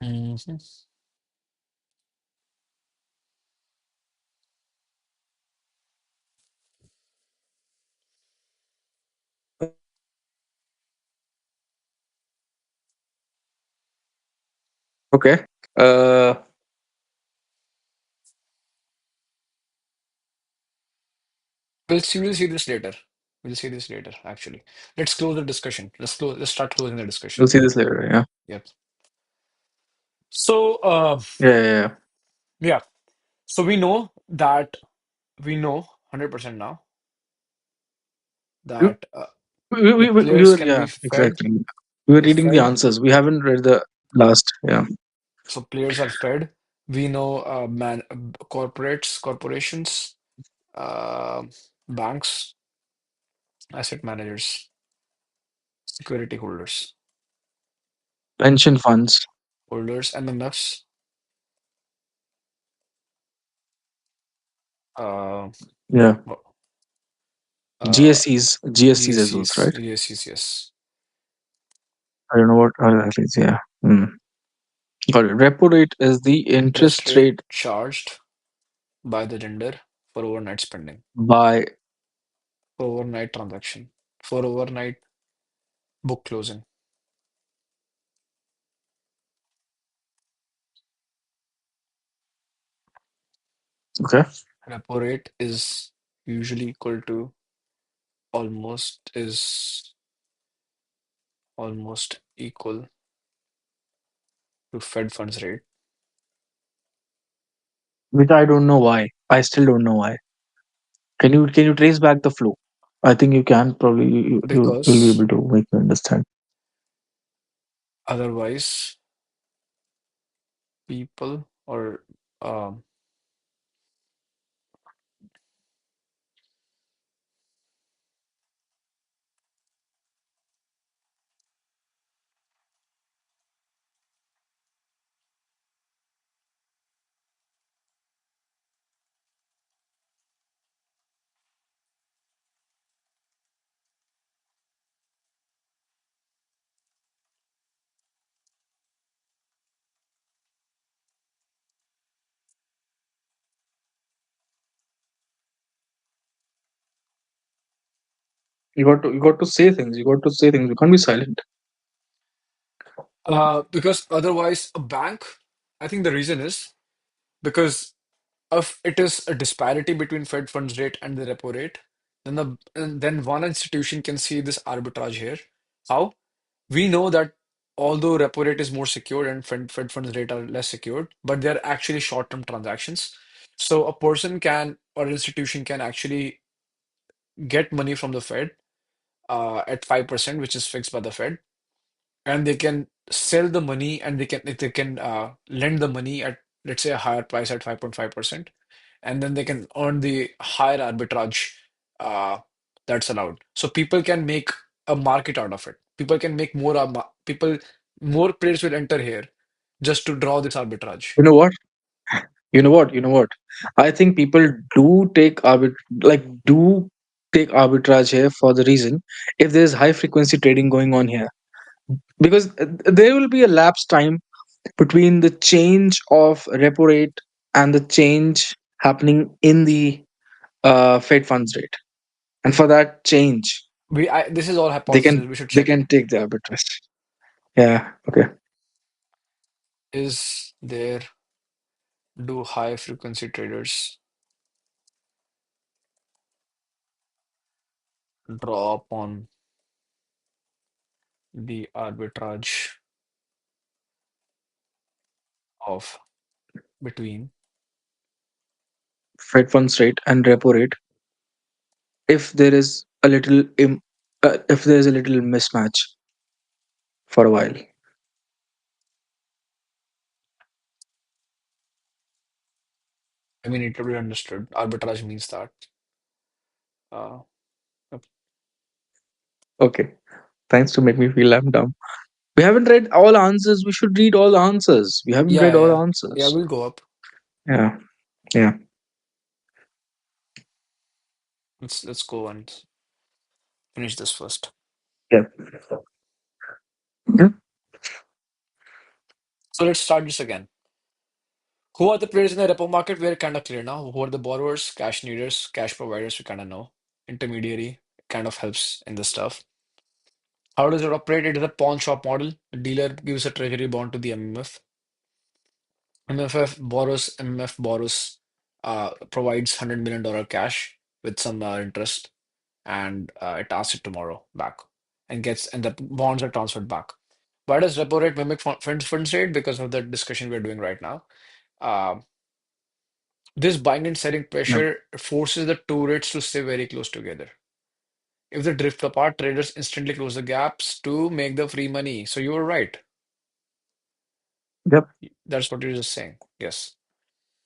Speaker 1: Hmm.
Speaker 2: Okay. Uh,
Speaker 1: We'll see this later. We'll see this later, actually. Let's close the discussion. Let's start closing the
Speaker 2: we'll
Speaker 1: discussion.
Speaker 2: see this later. Yeah.
Speaker 1: Yep. So
Speaker 2: Yeah. Yeah. Yeah.
Speaker 1: yeah. So we know that we know 100% now
Speaker 2: We,
Speaker 1: that
Speaker 2: we
Speaker 1: players
Speaker 2: were,
Speaker 1: can
Speaker 2: yeah,
Speaker 1: be fed.
Speaker 2: exactly. We were
Speaker 1: Is
Speaker 2: reading the
Speaker 1: fed.
Speaker 2: answers. We haven't read the last. Yeah.
Speaker 1: So players are fed. We know corporations, uh, banks, asset managers, security holders.
Speaker 2: Pension funds.
Speaker 1: holders, MMFs, uh,
Speaker 2: Yeah.
Speaker 1: uh,
Speaker 2: GSCs as well,
Speaker 1: GSCs,
Speaker 2: right?
Speaker 1: GSCs, yes.
Speaker 2: I don't know what are that is. Yeah. Hmm. Got it. Repo rate is the
Speaker 1: Interest
Speaker 2: interest
Speaker 1: rate
Speaker 2: rate
Speaker 1: charged by the lender for overnight spending,
Speaker 2: by.
Speaker 1: for overnight transaction, for overnight book closing.
Speaker 2: Okay.
Speaker 1: Repo rate is usually equal to almost is almost equal to Fed funds rate
Speaker 2: Which I don't know why. I still don't know why. Can you trace back the flow? I think you can probably you'll be
Speaker 1: because
Speaker 2: able to make me understand.
Speaker 1: otherwise people or um,
Speaker 2: You got to say things. You got to say things. You can't be silent.
Speaker 1: because otherwise a bank, I think the reason is because if it is a disparity between Fed funds rate and the repo rate, then one institution can see this arbitrage here. How? We know that although repo rate is more secured and Fed funds rate are less secured, but they're actually short-term transactions. So a person can or institution can actually get money from the Fed at 5%, which is fixed by the Fed, and they can sell the money and they can lend the money at, let's say, a higher price at 5.5%, and then they can earn the higher arbitrage uh, that's allowed. So people can make a market out of it. People can make more people, more players will enter here just to draw this arbitrage.
Speaker 2: You know what? You know what? I think people do take arbitrage here for the reason if there's high frequency trading going on here, because there will be a lapse time between the change of repo rate and the change happening in the Fed funds rate, and for that change,
Speaker 1: This is all
Speaker 2: they can
Speaker 1: hypothesis. We should
Speaker 2: they
Speaker 1: check it.
Speaker 2: can take the arbitrage. Yeah. Okay.
Speaker 1: Is there Do high frequency traders draw upon the arbitrage of between
Speaker 2: Fed funds rate and repo rate if there is a little if there is a little mismatch for a while.
Speaker 1: I mean, it will be understood. Arbitrage means that. Uh, yep.
Speaker 2: Okay. Thanks to make me feel I'm dumb. We haven't read all answers. We should read all answers. We haven't
Speaker 1: Yeah,
Speaker 2: read
Speaker 1: yeah,
Speaker 2: all
Speaker 1: yeah. Yeah,
Speaker 2: answers.
Speaker 1: we'll go up.
Speaker 2: Yeah. Yeah.
Speaker 1: Let's go and finish this first.
Speaker 2: Yeah. Yeah.
Speaker 1: So let's start this again. Who are the players in the repo market? We're kind of clear now. Who are the borrowers, cash needers, cash providers? We kind of know. Intermediary kind of helps in this stuff. How does it operate? It is a pawn shop model. The dealer gives a treasury bond to the MMF. MMF borrows, provides $100 million cash with some interest, and it asks it tomorrow back, and the bonds are transferred back. Why does repo rate mimic funds rate? Because of the discussion we're doing right now. Uh, this buying and selling
Speaker 2: Yeah.
Speaker 1: pressure forces the two rates to stay very close together. If they drift apart, traders instantly close the gaps to make the free money. So you were right.
Speaker 2: Yep.
Speaker 1: That's what you're just saying. Yes.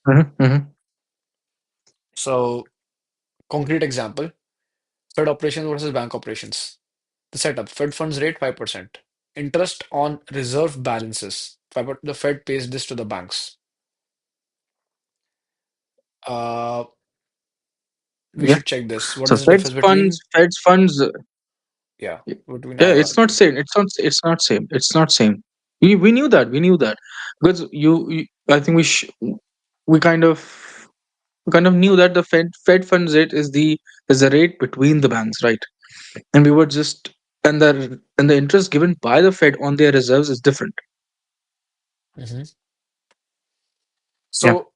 Speaker 2: Mm-hmm.
Speaker 1: So concrete example. Fed operations versus bank operations. The setup: Fed funds rate 5%. Interest on reserve balances The Fed pays this to the banks. Uh, we
Speaker 2: Yeah.
Speaker 1: should check this. What
Speaker 2: So
Speaker 1: is the difference between,
Speaker 2: Fed's funds.
Speaker 1: yeah, between
Speaker 2: Yeah, it's not
Speaker 1: IORB?
Speaker 2: same. It's not same. It's not same. We knew that. We knew that because I think we kind of knew that the Fed funds rate is the rate between the banks, right? And we were just and the interest given by the Fed on their reserves is different.
Speaker 1: Hmm.
Speaker 2: Yeah.
Speaker 1: So,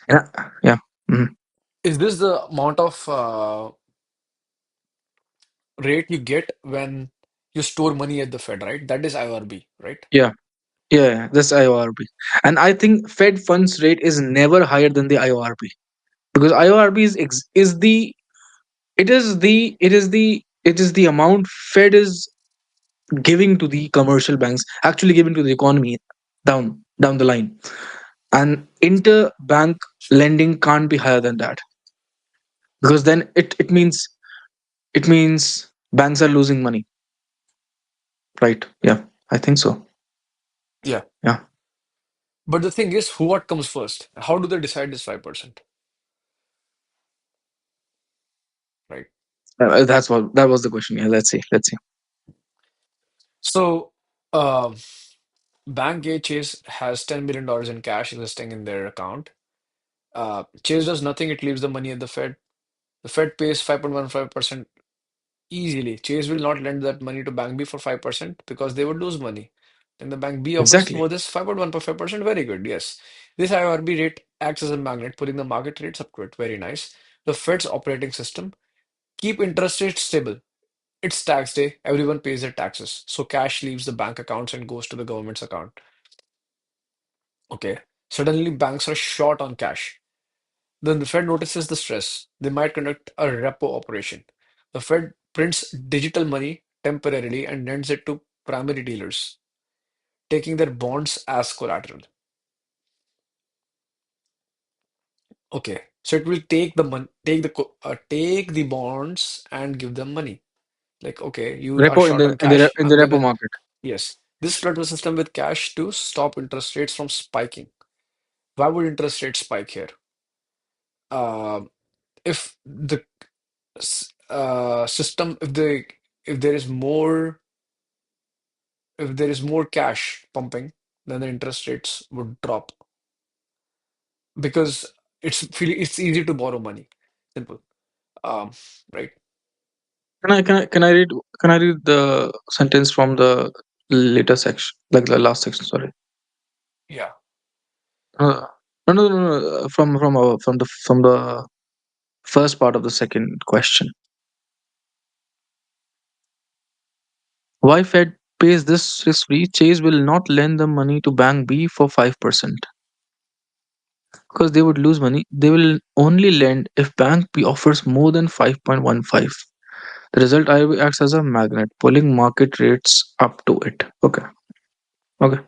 Speaker 2: Yeah. Yeah. Mhm.
Speaker 1: is this the amount of rate you get when you store money at the Fed, right? That is IORB, right?
Speaker 2: Yeah. Yeah. That's IORB, and I think Fed funds rate is never higher than the IORB because IORB is the it is the amount Fed is giving to the commercial banks, actually giving to the economy down the line. And interbank lending can't be higher than that because then it means banks are losing money, right? Yeah, I think so.
Speaker 1: Yeah.
Speaker 2: Yeah.
Speaker 1: But the thing is, who what comes first? How do they decide this 5%? Right.
Speaker 2: That was the question. Yeah, let's see.
Speaker 1: So, uh, Bank A Chase has $10 million in cash existing in their account. Chase does nothing, it leaves the money at the Fed. The Fed pays 5.15% easily. Chase will not lend that money to Bank B for 5% because they would lose money. Then the Bank B offers
Speaker 2: Exactly.
Speaker 1: more this 5.15%. Very good. Yes. This IRB rate acts as a magnet, pulling the market rates up to it. Very nice. The Fed's operating system keep interest rates stable. It's tax day. Everyone pays their taxes. So cash leaves the bank accounts and goes to the government's account. Okay. Suddenly banks are short on cash. Then the Fed notices the stress. They might conduct a repo operation. The Fed prints digital money temporarily and lends it to primary dealers, taking their bonds as collateral. Okay, so it will take the money, take the bonds and give them money. Like, okay, you are
Speaker 2: Repo
Speaker 1: short on
Speaker 2: in
Speaker 1: cash.
Speaker 2: the
Speaker 1: I'm
Speaker 2: repo
Speaker 1: gonna,
Speaker 2: market.
Speaker 1: yes, this flood the system with cash to stop interest rates from spiking. Why would interest rates spike here? Uh, if the system, if there is more if there is more cash pumping, then the interest rates would drop because it's easy to borrow money. Simple. Um, right.
Speaker 2: Can I read the sentence from the later section, like the last section? Sorry.
Speaker 1: Yeah.
Speaker 2: Uh, no. From the first part of the second question. Why Fed pays this risk free? Chase will not lend the money to Bank B for 5% because they would lose money. They will only lend if Bank B offers more than 5.15. The result IB acts as a magnet, pulling market rates up to it. Okay. Okay.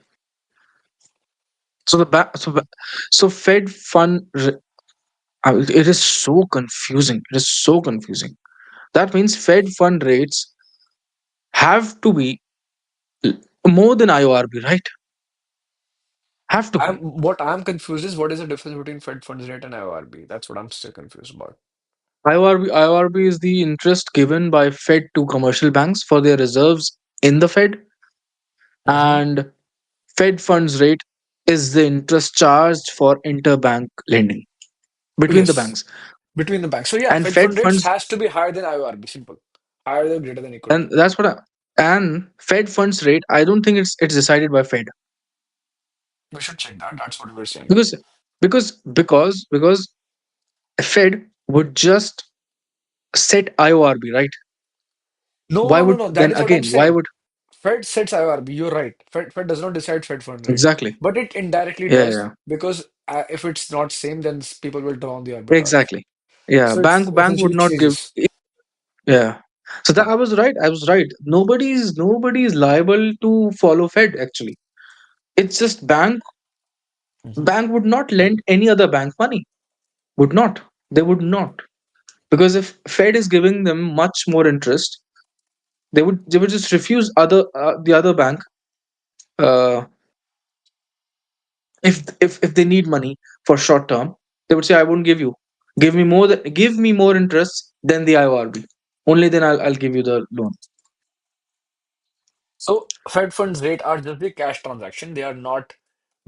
Speaker 2: So the ba- so ba- so Fed fund it is so confusing. It is so confusing. That means Fed fund rates have to be l- more than IORB, right? Have to be.
Speaker 1: What I'm confused is what is the difference between Fed funds rate and IORB? That's what I'm still confused about.
Speaker 2: IORB is the interest given by Fed to commercial banks for their reserves in the Fed,
Speaker 1: Hmm.
Speaker 2: and Fed funds rate is the interest charged for interbank lending between the
Speaker 1: Yes,
Speaker 2: banks.
Speaker 1: between the banks. So yeah,
Speaker 2: And
Speaker 1: Fed
Speaker 2: Fed
Speaker 1: fund rates
Speaker 2: funds,
Speaker 1: has to be higher than IORB. Simple. Higher than greater than equal
Speaker 2: and
Speaker 1: to.
Speaker 2: that's what I, and Fed funds rate, I don't think it's decided by Fed
Speaker 1: We should check that. That's what we're saying.
Speaker 2: because because Fed would just set IORB, right?
Speaker 1: No,
Speaker 2: Why
Speaker 1: no, no,
Speaker 2: would
Speaker 1: no. That
Speaker 2: then
Speaker 1: is what I'm
Speaker 2: again? Why
Speaker 1: saying.
Speaker 2: would
Speaker 1: Fed sets IORB. You're right. Fed does not decide Fed fund rate,
Speaker 2: exactly?
Speaker 1: but it indirectly
Speaker 2: Yeah,
Speaker 1: does
Speaker 2: yeah,
Speaker 1: because if it's not same, then people will draw on the arbitrage.
Speaker 2: exactly. Yeah,
Speaker 1: So it's
Speaker 2: bank would
Speaker 1: essentially
Speaker 2: not give.
Speaker 1: changes.
Speaker 2: Yeah. So that I was right. I was right. Nobody is liable to follow Fed actually. It's just
Speaker 1: Mhm.
Speaker 2: bank would not lend any other bank money. Would not. They would not. Because if Fed is giving them much more interest, they would just refuse the other bank uh, If they need money for short term, they would say, I won't give you. Give me more interest than the IORB. Only then I'll give you the loan.
Speaker 1: So Fed funds rate are just the cash transaction. They are not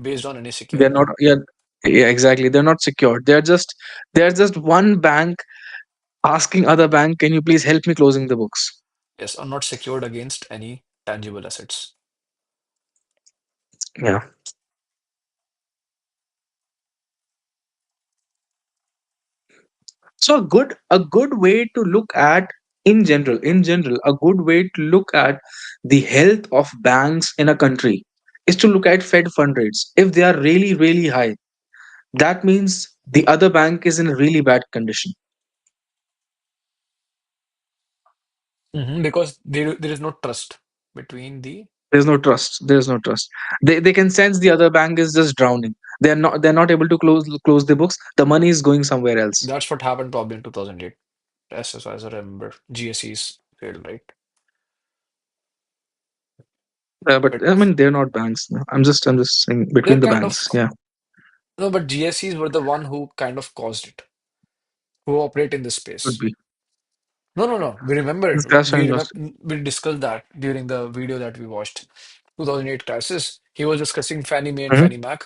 Speaker 1: based on any
Speaker 2: They're not,
Speaker 1: security.
Speaker 2: yeah, yeah, exactly. They're not secured. They're just one bank asking other bank, can you please help me closing the books?
Speaker 1: Yes, are not secured against any tangible assets.
Speaker 2: Yeah. So a good way to look at, in general, a good way to look at the health of banks in a country is to look at Fed fund rates. If they are really, really high, that means the other bank is in a really bad condition.
Speaker 1: Because there is no trust between the.
Speaker 2: There's no trust. There's no trust. They can sense the other bank is just drowning. They're not able to close the books. The money is going somewhere else.
Speaker 1: That's what happened probably in 2008, as I remember. GSEs failed, right?
Speaker 2: But
Speaker 1: But
Speaker 2: I mean, they're not banks. No. I'm just saying
Speaker 1: they're
Speaker 2: between the
Speaker 1: kind of
Speaker 2: banks. Yeah,
Speaker 1: no, but GSEs were the one who kind of caused it, who operate in this
Speaker 2: could
Speaker 1: space.
Speaker 2: be.
Speaker 1: No, no, no. We remember
Speaker 2: It's cash and
Speaker 1: we remember
Speaker 2: industry.
Speaker 1: we discussed that during the video that we watched, 2008 crisis. He was discussing Fannie Mae and
Speaker 2: Hmm.
Speaker 1: Fannie Mac,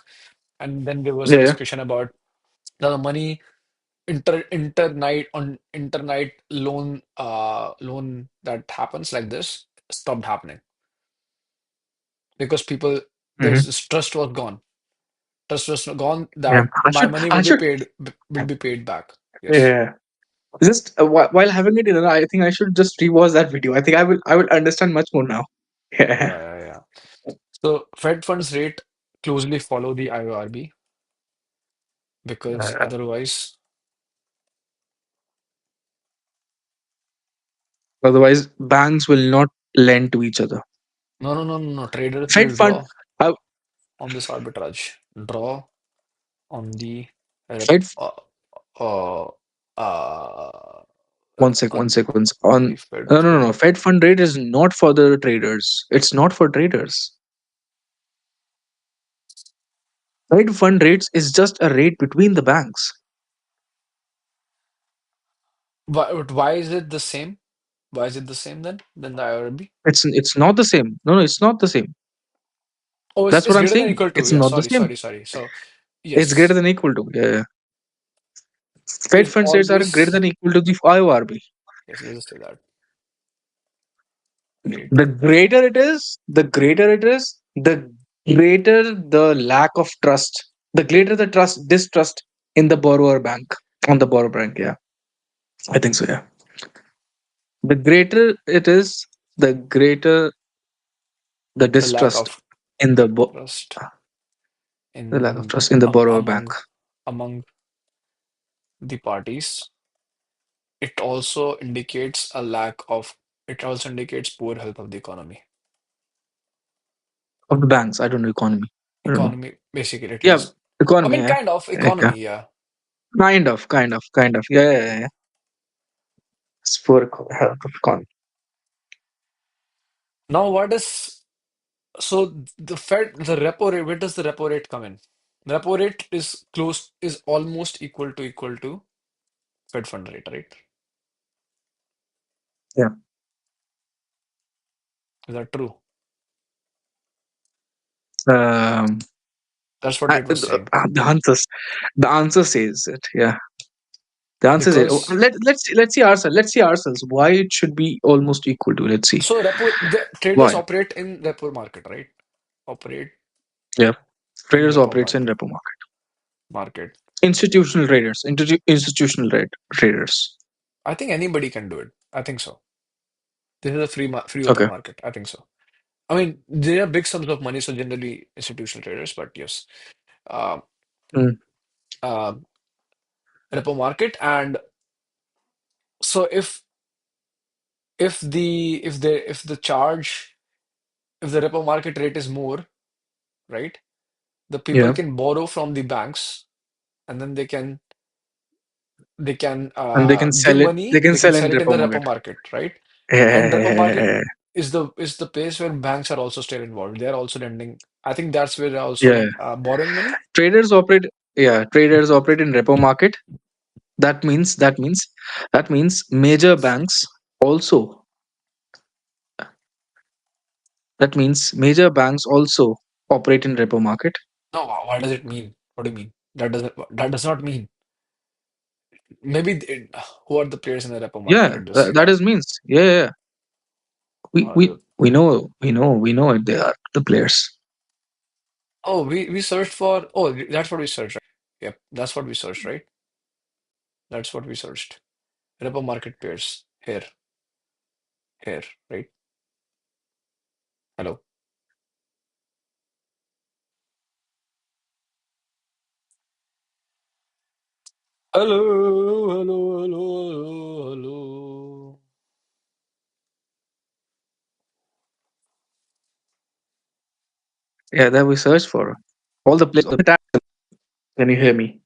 Speaker 1: and then there was a
Speaker 2: Yeah, yeah.
Speaker 1: discussion about the money internight loan that happens like this stopped happening because people
Speaker 2: Hmm.
Speaker 1: there's this trust was gone. Trust was gone
Speaker 2: Yeah.
Speaker 1: that
Speaker 2: I
Speaker 1: my
Speaker 2: should.
Speaker 1: money
Speaker 2: I should.
Speaker 1: will be paid back. Yes.
Speaker 2: Yeah. Just while having it in, I think I should just rewatch that video. I think I will understand much more now. Yeah.
Speaker 1: Yeah, yeah, yeah. So Fed funds rate closely follow the IORB because
Speaker 2: Uh,
Speaker 1: otherwise,
Speaker 2: Otherwise, banks will not lend to each other.
Speaker 1: no, no, no, no, no. Traders
Speaker 2: Fed
Speaker 1: will
Speaker 2: fund.
Speaker 1: draw
Speaker 2: Uh,
Speaker 1: on this arbitrage. Draw on the rep,
Speaker 2: Fed.
Speaker 1: uh, uh,
Speaker 2: One sec. One
Speaker 1: on
Speaker 2: sec. One sec.
Speaker 1: on
Speaker 2: On.
Speaker 1: the Fed
Speaker 2: No, no, no, no.
Speaker 1: rate.
Speaker 2: Fed fund rate is not for the traders. It's not for traders. Fed fund rates is just a rate between the banks.
Speaker 1: Why is it the same? Why is it the same then than the IRB?
Speaker 2: It's not the same. No, no, it's not the same.
Speaker 1: Oh,
Speaker 2: That's
Speaker 1: it's
Speaker 2: what I'm
Speaker 1: greater than
Speaker 2: saying.
Speaker 1: equal to.
Speaker 2: It's
Speaker 1: Yeah,
Speaker 2: not the
Speaker 1: sorry,
Speaker 2: same.
Speaker 1: sorry, sorry. So
Speaker 2: It's greater
Speaker 1: yes,
Speaker 2: than equal to. Yeah, yeah. Fed
Speaker 1: is
Speaker 2: fund rates are greater
Speaker 1: always
Speaker 2: than equal to the IORB.
Speaker 1: yes. Let's just say that rate.
Speaker 2: The greater the lack of trust, the greater the distrust in the borrower bank, on the borrower bank. Yeah, I think so. Yeah, the greater it is, the greater the
Speaker 1: The lack
Speaker 2: distrust
Speaker 1: of
Speaker 2: in
Speaker 1: trust
Speaker 2: the lack of
Speaker 1: in
Speaker 2: trust in the borrower bank.
Speaker 1: among the parties. It also indicates a lack of. It also indicates poor health of the economy.
Speaker 2: Of the banks. I don't know economy. I don't know.
Speaker 1: Economy, basically, it
Speaker 2: Yeah,
Speaker 1: is. I
Speaker 2: economy.
Speaker 1: mean,
Speaker 2: Yeah,
Speaker 1: kind of
Speaker 2: yeah, yeah.
Speaker 1: economy, yeah.
Speaker 2: Kind of. Yeah, yeah, yeah. Yeah. It's poor health of economy.
Speaker 1: Now, what is so the Fed, the repo rate? Where does the repo rate come in? The repo rate is almost equal to Fed fund rate, right?
Speaker 2: Yeah.
Speaker 1: Is that true?
Speaker 2: Um,
Speaker 1: That's what it was
Speaker 2: the,
Speaker 1: saying.
Speaker 2: the answer says it. Yeah. The answer is oh,
Speaker 1: Because
Speaker 2: let's see ourselves why it should be almost equal to. Let's see
Speaker 1: the traders
Speaker 2: why.
Speaker 1: operate in repo market, right? Operate
Speaker 2: Yeah,
Speaker 1: in
Speaker 2: traders
Speaker 1: repo
Speaker 2: operates in
Speaker 1: market.
Speaker 2: repo market.
Speaker 1: Market.
Speaker 2: Institutional traders, traders.
Speaker 1: I think anybody can do it. I think so. This is a free open
Speaker 2: Okay.
Speaker 1: market. I think so. I mean, there are big sums of money, so generally institutional traders, but yes, uh,
Speaker 2: Mm,
Speaker 1: uh, repo market. And so if the charge if the repo market rate is more, right, the people
Speaker 2: yeah,
Speaker 1: can borrow from the banks and then they can
Speaker 2: and they can
Speaker 1: give
Speaker 2: sell it. They
Speaker 1: money.
Speaker 2: can
Speaker 1: They can
Speaker 2: sell in
Speaker 1: sell it in
Speaker 2: repo
Speaker 1: the repo
Speaker 2: market.
Speaker 1: market, right? And repo market
Speaker 2: Yeah.
Speaker 1: is the place where banks are also still involved. They are also lending. I think that's where they're also
Speaker 2: Yeah.
Speaker 1: like borrowing money.
Speaker 2: Traders operate. Yeah, traders operate in repo market. That means that means major banks also. That means major banks also operate in repo market.
Speaker 1: No, what does it mean? What do you mean? That does not mean. Maybe who are the players in the repo market?
Speaker 2: Yeah,
Speaker 1: Let's just say
Speaker 2: that
Speaker 1: that.
Speaker 2: is means. Yeah, yeah, yeah. We
Speaker 1: Uh,
Speaker 2: we we know it. They are the players.
Speaker 1: oh, we searched for. Oh, that's what we searched, right? Yep, that's what we searched, right? That's what we searched. Repo market pairs here, right? Hello, hello, hello, hello, hello, hello.
Speaker 2: Yeah, that we search for all the players. Can you hear me?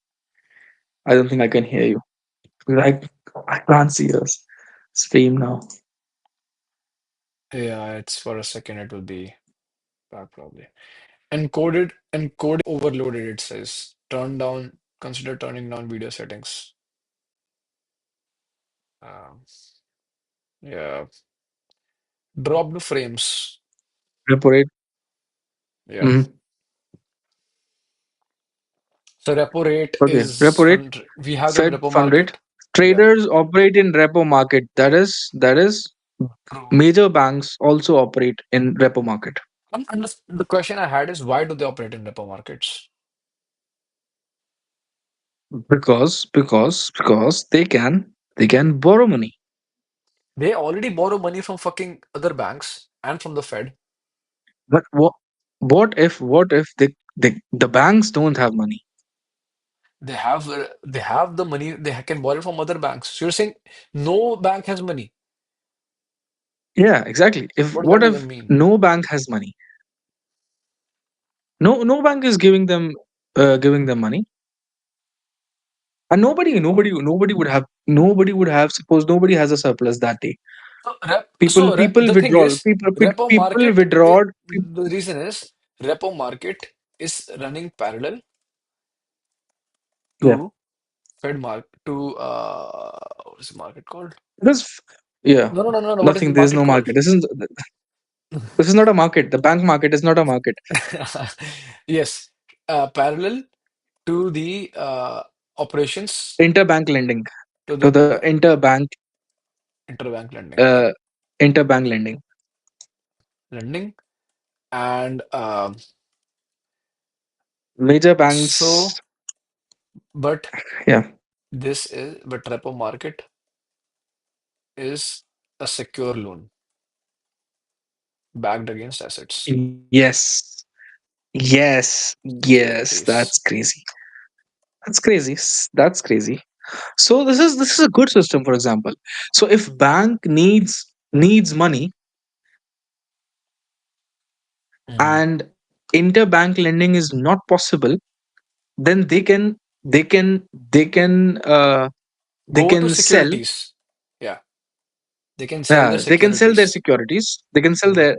Speaker 2: I don't think I can hear you. I can't see your stream now.
Speaker 1: Yeah, it's for a second. It will be back probably. Encoding overloaded. It says turn down. Consider turning down video settings. Um, yeah, drop the frames.
Speaker 2: Repo rate.
Speaker 1: Yeah.
Speaker 2: Mhm.
Speaker 1: So repo rate
Speaker 2: Okay,
Speaker 1: is
Speaker 2: repo rate,
Speaker 1: we have the
Speaker 2: Fed
Speaker 1: repo
Speaker 2: fund rate.
Speaker 1: market. Yeah.
Speaker 2: Traders operate in repo market. That is
Speaker 1: True.
Speaker 2: major banks also operate in repo market
Speaker 1: And the question I had is why do they operate in repo markets?
Speaker 2: because they can borrow money.
Speaker 1: They already borrow money from fucking other banks and from the Fed.
Speaker 2: But what if the banks don't have money?
Speaker 1: They have the money. They can borrow from other banks. So you're saying no bank has money.
Speaker 2: Yeah, exactly. If
Speaker 1: What does
Speaker 2: what
Speaker 1: that
Speaker 2: if
Speaker 1: even mean?
Speaker 2: no bank has money? No bank is giving them money, and nobody would have. Suppose nobody has a surplus that day.
Speaker 1: So
Speaker 2: People
Speaker 1: the thing
Speaker 2: withdraw.
Speaker 1: is, repo
Speaker 2: People
Speaker 1: market.
Speaker 2: withdraw.
Speaker 1: The reason is repo market is running parallel
Speaker 2: Yeah,
Speaker 1: to Fed mark to what is the market called?
Speaker 2: because yeah,
Speaker 1: No, no, no, no, no. What is the
Speaker 2: nothing. There's
Speaker 1: market
Speaker 2: no
Speaker 1: called?
Speaker 2: market. This is not a market. The bank market is not a market.
Speaker 1: Yes, parallel to the operations
Speaker 2: Interbank lending
Speaker 1: to
Speaker 2: to
Speaker 1: the
Speaker 2: the
Speaker 1: interbank lending. Yep,
Speaker 2: uh, interbank lending.
Speaker 1: lending and
Speaker 2: Major banks.
Speaker 1: so, but
Speaker 2: Yeah.
Speaker 1: but repo market is a secure loan backed against assets,
Speaker 2: Yes. Yes. Yes.
Speaker 1: securities.
Speaker 2: That's crazy. So this is a good system. For example, so if bank needs money
Speaker 1: Mhm.
Speaker 2: and interbank lending is not possible, then they can they
Speaker 1: Go to
Speaker 2: can sell.
Speaker 1: securities. Yeah, they can sell their
Speaker 2: Yeah, they can sell their
Speaker 1: securities.
Speaker 2: securities. They can sell
Speaker 1: Mhm.
Speaker 2: their,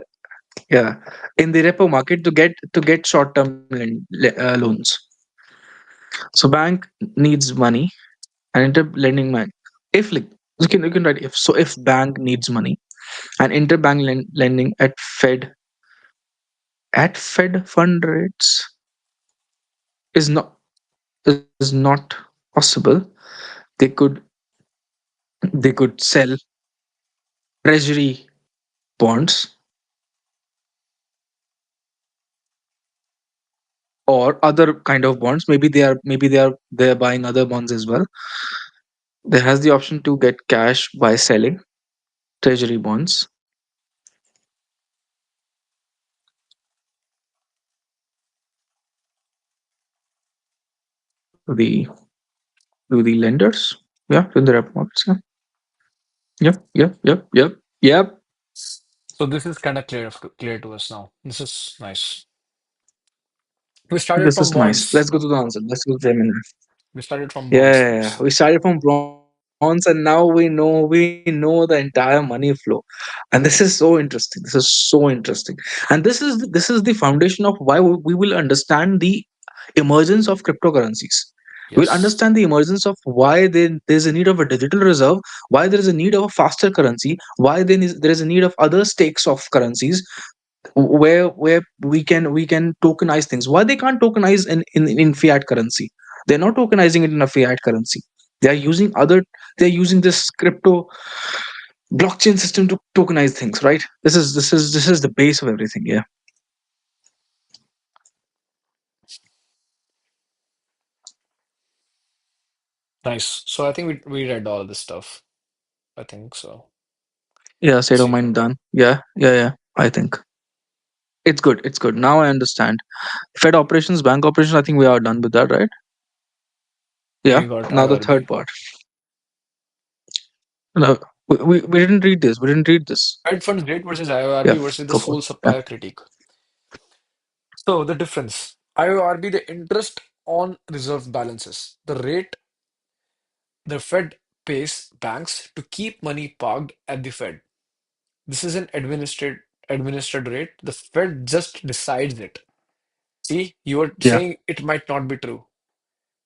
Speaker 2: yeah, in the repo market to get short term loans. So bank needs money and interlending bank. If like you can write if, so if bank needs money and interbank lending at Fed fund rates is not possible, they could sell treasury bonds or other kind of bonds. Maybe they are buying other bonds as well. There has the option to get cash by selling treasury bonds to the lenders. Yeah, to the rep markets. Yeah. Yep. Yep. Yep. Yep. Yep.
Speaker 1: So this is kind of clear to us now. This is nice. We started
Speaker 2: This
Speaker 1: from
Speaker 2: is nice. Let's
Speaker 1: bonds.
Speaker 2: go to the answer. Let's go to Gemini.
Speaker 1: We started from
Speaker 2: Yeah,
Speaker 1: bonds.
Speaker 2: yeah, yeah. We started from bonds. bonds, and now we know the entire money flow. And this is so interesting. This is so interesting. And this is the foundation of why we will understand the emergence of cryptocurrencies. We'll
Speaker 1: Yes.
Speaker 2: understand the emergence of why there's a need of a digital reserve, why there is a need of a faster currency, why there is a need of other stakes of currencies, where we can tokenize things. Why they can't tokenize in fiat currency? They're not tokenizing it in a fiat currency. They are using other. They're using this crypto blockchain system to tokenize things, right? This is the base of everything. Yeah.
Speaker 1: Nice. So I think we read all this stuff. I think so.
Speaker 2: Yeah,
Speaker 1: Let's
Speaker 2: state of
Speaker 1: see.
Speaker 2: mind done. Yeah. I think it's good. It's good. Now I understand. Fed operations, bank operations. I think we are done with that, right? Yeah.
Speaker 1: We got
Speaker 2: Now the
Speaker 1: IRB.
Speaker 2: third part. No, we didn't read this. We didn't read this.
Speaker 1: Fed funds rate versus
Speaker 2: Yeah.
Speaker 1: IORB versus the
Speaker 2: Go for
Speaker 1: sole
Speaker 2: it. Yeah.
Speaker 1: supplier critique. So the difference. IORB, the interest on reserve balances. The rate the Fed pays banks to keep money parked at the Fed. This is an administered rate. The Fed just decides it. See, you were
Speaker 2: Yeah.
Speaker 1: saying it might not be true,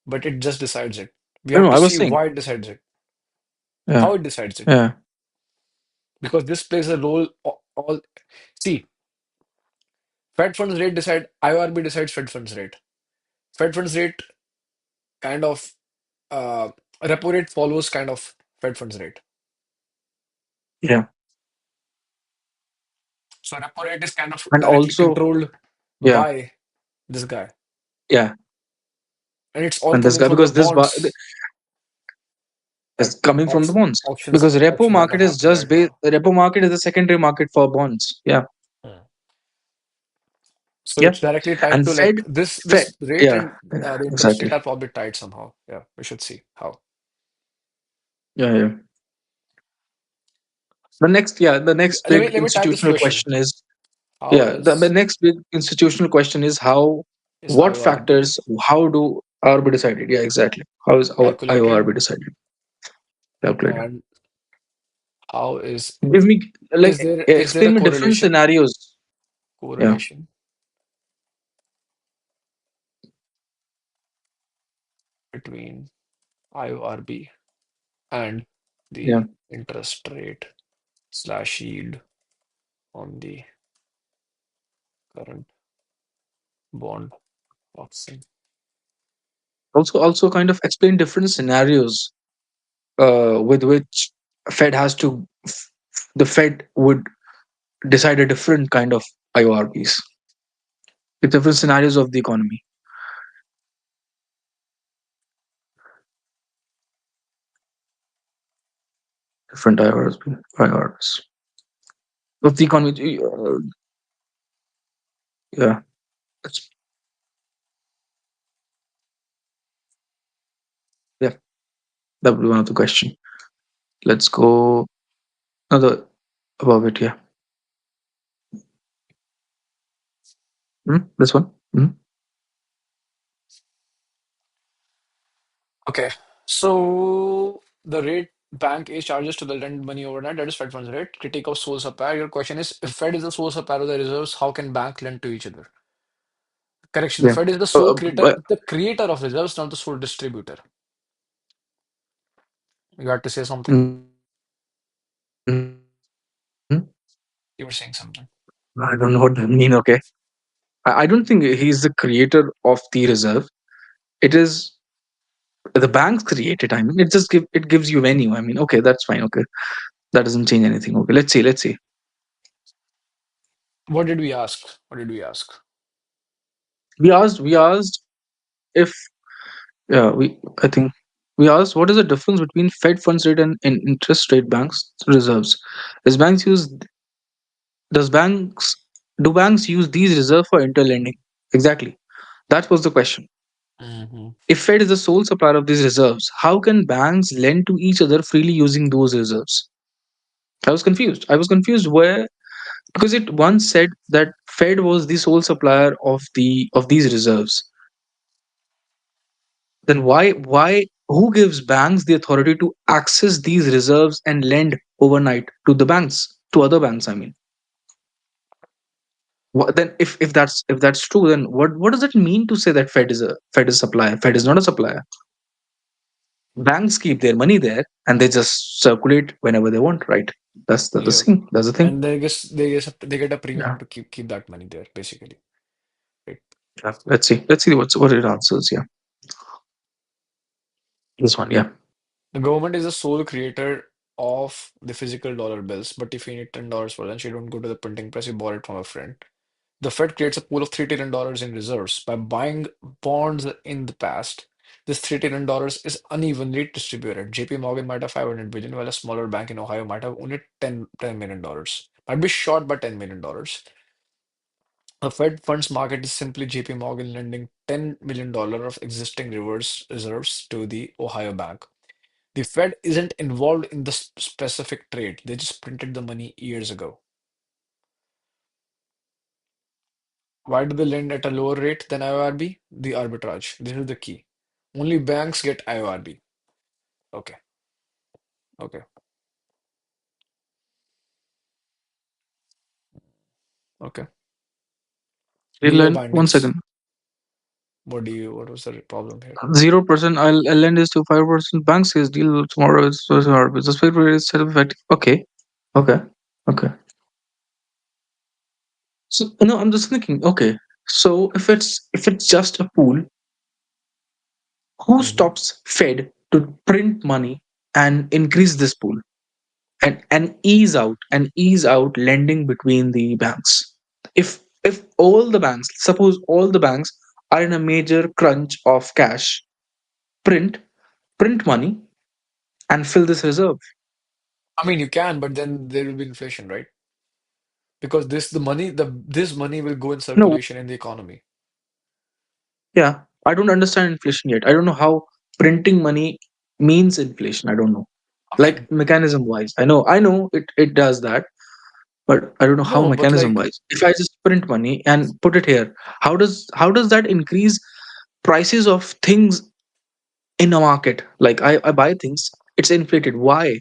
Speaker 1: but it just decides it. We
Speaker 2: No,
Speaker 1: have
Speaker 2: no.
Speaker 1: to
Speaker 2: I was
Speaker 1: see
Speaker 2: saying.
Speaker 1: why it decides it,
Speaker 2: Yeah.
Speaker 1: how it decides it,
Speaker 2: Yeah.
Speaker 1: because this plays a role. All see, Fed funds rate decide, IORB decides Fed funds rate. Fed funds rate kind of uh, repo rate follows kind of Fed funds rate.
Speaker 2: Yeah.
Speaker 1: So repo rate is kind of
Speaker 2: And
Speaker 1: directly
Speaker 2: also,
Speaker 1: controlled
Speaker 2: yeah.
Speaker 1: by this guy,
Speaker 2: Yeah.
Speaker 1: and it's all
Speaker 2: And this
Speaker 1: coming
Speaker 2: guy,
Speaker 1: from the
Speaker 2: because
Speaker 1: bonds
Speaker 2: is
Speaker 1: at
Speaker 2: coming from the
Speaker 1: auction,
Speaker 2: bonds.
Speaker 1: auctions
Speaker 2: Because repo
Speaker 1: auctions that are
Speaker 2: market is
Speaker 1: happening
Speaker 2: just
Speaker 1: right
Speaker 2: based.
Speaker 1: now.
Speaker 2: The repo market is the secondary market for bonds. Yeah.
Speaker 1: Hmm. So
Speaker 2: Yeah.
Speaker 1: it's directly tied
Speaker 2: And
Speaker 1: to like this
Speaker 2: Fed.
Speaker 1: rate
Speaker 2: Yeah.
Speaker 1: and
Speaker 2: Yeah.
Speaker 1: the interest rate
Speaker 2: Exactly.
Speaker 1: are probably tied somehow. Yeah, we should see how.
Speaker 2: Yeah. Yeah. The next big
Speaker 1: Let me type this
Speaker 2: institutional
Speaker 1: question.
Speaker 2: question is,
Speaker 1: How
Speaker 2: yeah, the
Speaker 1: is
Speaker 2: next big institutional question is how, what
Speaker 1: IORB
Speaker 2: factors, how do RB decided? Yeah, exactly. How is our
Speaker 1: calculated
Speaker 2: IORB decided? Calculated.
Speaker 1: and how
Speaker 2: Give me, like,
Speaker 1: is there a
Speaker 2: explain me different
Speaker 1: correlation?
Speaker 2: scenarios. Yeah.
Speaker 1: Correlation between IORB and
Speaker 2: Yeah.
Speaker 1: the interest rate slash yield on the current bond auction.
Speaker 2: Also kind of explain different scenarios with which Fed has to, the Fed would decide a different kind of IORBs with different scenarios of the economy, different IORBs of the economy. Yeah, that's, yeah, that would be one of the question. Let's go another above it. Yeah. This one.
Speaker 1: Okay, so the rate bank A charges to the lend money overnight, that is Fed funds rate. Critique of sole supplier. Your question is, if Fed is the sole supplier of the reserves, how can bank lend to each other? Correction, the
Speaker 2: Yeah.
Speaker 1: Fed is the creator of reserves, not the sole distributor. You had to say something?
Speaker 2: Mhm.
Speaker 1: You were saying something.
Speaker 2: I don't know what that mean. Okay. I don't think he's the creator of the reserve. It is the banks create it. I mean, it gives you venue. I mean, okay, that's fine. Okay, that doesn't change anything. Okay, let's see. Let's see.
Speaker 1: What did we ask? What did we ask?
Speaker 2: We asked if, yeah, we I think we asked what is the difference between Fed funds rate and interest rate banks reserves. Does banks use does banks do banks use these reserves for interlending? Exactly. That was the question.
Speaker 1: Hmm.
Speaker 2: If Fed is the sole supplier of these reserves, how can banks lend to each other freely using those reserves? I was confused. I was confused where, because it once said that Fed was the sole supplier of these reserves. Then why Who gives banks the authority to access these reserves and lend overnight to the banks, to other banks? I mean, then if that's true, then what does it mean to say that Fed is a supplier? Fed is not a supplier. Banks keep their money there and they just circulate whenever they want, right? That's the
Speaker 1: Yeah.
Speaker 2: thing. That's the thing.
Speaker 1: And they get a premium
Speaker 2: Yeah.
Speaker 1: to keep that money there, basically. Right.
Speaker 2: Yeah. Let's see what it answers. Yeah, this one. Yeah.
Speaker 1: The government is the sole creator of the physical dollar bills, but if you need $10 for lunch, you don't go to the printing press, you borrow it from a friend. The Fed creates a pool of $3 trillion in reserves. By buying bonds in the past, this $3 trillion is unevenly distributed. JP Morgan might have 500 billion, while a smaller bank in Ohio might have only $10 million. Might be short by $10 million. The Fed funds market is simply JP Morgan lending $10 million of existing reverse reserves to the Ohio bank. The Fed isn't involved in the specific trade. They just printed the money years ago. Why do they lend at a lower rate than IORB? The arbitrage. This is the key. Only banks get IORB. Okay. Okay. Okay. Legal
Speaker 2: Lend one
Speaker 1: bindings.
Speaker 2: second.
Speaker 1: What was the problem here?
Speaker 2: 0%. I'll lend this to 5%. Bank says deal tomorrow. It's hard. The spread rate is set effective. Okay. Okay. Okay. So no, I'm just thinking. Okay. So if it's just a pool, who
Speaker 1: Hmm.
Speaker 2: stops Fed to print money and increase this pool and ease out lending between the banks? If all the banks, suppose all the banks are in a major crunch of cash, print print money and fill this reserve.
Speaker 1: I mean, you can, but then there will be inflation, right? Because this money will go in
Speaker 2: No,
Speaker 1: circulation in the economy.
Speaker 2: yeah, I don't understand inflation yet. I don't know how printing money means inflation. I don't know.
Speaker 1: I
Speaker 2: Like
Speaker 1: mean,
Speaker 2: mechanism wise, I know it does that, but I don't know how
Speaker 1: no, but
Speaker 2: mechanism
Speaker 1: like,
Speaker 2: wise. If I just print money and put it here, how does that increase prices of things in a market? Like I buy things, it's inflated. Why?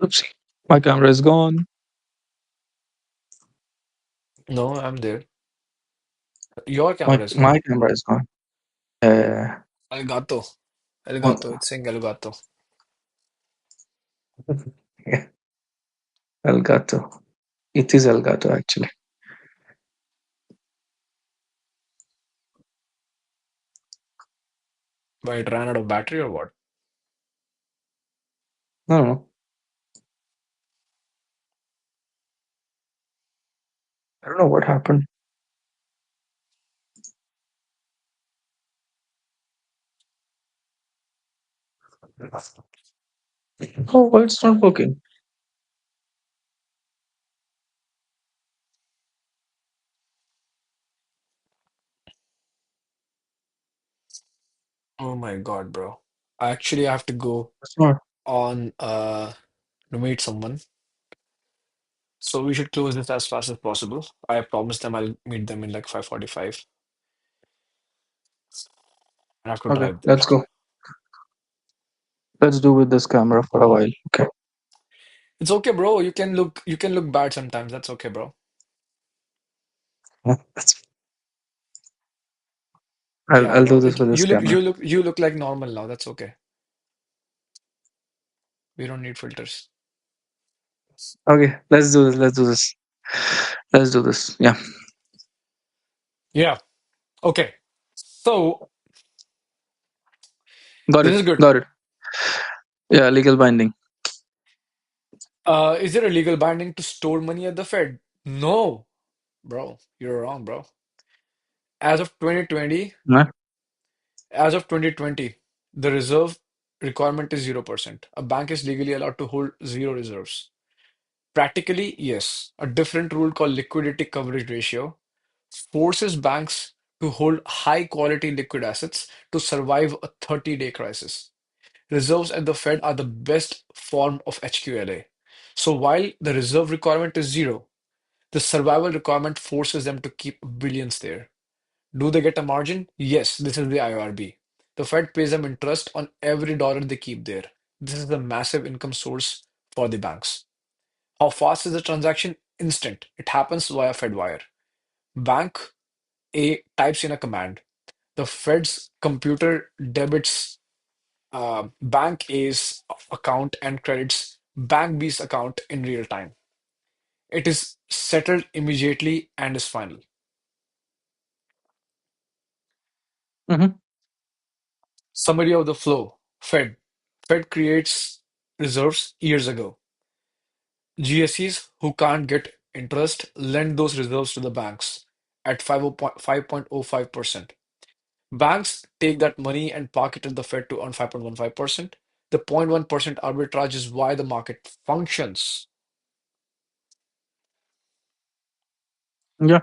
Speaker 2: Oops, my camera is gone.
Speaker 1: no, I'm there. Your
Speaker 2: My
Speaker 1: camera is
Speaker 2: my
Speaker 1: gone.
Speaker 2: camera is gone. Uh,
Speaker 1: Elgato.
Speaker 2: one,
Speaker 1: Elgato. It's saying Elgato.
Speaker 2: yeah, Elgato. It is Elgato actually.
Speaker 1: But it ran out of battery or what?
Speaker 2: No, no, no. I don't know what happened. Oh, well, it's not working.
Speaker 1: Oh my God, bro. I actually have to go
Speaker 2: It's not.
Speaker 1: on to meet someone. So we should close this as fast as possible. I promised them I'll meet them in like 5:45. I have to
Speaker 2: Okay,
Speaker 1: drive there.
Speaker 2: let's go. Let's do with this camera for a while. Okay.
Speaker 1: It's okay, bro. You can look bad sometimes. That's okay, bro.
Speaker 2: Yeah, I'll
Speaker 1: Yeah,
Speaker 2: I'll do
Speaker 1: bro.
Speaker 2: this with this camera.
Speaker 1: You look like normal now. That's okay. We don't need filters.
Speaker 2: Okay, let's do this. Let's do this. Let's do this. Yeah.
Speaker 1: Yeah. Okay. So
Speaker 2: Got
Speaker 1: this
Speaker 2: it.
Speaker 1: is good.
Speaker 2: Got it. Yeah, legal binding.
Speaker 1: Is there a legal binding to store money at the Fed? No, bro. You're wrong, bro. As of 2020,
Speaker 2: Huh?
Speaker 1: As of 2020, the reserve requirement is 0%. A bank is legally allowed to hold zero reserves. Practically, yes. A different rule called liquidity coverage ratio forces banks to hold high quality liquid assets to survive a 30-day crisis. Reserves at the Fed are the best form of HQLA. So while the reserve requirement is zero, the survival requirement forces them to keep billions there. Do they get a margin? Yes, this is the IRB. The Fed pays them interest on every dollar they keep there. This is the massive income source for the banks. How fast is the transaction? Instant. It happens via FedWire. Bank A types in a command. The Fed's computer debits Bank A's account and credits Bank B's account in real time. It is settled immediately and is final.
Speaker 2: Hmm.
Speaker 1: Summary of the flow. Fed creates reserves years ago. GSEs who can't get interest lend those reserves to the banks at 5.05%. Banks take that money and park it at the Fed to earn 5.15%. The 0.1% arbitrage is why the market functions.
Speaker 2: Yeah.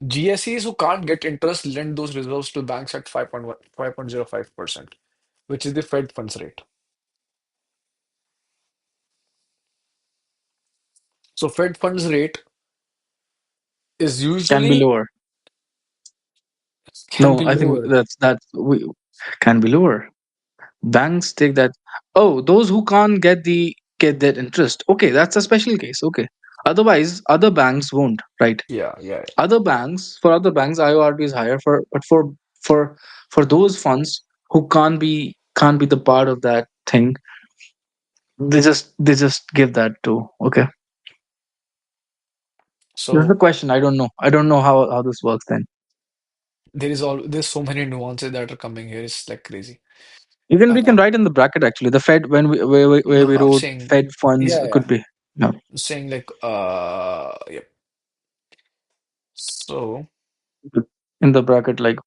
Speaker 1: GSEs who can't get interest lend those reserves to banks at 5.05%, which is the Fed funds rate. So Fed funds rate is
Speaker 2: Can be
Speaker 1: usually
Speaker 2: lower.
Speaker 1: can
Speaker 2: No,
Speaker 1: be
Speaker 2: I think
Speaker 1: lower.
Speaker 2: that's we can be lower. Banks take that. Oh, those who can't get that interest. Okay, that's a special case. Okay. Otherwise, other banks won't, right?
Speaker 1: Yeah, yeah.
Speaker 2: Other banks, IORB is higher for, but for for those funds who can't be the part of that thing, they just give that to. Okay. This is the
Speaker 1: So
Speaker 2: question. I don't know how this works then.
Speaker 1: there's so many nuances that are coming here. It's like crazy.
Speaker 2: We can
Speaker 1: Uh,
Speaker 2: write in the bracket actually. The Fed when where
Speaker 1: no,
Speaker 2: we
Speaker 1: no, I'm
Speaker 2: wrote
Speaker 1: saying,
Speaker 2: Fed funds
Speaker 1: yeah, yeah.
Speaker 2: could be no
Speaker 1: I'm saying like, yep. So
Speaker 2: in the bracket like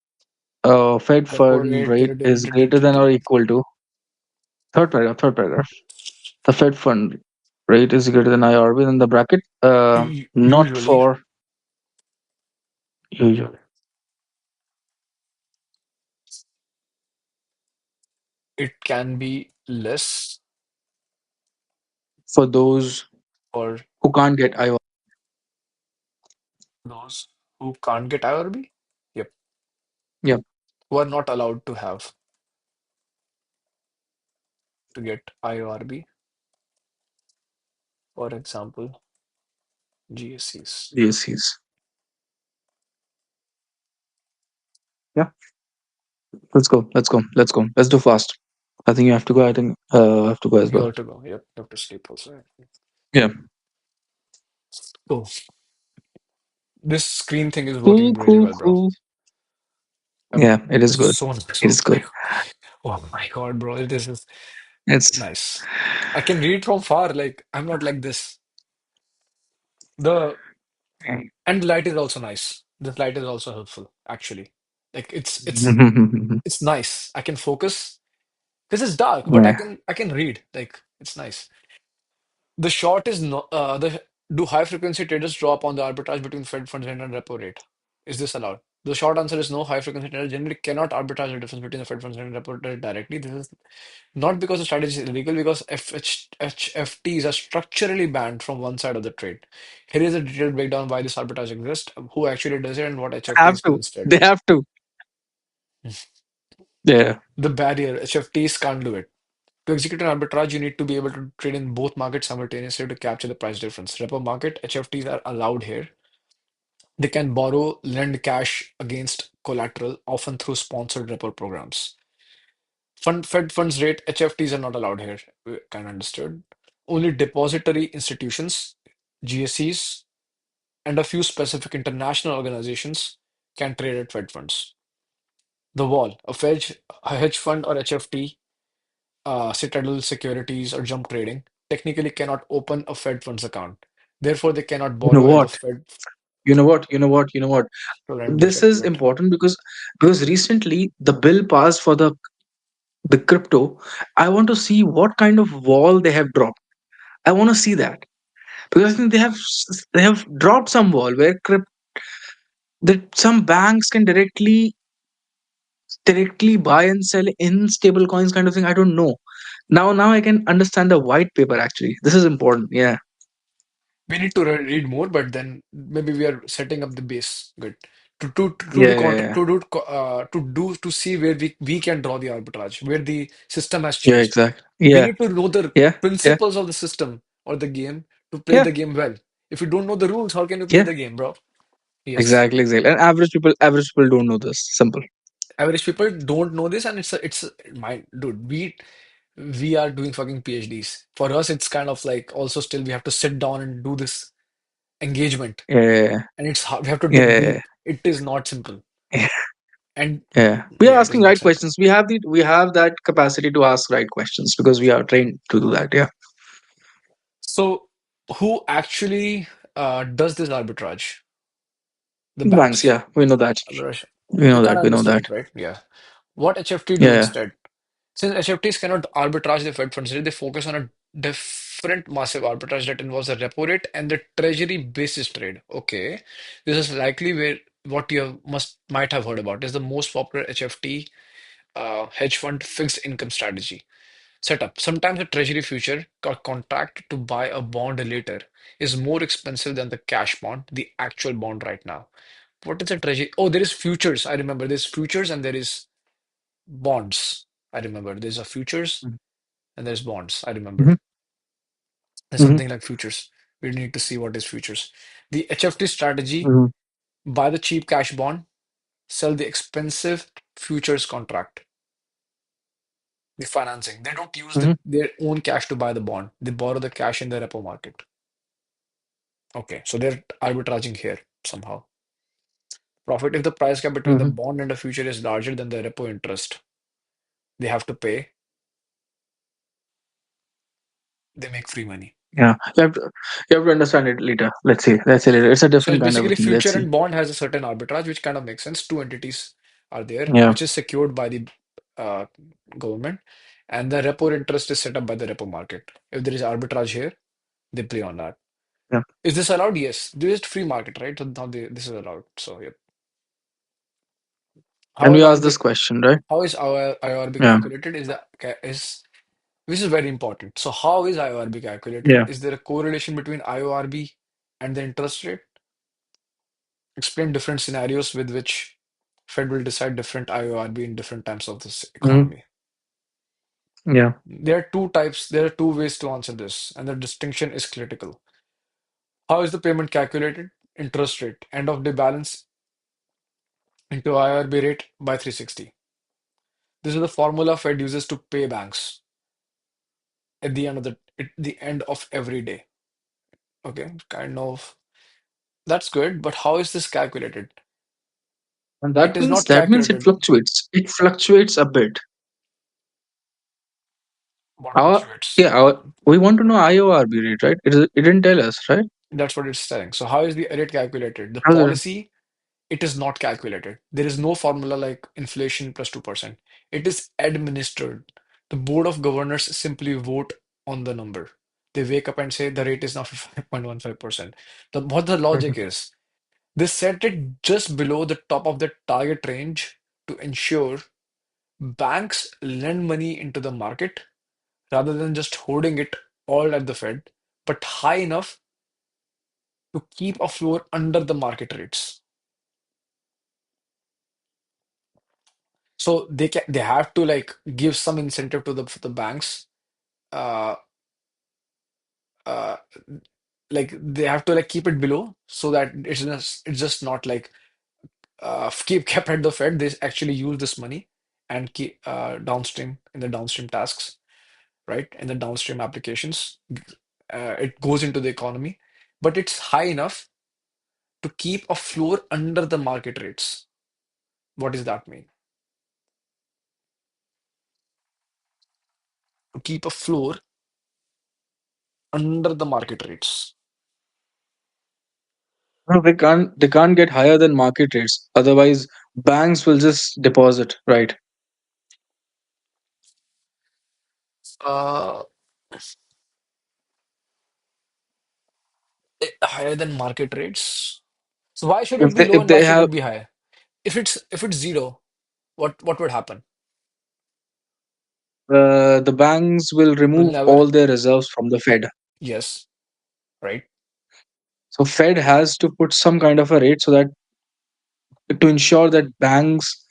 Speaker 2: Fed
Speaker 1: repo
Speaker 2: fund
Speaker 1: rate,
Speaker 2: rate is greater than or equal to third paragraph. The Fed fund rate is greater than IRB in the bracket. Not
Speaker 1: usually
Speaker 2: for usual
Speaker 1: it can be less
Speaker 2: for those
Speaker 1: for
Speaker 2: who can't get IRB.
Speaker 1: those who can't get IRB. Yep,
Speaker 2: Yeah,
Speaker 1: who are not allowed to have to get IORB, for example, GSEs.
Speaker 2: yes, yes. Yeah, let's do fast. I think you have to go. I think I have to go as
Speaker 1: You
Speaker 2: well.
Speaker 1: have to go. Yep, you have to sleep also.
Speaker 2: Yeah.
Speaker 1: So this screen thing is
Speaker 2: Cool,
Speaker 1: working really
Speaker 2: cool,
Speaker 1: well, bro.
Speaker 2: cool. Yeah, it is
Speaker 1: It's
Speaker 2: good.
Speaker 1: so nice.
Speaker 2: It is good.
Speaker 1: Oh my God, bro. This is
Speaker 2: It's
Speaker 1: nice. I can read from far. Like I'm not like this. The and the light is also nice. This light is also helpful, actually. Like it's nice. I can focus. This is dark, but
Speaker 2: yeah.
Speaker 1: I can read. Like it's nice. The short is no the do high frequency traders drop on the arbitrage between Fed funds rate and repo rate? Is this allowed? The short answer is no. High frequency traders generally cannot arbitrage the difference between the Fed funds rate and repo rate directly. This is not because the strategy is illegal, because HFTs are structurally banned from one side of the trade. Here is a detailed breakdown why this arbitrage exists, who actually does it, and what
Speaker 2: Have
Speaker 1: HFTs do
Speaker 2: to.
Speaker 1: instead.
Speaker 2: They have to. Yeah.
Speaker 1: The barrier, HFTs can't do it. To execute an arbitrage, you need to be able to trade in both markets simultaneously to capture the price difference. Repo market, HFTs are allowed here. They can borrow, lend cash against collateral, often through sponsored repo programs. Fed funds rate, HFTs are not allowed here. Kind of understood. Only depository institutions, GSEs, and a few specific international organizations can trade at Fed funds. The wall, a hedge fund or HFT, Citadel Securities or Jump Trading, technically cannot open a Fed funds account. Therefore, they cannot
Speaker 2: You know
Speaker 1: borrow at the
Speaker 2: what?
Speaker 1: Fed
Speaker 2: You know what?
Speaker 1: to lend the
Speaker 2: This
Speaker 1: Fed
Speaker 2: is
Speaker 1: fund.
Speaker 2: important because recently the bill passed for the crypto. I want to see what kind of wall they have dropped. I want to see that because I think they have dropped some wall where that some banks can directly buy and sell in stable coins kind of thing. I don't know. Now I can understand the white paper actually. This is important. Yeah.
Speaker 1: We need to read more, but then maybe we are setting up the base good. to
Speaker 2: Yeah,
Speaker 1: do
Speaker 2: yeah,
Speaker 1: contra
Speaker 2: yeah.
Speaker 1: to see where we can draw the arbitrage, where the system has
Speaker 2: Yeah,
Speaker 1: changed.
Speaker 2: exactly.
Speaker 1: We
Speaker 2: Yeah,
Speaker 1: need to know the
Speaker 2: yeah, yeah,
Speaker 1: principles of the system or the game to play
Speaker 2: yeah,
Speaker 1: the game well. If you don't know the rules, how can you play
Speaker 2: yeah.
Speaker 1: the game, bro? Yes.
Speaker 2: Exactly, exactly. And average people don't know this. Simple.
Speaker 1: Average people don't know this, and it's my dude. We are doing fucking PhDs. For us, it's kind of like also still we have to sit down and do this engagement,
Speaker 2: Yeah, yeah,
Speaker 1: and it's hard. We have to
Speaker 2: yeah,
Speaker 1: dig
Speaker 2: yeah,
Speaker 1: deep. It is not simple,
Speaker 2: yeah.
Speaker 1: and
Speaker 2: Yeah. We are
Speaker 1: yeah, it is
Speaker 2: asking
Speaker 1: not
Speaker 2: right
Speaker 1: simple.
Speaker 2: questions. We have that capacity to ask right questions because we are trained to do that. Yeah.
Speaker 1: So, who actually does this arbitrage? The
Speaker 2: Banks.
Speaker 1: banks.
Speaker 2: Yeah, we know that.
Speaker 1: Arbitrage.
Speaker 2: We
Speaker 1: You
Speaker 2: know
Speaker 1: kind
Speaker 2: that.
Speaker 1: of
Speaker 2: We know
Speaker 1: understood
Speaker 2: that.
Speaker 1: it, right? Yeah. What HFT do
Speaker 2: Yeah, yeah,
Speaker 1: instead? Since HFTs cannot arbitrage the Fed funds rate, they focus on a different massive arbitrage that involves the repo rate and the treasury basis trade. Okay, this is likely where what you might have heard about is the most popular HFT hedge fund fixed income strategy setup. Sometimes a treasury future contract to buy a bond later is more expensive than the cash bond, the actual bond right now. What is a treasury? Oh, there is futures. I remember there's futures and there is bonds. I remember there's a futures and there's bonds. I remember
Speaker 2: hmm
Speaker 1: there's
Speaker 2: hmm
Speaker 1: something like futures. We need to see what is futures. The HFT strategy:
Speaker 2: hmm
Speaker 1: buy the cheap cash bond, sell the expensive futures contract. The financing. They don't use
Speaker 2: hmm
Speaker 1: their own cash to buy the bond. They borrow the cash in the repo market. Okay, so they're arbitraging here somehow. Profit if the price gap between the
Speaker 2: hmm
Speaker 1: bond and the future is larger than the repo interest they have to pay, they make free money.
Speaker 2: Yeah. You have to understand it later. Let's see. Let's see later. It's a
Speaker 1: So it's
Speaker 2: different kind of a
Speaker 1: basically
Speaker 2: thing. Let's
Speaker 1: future
Speaker 2: see.
Speaker 1: and bond has a certain arbitrage, which kind of makes sense. Two entities are there,
Speaker 2: Yeah.
Speaker 1: which is secured by the uh, government, and the repo interest is set up by the repo market. If there is arbitrage here, they play on that.
Speaker 2: Yeah.
Speaker 1: Is this allowed? Yes. There is free market, right? So now this is allowed. So yeah.
Speaker 2: And
Speaker 1: How
Speaker 2: we
Speaker 1: is
Speaker 2: asked
Speaker 1: RB,
Speaker 2: this question, right?
Speaker 1: how is our IRB
Speaker 2: Yeah.
Speaker 1: calculated? Is This is very important. So how is IORB calculated?
Speaker 2: Yeah.
Speaker 1: Is there a correlation between IORB and the interest rate? Explain different scenarios with which Fed will decide different IORB in different times of this
Speaker 2: hmm
Speaker 1: economy.
Speaker 2: Yeah.
Speaker 1: There are two types, there are two ways to answer this, and the distinction is critical. How is the payment calculated? Interest rate, end of day balance into IORB rate by 360. This is the formula Fed uses to pay banks at the end of the end of every day. Okay, kind of that's good, but how is this calculated?
Speaker 2: And
Speaker 1: It
Speaker 2: that
Speaker 1: is
Speaker 2: means
Speaker 1: not
Speaker 2: that means it
Speaker 1: calculated.
Speaker 2: fluctuates. It fluctuates a bit.
Speaker 1: What
Speaker 2: Our
Speaker 1: fluctuates?
Speaker 2: yeah, we want to know IORB rate, right? It didn't tell us, right?
Speaker 1: That's what it's telling. So how is the rate calculated? The
Speaker 2: How's it?
Speaker 1: policy, it is not calculated. There is no formula like inflation plus 2%. It is administered. The board of governors simply vote on the number. They wake up and say the rate is now 5.15%. What the logic is, they set it just below the top of the target range to ensure banks lend money into the market rather than just holding it all at the Fed, but high enough to keep a floor under the market rates. So they have to like give some incentive to the banks. Uh, uh, like they have to like keep it below so that it's just not like keep kept at the Fed. They actually use this money and keep downstream in the downstream tasks, right? In the downstream applications, it goes into the economy, but it's high enough to keep a floor under the market rates. What does that mean? To keep a floor under the market rates.
Speaker 2: No, they can't get higher than market rates. Otherwise, banks will just deposit, right?
Speaker 1: Uh, Higher than market rates. So why should
Speaker 2: If
Speaker 1: it be
Speaker 2: they
Speaker 1: low
Speaker 2: if
Speaker 1: and why
Speaker 2: they
Speaker 1: should
Speaker 2: have
Speaker 1: it be high? If it's zero, what would happen?
Speaker 2: the banks will
Speaker 1: Will
Speaker 2: remove
Speaker 1: never.
Speaker 2: all their reserves from the Fed.
Speaker 1: Yes, right.
Speaker 2: So Fed has to put some kind of a rate so that to ensure that banks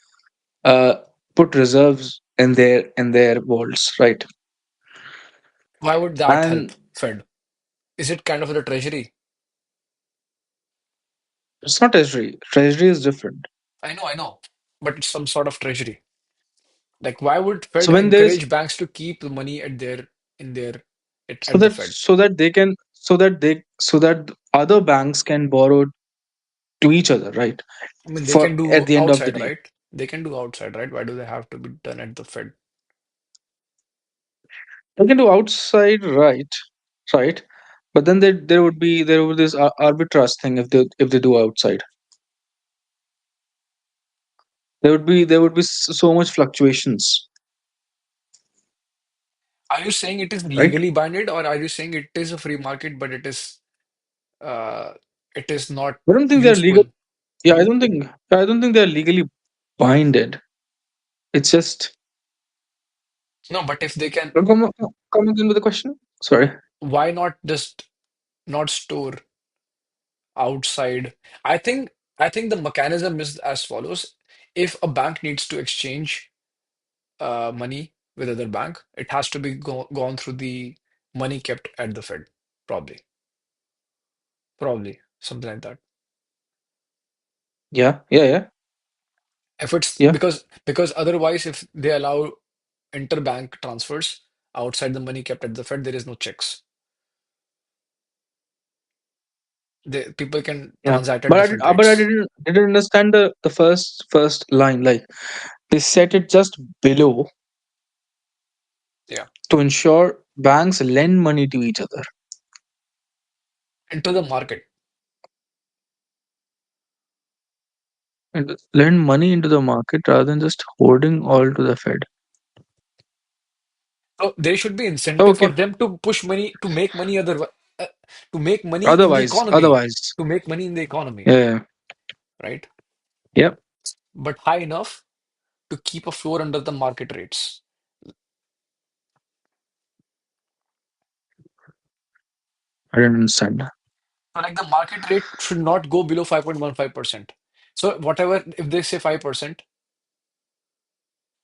Speaker 2: uh, put reserves in their vaults, right?
Speaker 1: Why would that
Speaker 2: And
Speaker 1: help Fed? Is it kind of the treasury?
Speaker 2: it's not treasury. Treasury is different.
Speaker 1: I know, but it's some sort of treasury. Like, why would Fed
Speaker 2: So when there's
Speaker 1: encourage banks to keep the money at their in their
Speaker 2: so
Speaker 1: at the
Speaker 2: that
Speaker 1: Fed?
Speaker 2: so that other banks can borrow to each other, right?
Speaker 1: I mean, they can
Speaker 2: For at
Speaker 1: do
Speaker 2: the end of the
Speaker 1: outside,
Speaker 2: day,
Speaker 1: right? They can do outside, right? Why do they have to be done at the Fed?
Speaker 2: they can do outside, right? Right. But then there would this arbitrage thing if they do outside. There would be so much fluctuations,
Speaker 1: Are you saying it is
Speaker 2: right?
Speaker 1: legally binded, or are you saying it is a free market, but uh, it is not
Speaker 2: I don't think they're legal.
Speaker 1: useful?
Speaker 2: Yeah, I don't think they're legally binded. It's just
Speaker 1: No, but if they can,
Speaker 2: come again with the question. Sorry.
Speaker 1: why not just not store outside? I think the mechanism is as follows. If a bank needs to exchange money with other bank, it has to be gone through the money kept at the Fed, probably, probably something like that.
Speaker 2: Yeah, yeah, yeah,
Speaker 1: If it's
Speaker 2: yeah.
Speaker 1: because otherwise, if they allow interbank transfers outside the money kept at the Fed, there is no checks. People can
Speaker 2: Yeah,
Speaker 1: transact at different
Speaker 2: but I
Speaker 1: rates.
Speaker 2: didn't understand the first line. Like they set it just below
Speaker 1: Yeah,
Speaker 2: to ensure banks lend money to each other
Speaker 1: into the market.
Speaker 2: and lend money into the market rather than just hoarding all to the Fed.
Speaker 1: So there should be incentive for
Speaker 2: Okay.
Speaker 1: them to push money to make money uh, to make money in the
Speaker 2: Otherwise,
Speaker 1: economy,
Speaker 2: otherwise,
Speaker 1: to make money in the economy,
Speaker 2: yeah,
Speaker 1: right?
Speaker 2: yeah.
Speaker 1: But high enough to keep a floor under the market rates.
Speaker 2: I didn't understand.
Speaker 1: So like the market rate should not go below 5.15%. So whatever, if they say 5%,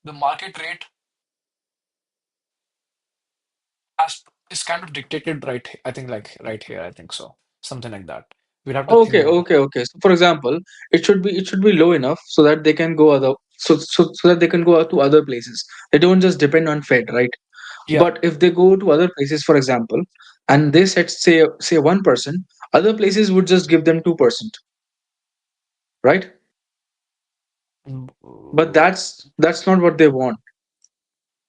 Speaker 1: the market rate is kind of dictated right, I think like right here, I think so. Something like that. We'd have to think
Speaker 2: Okay,
Speaker 1: about.
Speaker 2: okay, okay. So, for example, it should be low enough so that they can go other so that they can go out to other places. They don't just depend on Fed, right?
Speaker 1: Yeah.
Speaker 2: But if they go to other places, for example, and they set say 1%, other places would just give them 2%, right?
Speaker 1: Mm,
Speaker 2: But that's not what they want.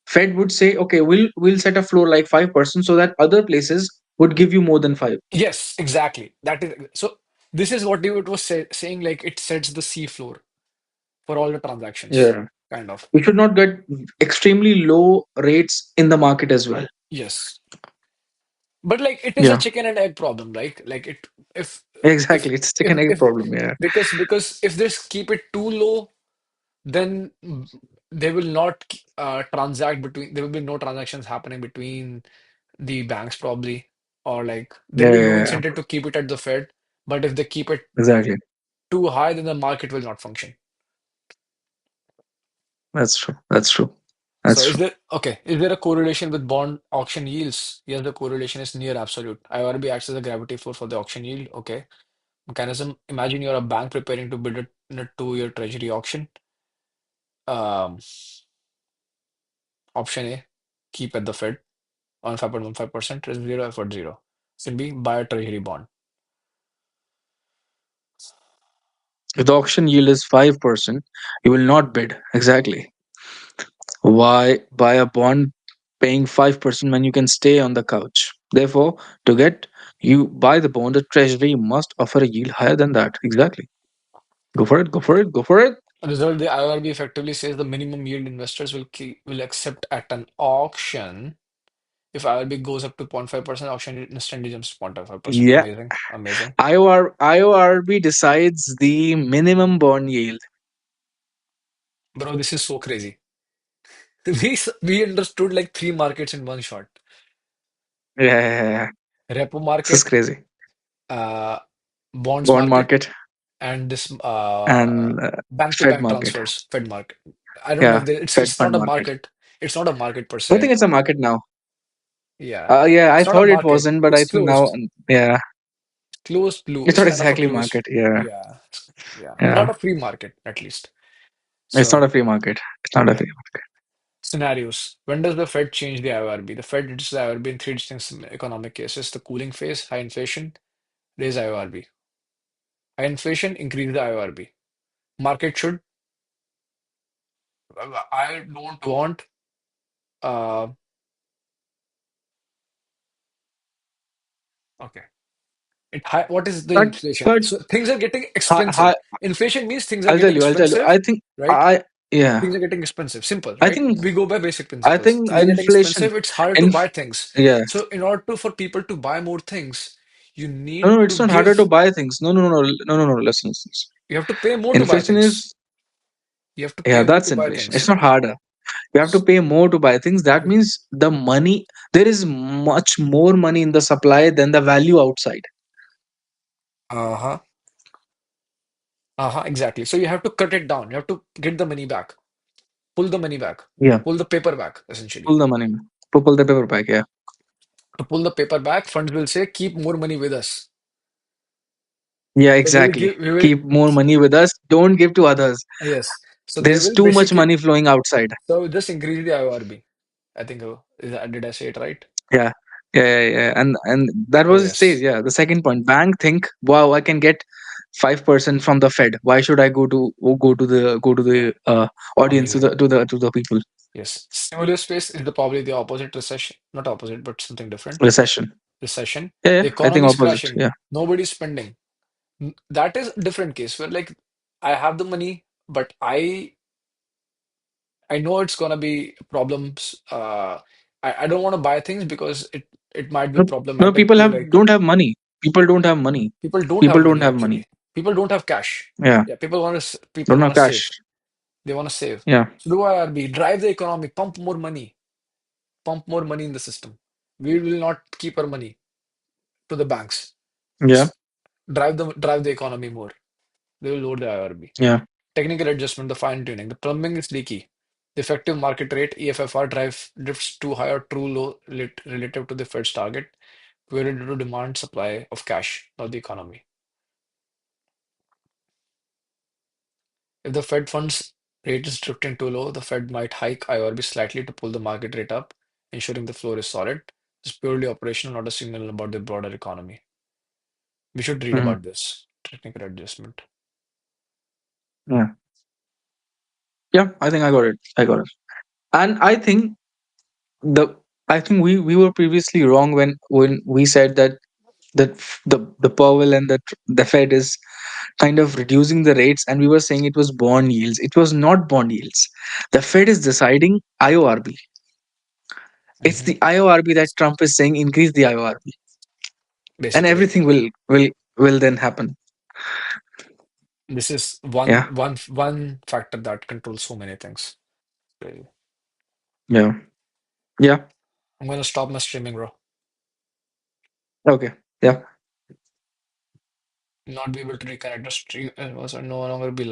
Speaker 2: Fed would say, okay, we'll set a floor like 5% so that other places would give you more than five.
Speaker 1: yes, exactly. That is so. This is what David was saying. Like it sets the sea floor for all the transactions,
Speaker 2: Yeah.
Speaker 1: kind of.
Speaker 2: We should not get extremely low rates in the market as well.
Speaker 1: Yes, but like it is a
Speaker 2: Yeah.
Speaker 1: chicken and egg problem. Like it, if if
Speaker 2: Exactly. It's chicken egg
Speaker 1: if
Speaker 2: problem. Yeah.
Speaker 1: because if they keep it too low, then they will not transact between. There will be no transactions happening between the banks probably, or like there
Speaker 2: Yeah,
Speaker 1: will be no
Speaker 2: yeah, yeah.
Speaker 1: incentive to keep it at the Fed. But if they keep it
Speaker 2: Exactly.
Speaker 1: too high, then the market will not function.
Speaker 2: That's true. That's true.
Speaker 1: So
Speaker 2: That's
Speaker 1: is
Speaker 2: true.
Speaker 1: there okay? Is there a correlation with bond auction yields? Yes, the correlation is near absolute. IRB acts as a gravity force for the auction yield. Okay. Mechanism. Imagine you're a bank preparing to bid it in a 2-year treasury auction. Um, Option A, keep at the Fed on 5.15%, risk zero, effort zero. Option B, buy a treasury bond.
Speaker 2: If the auction yield is 5%, you will not bid. Exactly. Why buy a bond paying 5% when you can stay on the couch? Therefore, to get you buy the bond, the treasury must offer a yield higher than that. Exactly. Go for it. Go for it. Go for it.
Speaker 1: Result, the IRB effectively says the minimum yield investors will accept at an auction. If IRB goes up to 0.5%, auction instantly jumps to 0.5%.
Speaker 2: Yeah.
Speaker 1: Amazing. Amazing.
Speaker 2: IORB decides the minimum bond yield.
Speaker 1: Bro, this is so crazy. We understood like three markets in one shot.
Speaker 2: Yeah, yeah, yeah, yeah.
Speaker 1: Repo
Speaker 2: This is
Speaker 1: market,
Speaker 2: crazy.
Speaker 1: uh, bonds
Speaker 2: Bond
Speaker 1: market,
Speaker 2: market.
Speaker 1: and this
Speaker 2: and Fed
Speaker 1: bank-to-bank
Speaker 2: market.
Speaker 1: transfers, Fed market. I don't know if
Speaker 2: Yeah,
Speaker 1: they,
Speaker 2: Fed
Speaker 1: it's not
Speaker 2: fund
Speaker 1: a
Speaker 2: market.
Speaker 1: market. It's not a market per
Speaker 2: I think
Speaker 1: se.
Speaker 2: it's a market now.
Speaker 1: Yeah,
Speaker 2: Yeah, I
Speaker 1: it's not a
Speaker 2: thought it
Speaker 1: market.
Speaker 2: wasn't, but I
Speaker 1: It's
Speaker 2: think now,
Speaker 1: closed.
Speaker 2: yeah,
Speaker 1: Closed blue.
Speaker 2: it's
Speaker 1: It's
Speaker 2: not
Speaker 1: kind of a
Speaker 2: exactly
Speaker 1: closed.
Speaker 2: market. Yeah,
Speaker 1: Yeah, yeah.
Speaker 2: yeah,
Speaker 1: Not a free market, at least.
Speaker 2: it's not
Speaker 1: So
Speaker 2: a free market. It's not a
Speaker 1: yeah.
Speaker 2: free market.
Speaker 1: Scenarios. When does the Fed change the IORB? The Fed hits the IORB in three distinct economic cases: the cooling phase, high inflation, raise IORB. High inflation, increase the IORB. Market should. I don't want. Uh, okay. What is the inflation?
Speaker 2: But
Speaker 1: So things are getting
Speaker 2: hi,
Speaker 1: expensive.
Speaker 2: hi,
Speaker 1: Inflation means things are
Speaker 2: I'll tell
Speaker 1: getting
Speaker 2: you. I'll tell you.
Speaker 1: expensive,
Speaker 2: I think
Speaker 1: right?
Speaker 2: yeah.
Speaker 1: Things are getting expensive. Simple,
Speaker 2: I
Speaker 1: right?
Speaker 2: think
Speaker 1: We go by basic
Speaker 2: I
Speaker 1: principles.
Speaker 2: think
Speaker 1: Things are getting
Speaker 2: inflation,
Speaker 1: expensive. It's harder to
Speaker 2: inf
Speaker 1: buy things.
Speaker 2: yeah.
Speaker 1: So in order for people to buy more things, you
Speaker 2: No,
Speaker 1: need
Speaker 2: no,
Speaker 1: to
Speaker 2: it's not harder to
Speaker 1: give.
Speaker 2: buy things. No, no, no, no, no, no, no. Listen, listen.
Speaker 1: You have to pay more to buy
Speaker 2: Inflation
Speaker 1: things.
Speaker 2: is
Speaker 1: You have to
Speaker 2: yeah,
Speaker 1: pay more
Speaker 2: that's
Speaker 1: to buy
Speaker 2: inflation. It's
Speaker 1: things.
Speaker 2: not harder. You have to pay more to buy things. That means the money, there is much more money in the supply than the value outside.
Speaker 1: Uh-huh. Uh-huh. Exactly. So you have to cut it down. You have to get the money back. Pull the money back.
Speaker 2: Yeah,
Speaker 1: Pull the paper back, essentially.
Speaker 2: pull the money, pull the paper back. Yeah,
Speaker 1: To pull the paper back, funds will say, keep more money with us.
Speaker 2: yeah,
Speaker 1: So we will
Speaker 2: exactly.
Speaker 1: give, we will,
Speaker 2: Keep more money with us. Don't give to others.
Speaker 1: yes. So they
Speaker 2: There's
Speaker 1: will
Speaker 2: too much
Speaker 1: basically,
Speaker 2: money flowing outside.
Speaker 1: so just increase the IORB. I think, did I say it right?
Speaker 2: Yeah, yeah. And that
Speaker 1: Oh,
Speaker 2: was it says.
Speaker 1: yes.
Speaker 2: Yeah, the second point. Bank think, wow, I can get 5% from the Fed. Why should I go to
Speaker 1: Yeah.
Speaker 2: the audience,
Speaker 1: Amazing.
Speaker 2: to the people?
Speaker 1: Yes. Stimulus space is probably the opposite recession. Not opposite, but something different.
Speaker 2: Recession.
Speaker 1: Recession.
Speaker 2: Yeah,
Speaker 1: The
Speaker 2: yeah. I think
Speaker 1: economy is
Speaker 2: opposite.
Speaker 1: crashing.
Speaker 2: Yeah.
Speaker 1: Nobody's spending. That is a different case where like I have the money, but I know it's gonna be problems. I don't want to buy things because it might be
Speaker 2: No, no,
Speaker 1: problematic to like
Speaker 2: don't have money. People don't have money.
Speaker 1: people don't
Speaker 2: People
Speaker 1: have
Speaker 2: don't
Speaker 1: money
Speaker 2: have money.
Speaker 1: actually. People don't have cash.
Speaker 2: Yeah,
Speaker 1: Yeah, people
Speaker 2: don't
Speaker 1: want
Speaker 2: have
Speaker 1: to
Speaker 2: cash.
Speaker 1: save. They want to save.
Speaker 2: Yeah,
Speaker 1: So do IRB, drive the economy, pump more money in the system. We will not keep our money to the banks.
Speaker 2: yeah,
Speaker 1: Just drive the economy more. They will lower the IRB.
Speaker 2: yeah.
Speaker 1: Technical adjustment, the fine tuning. The plumbing is leaky. The effective market rate, EFFR, drifts too high or too low relative to the Fed's target, purely due to demand supply of cash, not the economy. If the Fed funds rate is drifting too low, the Fed might hike IRB slightly to pull the market rate up, ensuring the floor is solid. It's purely operational, not a signal about the broader economy. We should read
Speaker 2: Mhm.
Speaker 1: about this technical adjustment.
Speaker 2: Yeah, yeah. I think I got it. I got it. And the I think we were previously wrong when we said that the Powell and the Fed is kind of reducing the rates, and we were saying it was bond yields. It was not bond yields. The Fed is deciding IORB. It's
Speaker 1: Mhm.
Speaker 2: the IORB that Trump is saying increase the IORB, and
Speaker 1: Basically,
Speaker 2: everything will then happen.
Speaker 1: this is
Speaker 2: Yeah,
Speaker 1: one factor that controls so many things. Really.
Speaker 2: yeah, yeah.
Speaker 1: I'm gonna stop my streaming, bro.
Speaker 2: Okay, yeah.
Speaker 1: Not be able to reconnect the stream. It was no longer be live.